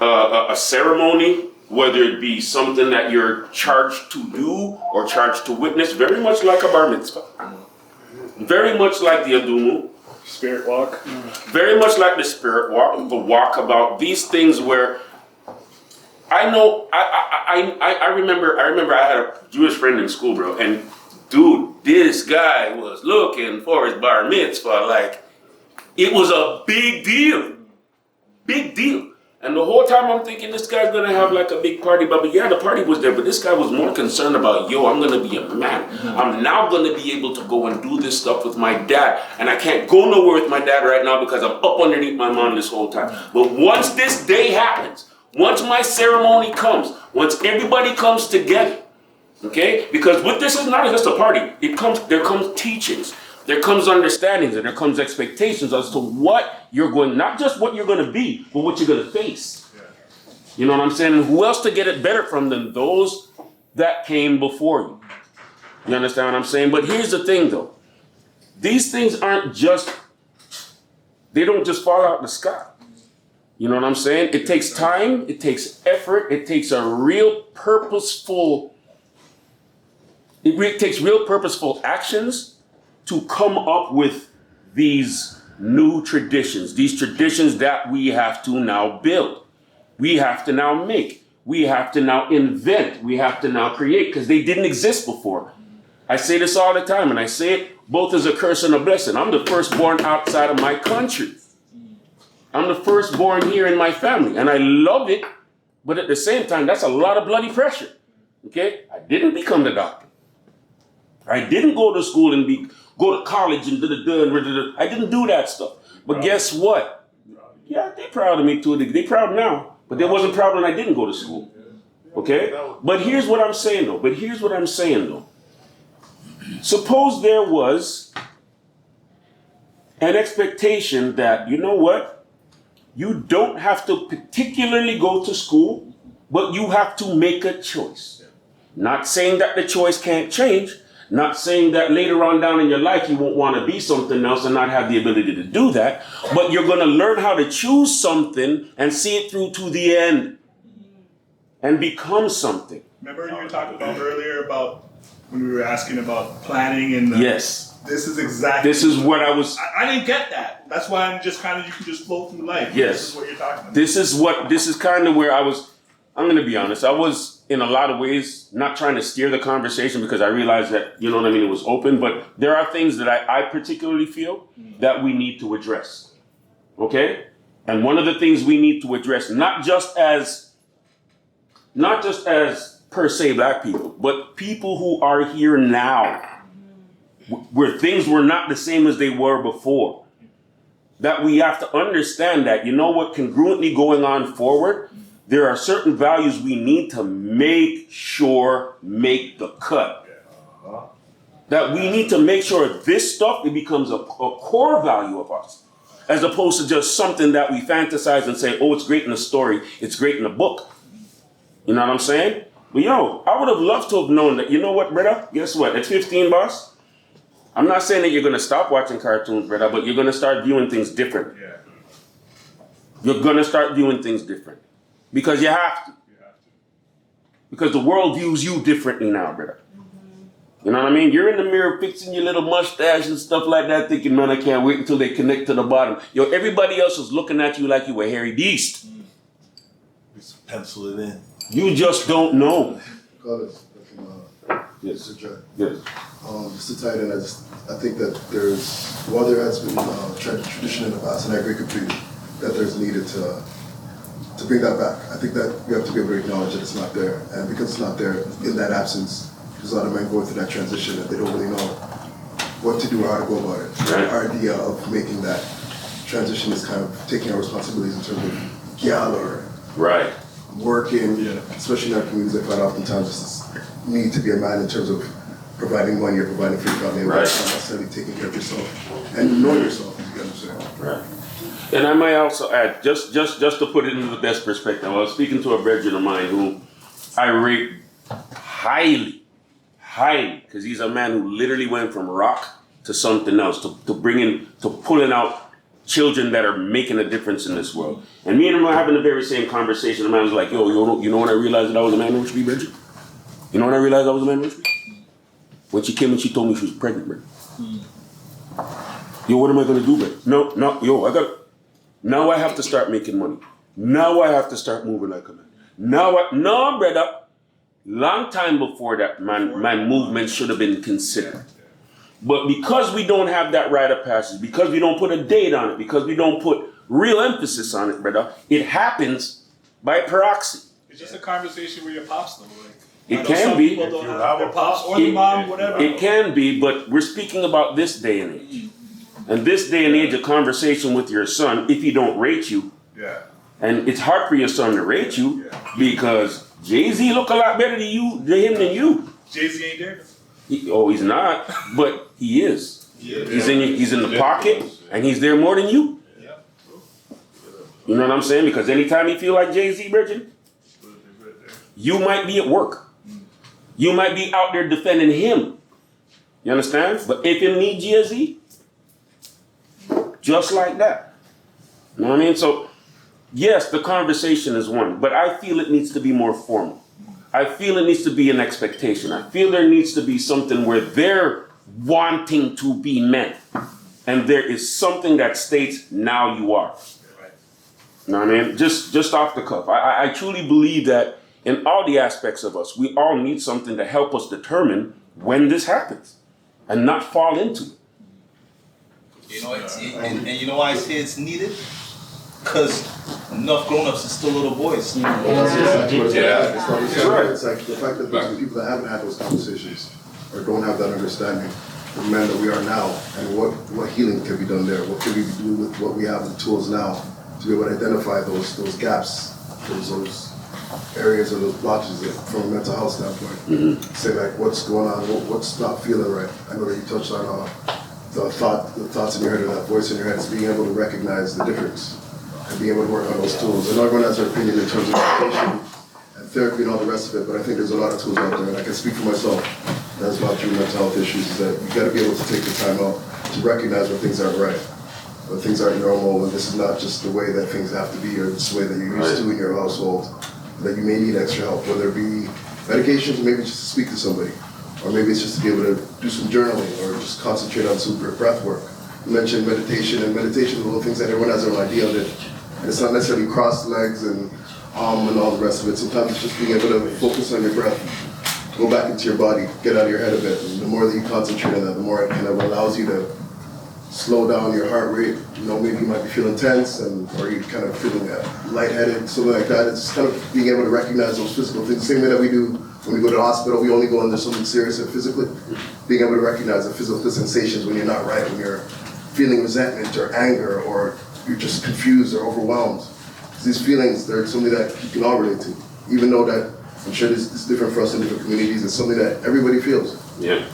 a ceremony, whether it be something that you're charged to do or charged to witness, very much like a bar mitzvah. Very much like the Adumu. Spirit walk. Very much like the spirit walk, the walkabout, these things where I know, I remember I had a Jewish friend in school, bro, and dude, this guy was looking for his bar mitzvah like it was a big deal. Big deal. And the whole time I'm thinking this guy's gonna have like a big party, but yeah, the party was there, but this guy was more concerned about, yo, I'm gonna be a man. I'm now gonna be able to go and do this stuff with my dad. And I can't go nowhere with my dad right now because I'm up underneath my mom this whole time. But once this day happens, once my ceremony comes, once everybody comes together, okay? Because with this is not just a party. There comes teachings. there comes understandings and there comes expectations as to what you're going, not just what you're going to be, but what you're going to face. You know what I'm saying? And who else to get it better from than those that came before you? You understand what I'm saying? But here's the thing though. These things aren't just, they don't just fall out of the sky. You know what I'm saying? It takes time, it takes effort, it takes a real purposeful, it takes real purposeful actions to come up with these new traditions, these traditions that we have to now build. We have to now make, we have to now invent, we have to now create, because they didn't exist before. I say this all the time, and I say it both as a curse and a blessing. I'm the firstborn outside of my country. I'm the firstborn here in my family, and I love it, but at the same time, that's a lot of bloody pressure, okay? I didn't become the doctor. I didn't go to school and go to college and I didn't do that stuff. But guess what? Yeah, they're proud of me too. They're proud now. But they wasn't proud when I didn't go to school. Okay? But here's what I'm saying though. Suppose there was an expectation that, you know what? You don't have to particularly go to school, but you have to make a choice. Not saying that the choice can't change. Not saying that later on down in your life you won't want to be something else and not have the ability to do that, but you're going to learn how to choose something and see it through to the end and become something. Remember you were talking about earlier about when we were asking about planning and yes. This is exactly. This is what I was. I didn't get that. That's why I'm just kind of, you can just flow through life. Yes. This is what you're talking about. This is kind of where I was. I'm going to be honest. I was in a lot of ways not trying to steer the conversation because I realized that, you know what I mean, it was open, but there are things that I particularly feel that we need to address. Okay? And one of the things we need to address, not just as per se black people, but people who are here now, where things were not the same as they were before. That we have to understand that, you know what, congruently going on forward, there are certain values we need to make sure make the cut. That we need to make sure this stuff, it becomes a core value of us, as opposed to just something that we fantasize and say, oh, it's great in a story, it's great in a book. You know what I'm saying? But yo, I would have loved to have known that, you know what, brother? Guess what? At 15, boss, I'm not saying that you're going to stop watching cartoons, brother, but you're going to start viewing things different. Yeah. You're going to start viewing things different. Because you have to. Because the world views you differently now, brother. You know what I mean? You're in the mirror fixing your little mustache and stuff like that, thinking, man, I can't wait until they connect to the bottom. Yo, everybody else is looking at you like you a hairy beast. Just pencil it in. You just don't know. Yes. Yes. Just to tie it in, I think that while there has been tradition in the past, and I agree completely, that there's needed to bring that back. I think that we have to be able to acknowledge that it's not there. And because it's not there, in that absence, there's a lot of men going through that transition and they don't really know what to do or how to go about it. Right. Our idea of making that transition is kind of taking our responsibilities in terms of gal or working, especially in our communities. I find oftentimes this need to be a man in terms of providing money or providing for your family, not necessarily taking care of yourself and know yourself, as you understand. Right. And I might also add, just to put it into the best perspective, I was speaking to a brethren of mine who I rate highly, because he's a man who literally went from rock to something else, to pulling out children that are making a difference in this world. And me and him were having the very same conversation. The man was like, yo, you know when I realized that I was a man, Richby, Bridget? You know when I realized I was a man, Richby? When she came and she told me she was pregnant, Bridget. Yo, what am I going to do, Bridget? No, now I have to start making money. Now I have to start moving like a man. No, brother. Long time before that, my movement should have been considered. But because we don't have that rite of passage, because we don't put a date on it, because we don't put real emphasis on it, brother, it happens by proxy. It's just a conversation with your pops, though. It can be. People don't have their pops or the mom, whatever. It can be, but we're speaking about this day and age. And this day and age, a conversation with your son, if he don't rate you, and it's hard for your son to rate you, because Jay-Z look a lot better than him than you. Jay-Z ain't there. He's not, but he is. He's in the pocket, and he's there more than you. You know what I'm saying? Because anytime you feel like Jay-Z, Bridget, you might be at work. You might be out there defending him. You understand? But if you need Jay-Z, just like that. You know what I mean? So, yes, the conversation is one, but I feel it needs to be more formal. I feel it needs to be an expectation. I feel there needs to be something where they're wanting to be men. And there is something that states, now you are. You know what I mean? Just off the cuff. I truly believe that in all the aspects of us, we all need something to help us determine when this happens and not fall into it. You know, and you know why I say it's needed? Because enough grown-ups are still little boys. It's like the fact that there's people that haven't had those conversations or don't have that understanding of the men that we are now and what healing can be done there. What can we do with what we have, the tools now, to be able to identify those gaps, those areas or those blotches from a mental health standpoint. Say like what's going on, what's not feeling right. I know that you touched on the thoughts in your head or that voice in your head. Is being able to recognize the difference and being able to work on those tools. And everyone has their opinion in terms of medication and therapy and all the rest of it, but I think there's a lot of tools out there, and I can speak for myself. That's about through mental health issues, is that you got to be able to take the time out to recognize when things aren't right, when things aren't normal, and this is not just the way that things have to be, or it's the way that you're used to in your household, that you may need extra help, whether it be medications, or maybe just to speak to somebody, or maybe it's just to be able to do some journaling, or just concentrate on some breath work. You mentioned meditation, and meditation is one of the things that everyone has their own idea of it. And it's not necessarily crossed legs and and all the rest of it. Sometimes it's just being able to focus on your breath, go back into your body, get out of your head a bit. And the more that you concentrate on that, the more it kind of allows you to slow down your heart rate. You know, maybe you might be feeling tense or you're kind of feeling lightheaded, something like that. It's kind of being able to recognize those physical things. The same way that we do when we go to the hospital, we only go when there's something serious and physically. Being able to recognize the physical sensations when you're not right, when you're feeling resentment or anger or you're just confused or overwhelmed. These feelings, they're something that you can all relate to. Even though that, I'm sure this is different for us in different communities, it's something that everybody feels. Yeah.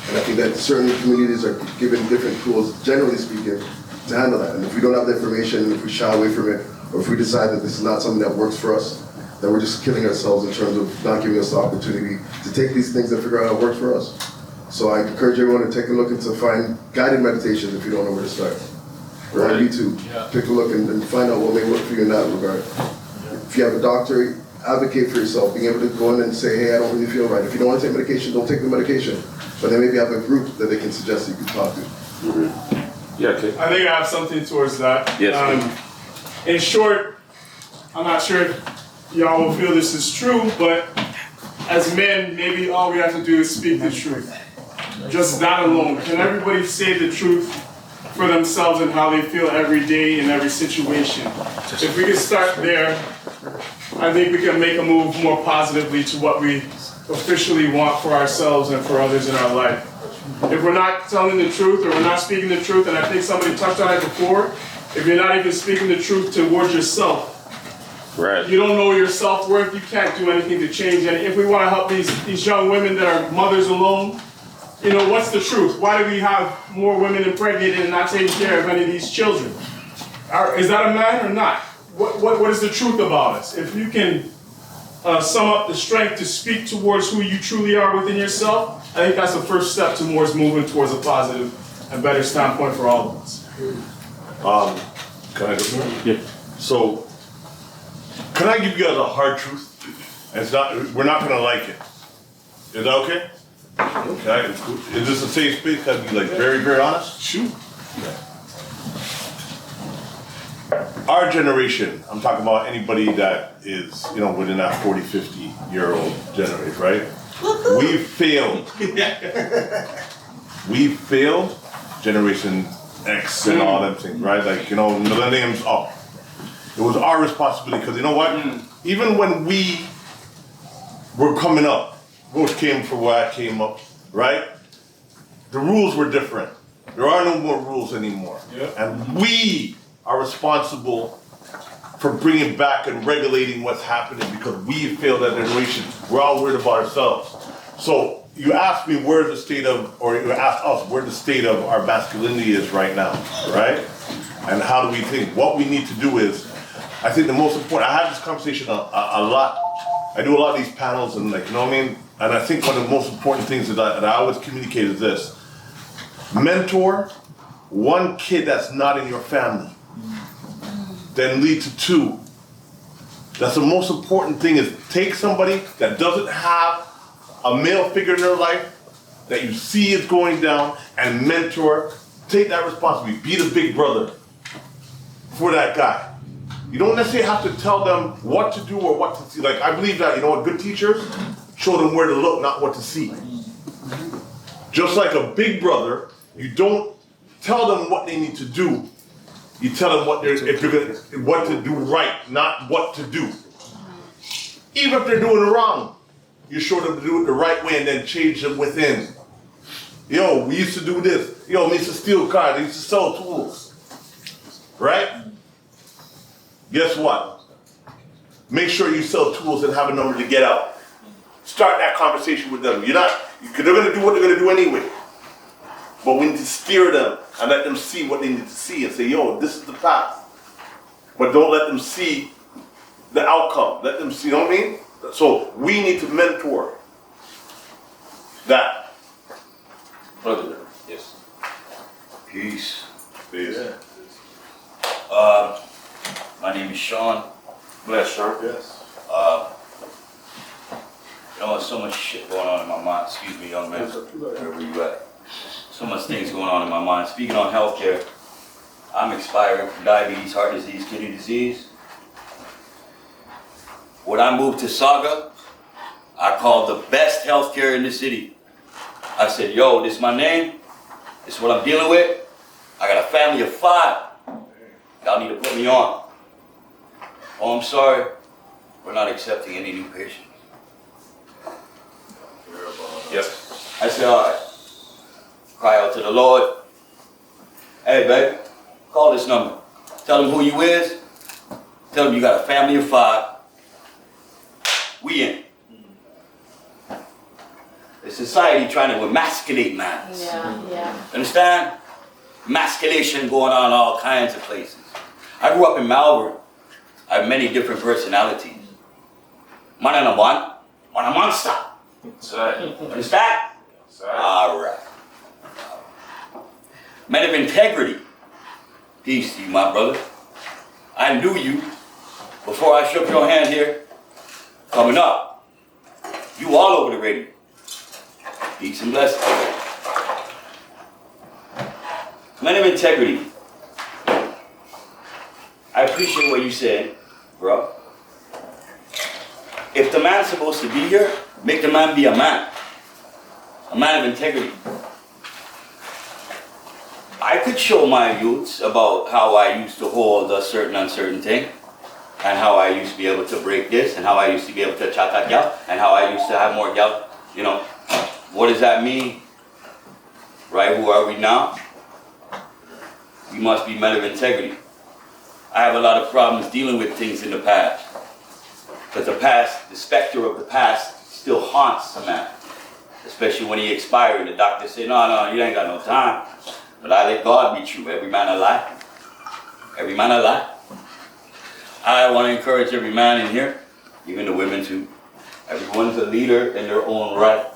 And I think that certain communities are given different tools, generally speaking, to handle that. And if we don't have the information, if we shy away from it, or if we decide that this is not something that works for us, then we're just killing ourselves in terms of not giving us the opportunity to take these things and figure out how it works for us. So I encourage everyone to take a look and to find guided meditations if you don't know where to start. Or on YouTube, take a look and find out what may work for you in that regard. If you have a doctor, advocate for yourself, being able to go in and say, hey, I don't really feel right. If you don't want to take medication, don't take the medication. But then maybe have a group that they can suggest you can talk to. Yeah, okay. I think I have something towards that. Yes. In short, I'm not sure if y'all will feel this is true, but as men, maybe all we have to do is speak the truth. Just that alone. Can everybody say the truth for themselves and how they feel every day in every situation? If we can start there, I think we can make a move more positively to what we officially want for ourselves and for others in our life. If we're not telling the truth or we're not speaking the truth, and I think somebody touched on it before, if you're not even speaking the truth towards yourself, right? You don't know your self-worth, you can't do anything to change it. If we want to help these young women that are mothers alone, you know, what's the truth? Why do we have more women impregnated and not taking care of any of these children? Is that a man or not? What is the truth about us? If you can sum up the strength to speak towards who you truly are within yourself, I think that's the first step towards moving towards a positive and better standpoint for all of us. Can I go? Yeah. So, can I give you guys a hard truth? And it's not, we're not gonna like it. Is that okay? Okay, is this a safe space? Can I be like very, very honest? Shoot. Our generation, I'm talking about anybody that is, you know, within that 40, 50-year-old generation, right? We've failed. We've failed Generation X and all them things, right? Like, you know, millenniums up. It was our responsibility, because you know what? Even when we were coming up, which came from where I came up, right? The rules were different. There are no more rules anymore. And we are responsible for bringing back and regulating what's happening, because we failed that generation. We're all worried about ourselves. So you asked me where the state of, or you asked us where the state of our masculinity is right now, right? And how do we think? What we need to do is, I think the most important, I have this conversation a lot. I do a lot of these panels and like, you know what I mean? And I think one of the most important things that I always communicate is this. Mentor one kid that's not in your family, then lead to 2. That's the most important thing, is take somebody that doesn't have a male figure in their life that you see is going down and mentor. Take that responsibility. Be the big brother for that guy. You don't necessarily have to tell them what to do or what to see. Like, I believe that, you know what, good teachers show them where to look, not what to see. Just like a big brother, you don't tell them what they need to do. You tell them what to do right, not what to do. Even if they're doing it wrong, you show them to do it the right way and then change them within. Yo, we used to do this. Yo, we used to steal cars. They used to sell tools. Right? Guess what? Make sure you sell tools and have a number to get out. Start that conversation with them. You're not, because they're going to do what they're going to do anyway. But we need to steer them and let them see what they need to see and say, yo, this is the path. But don't let them see the outcome. Let them see, you know what I mean? So we need to mentor that. Brother, yes. Peace. Peace. My name is Sean. Bless, Sean. Yes. You know, there's so much shit going on in my mind. Excuse me, young man. Wherever you at. So much things going on in my mind. Speaking on healthcare, I'm expiring from diabetes, heart disease, kidney disease. When I moved to Saga, I called the best healthcare in the city. I said, yo, this is my name. This is what I'm dealing with. I got a family of 5. Y'all need to put me on. Oh, I'm sorry. We're not accepting any new patients. Yes. I said, all right. Cry out to the Lord. Hey, baby, call this number. Tell them who you is. Tell them you got a family of 5. We in. The society trying to emasculate man. Yeah. Understand? Emasculation going on in all kinds of places. I grew up in Malvern. I have many different personalities. Man and a one a monster. Understand? All right. Men of integrity. Peace to you, my brother. I knew you before I shook your hand here. Coming up, you all over the radio. Peace and blessings. Men of integrity. I appreciate what you said, bro. If the man's supposed to be here, make the man be a man. A man of integrity. I could show my youths about how I used to hold a certain uncertain thing, and how I used to be able to break this, and how I used to be able to chat that gal, and how I used to have more gal. You know, what does that mean? Right, who are we now? We must be men of integrity. I have a lot of problems dealing with things in the past. Because the past, the specter of the past still haunts a man. Especially when he expired. The doctor said, no, you ain't got no time. But I let God be true. Every man a lie. Every man a lie. I want to encourage every man in here, even the women too. Everyone's a leader in their own right.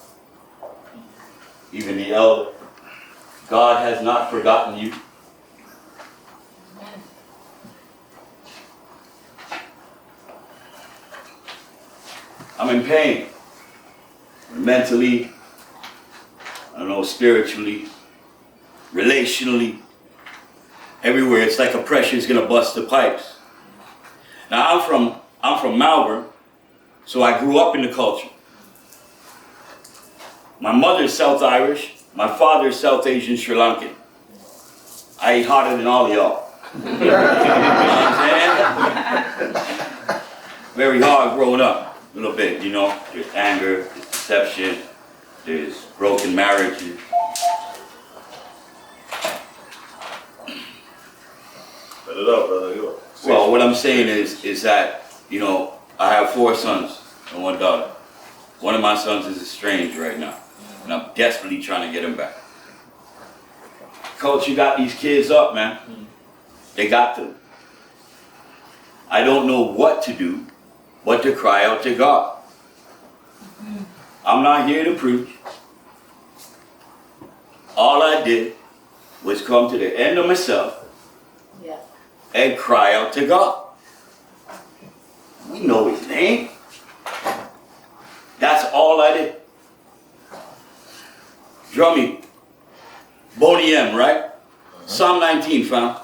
Even the elder. God has not forgotten you. I'm in pain. Mentally, I don't know, spiritually, relationally, everywhere. It's like a pressure's gonna bust the pipes. Now I'm from Malvern, so I grew up in the culture. My mother's South Irish, my father's South Asian Sri Lankan. I eat harder than all of y'all. You know what I'm saying? Very hard growing up. A little bit, you know, there's anger, there's deception, there's broken marriages. Let it up, brother. Well, what I'm saying is that, you know, I have 4 sons and 1 daughter. One of my sons is estranged right now, and I'm desperately trying to get him back. Coach, you got these kids up, man. They got them. I don't know what to do but to cry out to God. I'm not here to preach. All I did was come to the end of myself and cry out to God. We know his name. That's all I did. Drummy, Boney M, right? Psalm 19, fam.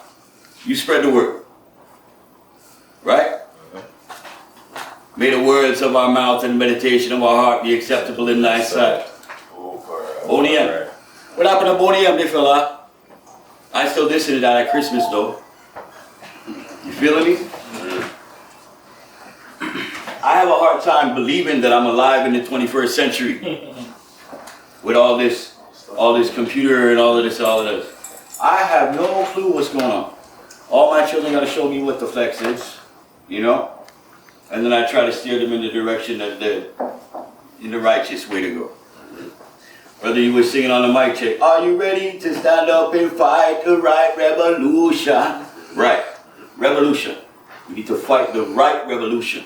You spread the word. Right? May the words of our mouth and meditation of our heart be acceptable in thy sight. Boney M. What happened to Boney M, fella? I still listen to that at Christmas, though. You feeling me? I have a hard time believing that I'm alive in the 21st century with all this computer and all of this. I have no clue what's going on. All my children got to show me what the flex is, you know? And then I try to steer them in the direction in the righteous way to go. Brother, you were singing on the mic check. Are you ready to stand up and fight the right revolution? Right. Revolution. We need to fight the right revolution.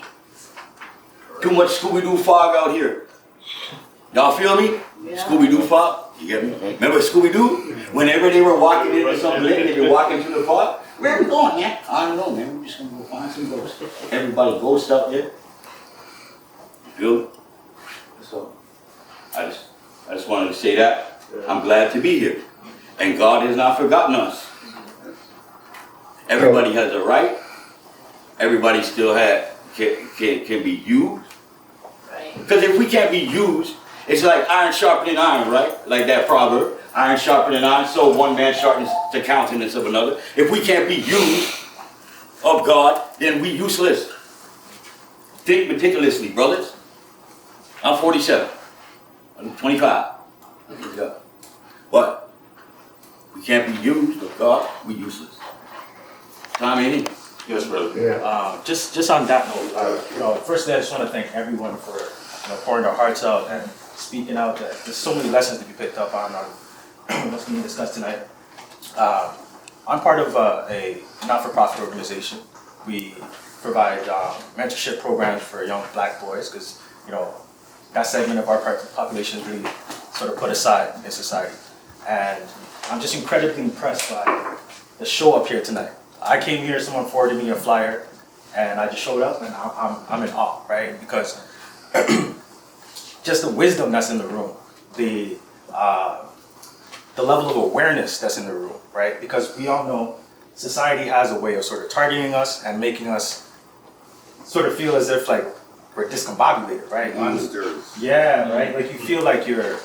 Too much Scooby-Doo fog out here. Y'all feel me? Yeah. Scooby-Doo fog? You get me? Remember Scooby-Doo? Whenever they were walking into some lake and you're walking through the fog, where are we going, man? I don't know, man. We're just going to go find some ghosts. Everybody ghost out there. You feel me? So, I just wanted to say that. I'm glad to be here. And God has not forgotten us. Everybody has a right. Everybody still can be used. Because if we can't be used, it's like iron sharpening iron, right? Like that proverb, iron sharpening iron, so one man sharpens the countenance of another. If we can't be used of God, then we useless. Think meticulously, brothers. I'm 47. I'm 25. What? We can't be used of God, we useless. Tommy? Yes, brother. Just on that note, firstly, I just want to thank everyone for pouring their hearts out and speaking out. There's so many lessons to be picked up on what's being discussed tonight. I'm part of a not-for-profit organization. We provide mentorship programs for young black boys because that segment of our population is really sort of put aside in society. And I'm just incredibly impressed by the show up here tonight. I came here, someone forwarded me a flyer, and I just showed up, and I'm in awe, right? Because just the wisdom that's in the room, the level of awareness that's in the room, right? Because we all know society has a way of sort of targeting us and making us sort of feel as if like we're discombobulated, right? Yeah, right? Like you feel like you're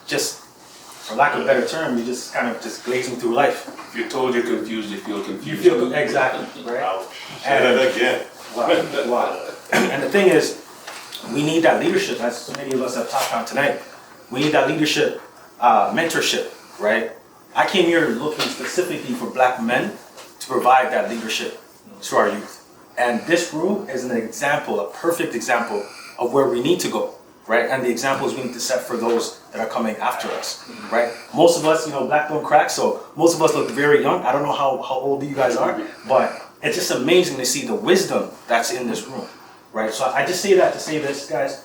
just, for lack of a better term, you're just kind of just glazing through life. If you're told you're confused, you feel confused. You feel exactly, right? Say that again. Wow. And the thing is, we need that leadership, as so many of us have talked on tonight. We need that leadership, mentorship, right? I came here looking specifically for black men to provide that leadership to our youth. And this room is an example, a perfect example of where we need to go, right? And the examples we need to set for those that are coming after us, right? Most of us, black don't crack, so most of us look very young. I don't know how old you guys are, but it's just amazing to see the wisdom that's in this room, right? So I just say that to say this, guys.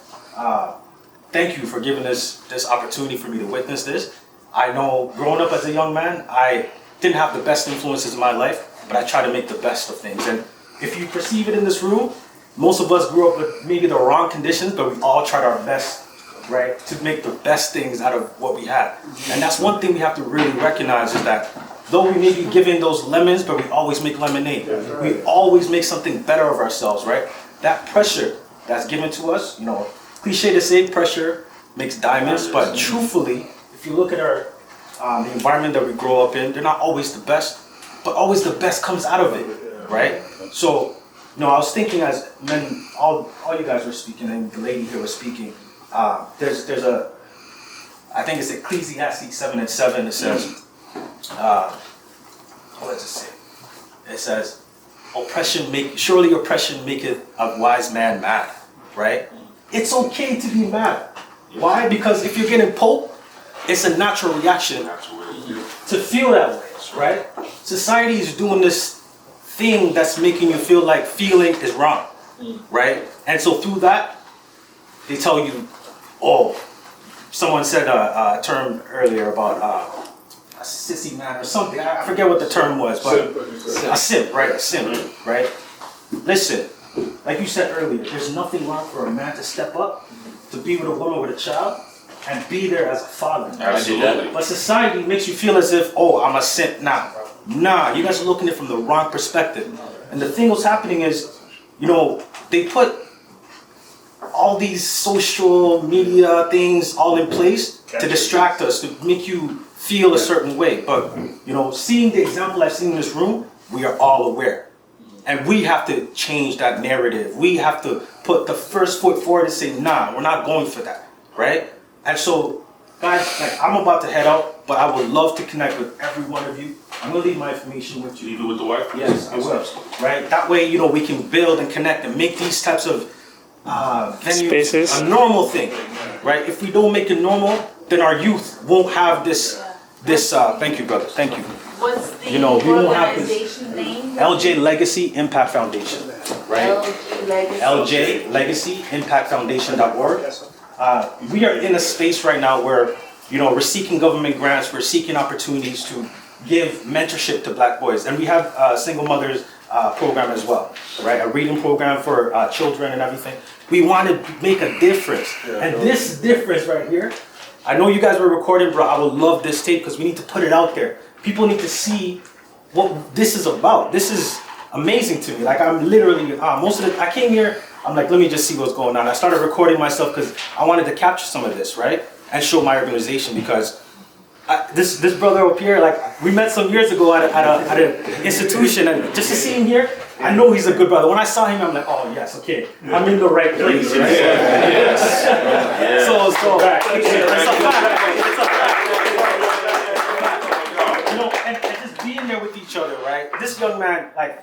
Thank you for giving this opportunity for me to witness this. I know growing up as a young man, I didn't have the best influences in my life, but I try to make the best of things. And if you perceive it in this room, most of us grew up with maybe the wrong conditions, but we all tried our best, right, to make the best things out of what we had. And that's one thing we have to really recognize is that though we may be given those lemons, but we always make lemonade. We always make something better of ourselves, right? That pressure that's given to us, cliche to say pressure makes diamonds, but truthfully, if you look at our the environment that we grow up in, they're not always the best, but always the best comes out of it, right? So, I was thinking as men, all you guys were speaking, and the lady here was speaking, there's a, I think it's Ecclesiastes 7:7, it says, what does it say? It says, surely oppression maketh a wise man mad, right? it's okay to be mad. Why? Because if you're getting poked, it's a natural reaction to feel that way, right? Society is doing this thing that's making you feel like feeling is wrong, right? And so through that, they tell you, oh, someone said a term earlier about a sissy man or something. I forget what the term was, but a simp, right? A simp, right? Listen, like you said earlier, there's nothing wrong for a man to step up, to be with a woman with a child, and be there as a father. Absolutely. But society makes you feel as if, oh, I'm a simp now. Nah, you guys are looking at it from the wrong perspective. And the thing what's happening is, you know, they put all these social media things all in place to distract us, to make you feel a certain way. But, you know, seeing the example I've seen in this room, we are all aware. And we have to change that narrative. We have to put the first foot forward and say, nah, we're not going for that, right? And so, guys, like, I'm about to head out, but I would love to connect with every one of you. I'm gonna leave my information with you. Leave it with the wife? Yes, I will. Right? That way, you know, we can build and connect and make these types of venues Spaces. a normal thing, right? If we don't make it normal, then our youth won't have this. Thank you, brother. Thank you. What's the You know, we won't have this. organization name? LJ Legacy Impact Foundation, right? LJ Legacy. LJ Legacy Impact Foundation.org. We are in a space right now where, you know, we're seeking government grants, we're seeking opportunities to give mentorship to black boys. And we have a single mothers program as well, right? A reading program for children and everything. We want to make a difference. And this difference right here, I know you guys were recording, bro. I would love this tape because we need to put it out there. People need to see what this is about. This is amazing to me. Like, I'm literally, I came here, I'm like, let me just see what's going on. I started recording myself because I wanted to capture some of this, right? And show my organization because this brother up here, like, we met some years ago at an institution, and just to see him here, I know he's a good brother. When I saw him, I'm like, oh yes, okay, I'm in the right place. Right? Yes. So it's a fact. You know, and just being there with each other, right? This young man, like,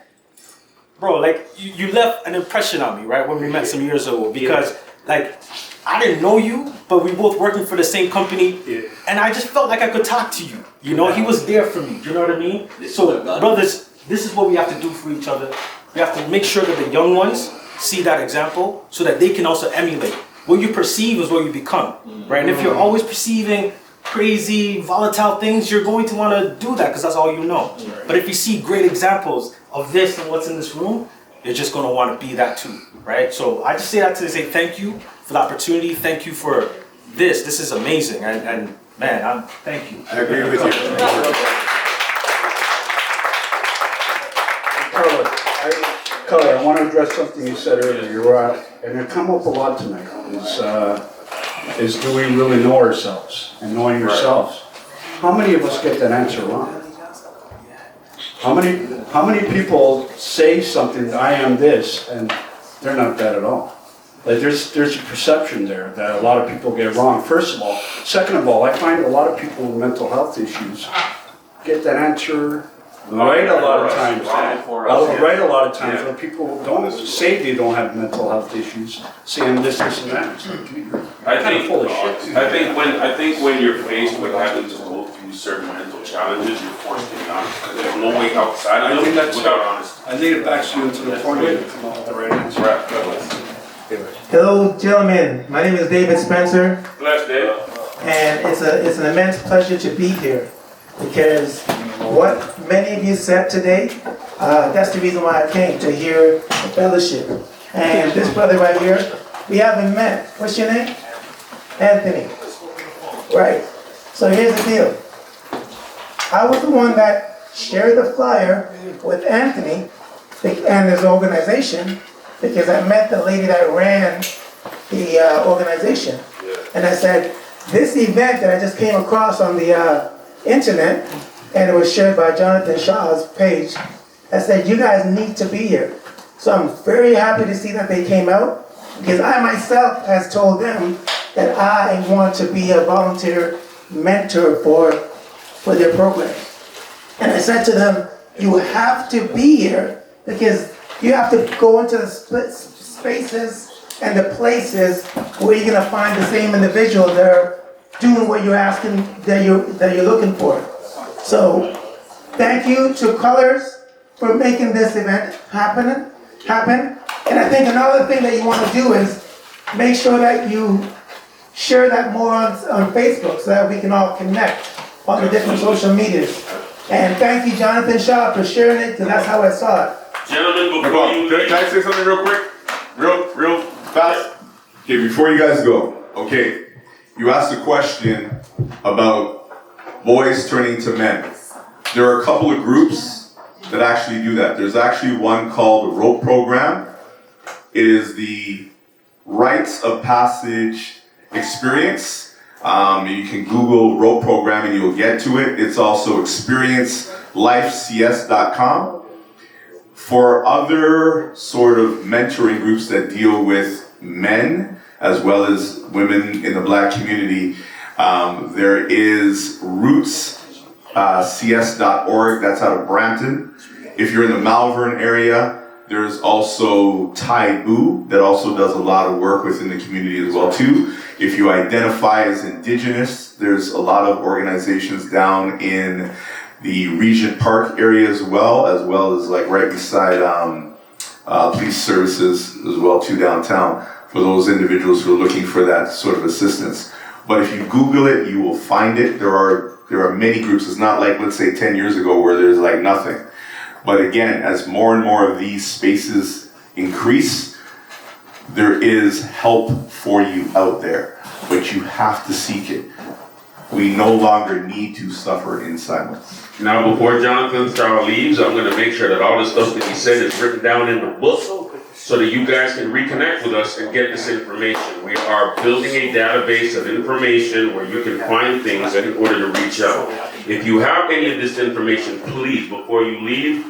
bro, like, you left an impression on me, right, when we met some years ago, because, like, I didn't know you, but we both working for the same company, and I just felt like I could talk to you. You know, he was there for me. You know what I mean? So, brothers, this is what we have to do for each other. We have to make sure that the young ones see that example, so that they can also emulate. What you perceive is what you become, right? And if you're always perceiving crazy, volatile things, you're going to want to do that because that's all you know. But if you see great examples of this and what's in this room, you're just going to want to be that too, right? So I just say that to say thank you for the opportunity. Thank you for this. This is amazing. And man, thank you. I agree with you. Kolor, I want to address something you said earlier, and it come up a lot tonight, is do we really know ourselves and knowing yourselves? How many of us get that answer wrong? How many people say something, I am this, and they're not that at all? Like there's a perception there that a lot of people get wrong, first of all. Second of all, I find a lot of people with mental health issues get that answer right a lot of times. Right a lot of times where people don't say they don't have mental health issues, saying this and that. It's like, dude, you're kind of full of shit. I think when you're faced with having to go through certain mental challenges, you're forced to be honest. There's no way outside of it without honesty. I think it backs you into the point of the right answer. Hello, gentlemen. My name is David Spencer. Bless Dave. And it's an immense pleasure to be here because what many of you said today, that's the reason why I came, to hear the fellowship. And this brother right here, we haven't met. What's your name? Anthony. Right. So here's the deal. I was the one that shared the flyer with Anthony and his organization because I met the lady that ran the organization. And I said, this event that I just came across on the internet, and it was shared by Jonathan Shaw's page, I said, you guys need to be here. So I'm very happy to see that they came out, because I myself has told them that I want to be a volunteer mentor for their program. And I said to them, you have to be here, because you have to go into the spaces and the places where you're gonna find the same individual that are doing what you're asking, that you're looking for. So, thank you to Colors for making this event happen. And I think another thing that you want to do is make sure that you share that more on Facebook so that we can all connect on the different social medias. And thank you, Jonathan Shaw, for sharing it, because that's how I saw it. Gentlemen, can I say something real quick? Real fast? Okay, before you guys go, okay, you asked a question about boys turning to men. There are a couple of groups that actually do that. There's actually one called the ROPE program. It is the Rites of Passage Experience. You can Google ROPE program and you'll get to it. It's also experiencelifecs.com. For other sort of mentoring groups that deal with men as well as women in the Black community, there is rootscs.org, that's out of Brampton. If you're in the Malvern area, there's also Tai Bu that also does a lot of work within the community as well too. If you identify as Indigenous, there's a lot of organizations down in the Regent Park area as well as like right beside police services as well too downtown for those individuals who are looking for that sort of assistance. But if you Google it, you will find it. There are many groups. It's not like, let's say 10 years ago where there's like nothing. But again, as more and more of these spaces increase, there is help for you out there, but you have to seek it. We no longer need to suffer in silence. Now, before Jonathan Starr leaves, I'm going to make sure that all the stuff that he said is written down in the book so that you guys can reconnect with us and get this information. We are building a database of information where you can find things in order to reach out. If you have any of this information, please, before you leave,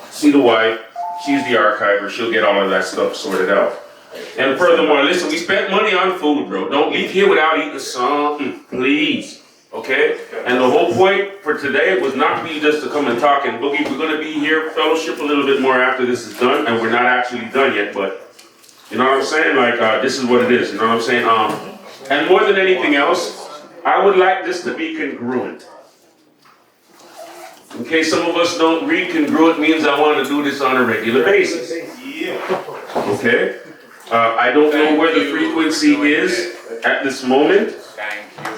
see the wife. She's the archiver. She'll get all of that stuff sorted out. And furthermore, listen, we spent money on food, bro. Don't leave here without eating something, please. Okay? And the whole point for today was not for you just to come and talk and boogie. We're going to be here, fellowship a little bit more after this is done, and we're not actually done yet, but you know what I'm saying? Like, this is what it is, you know what I'm saying? And more than anything else, I would like this to be congruent. In case some of us don't read, congruent means I want to do this on a regular basis. Okay? I don't know where the frequency is at this moment,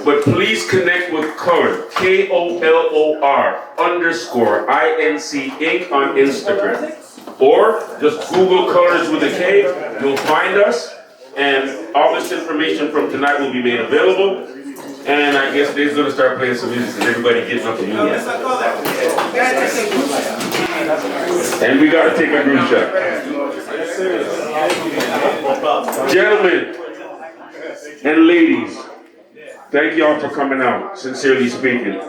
but please connect with Kolor, KOLOR_INC Inc. on Instagram. Or just Google Colors with a K, you'll find us, and all this information from tonight will be made available. And I guess they're gonna start playing some music and everybody getting up and moving. And we gotta take a group shot. Gentlemen and ladies, thank y'all for coming out, sincerely speaking.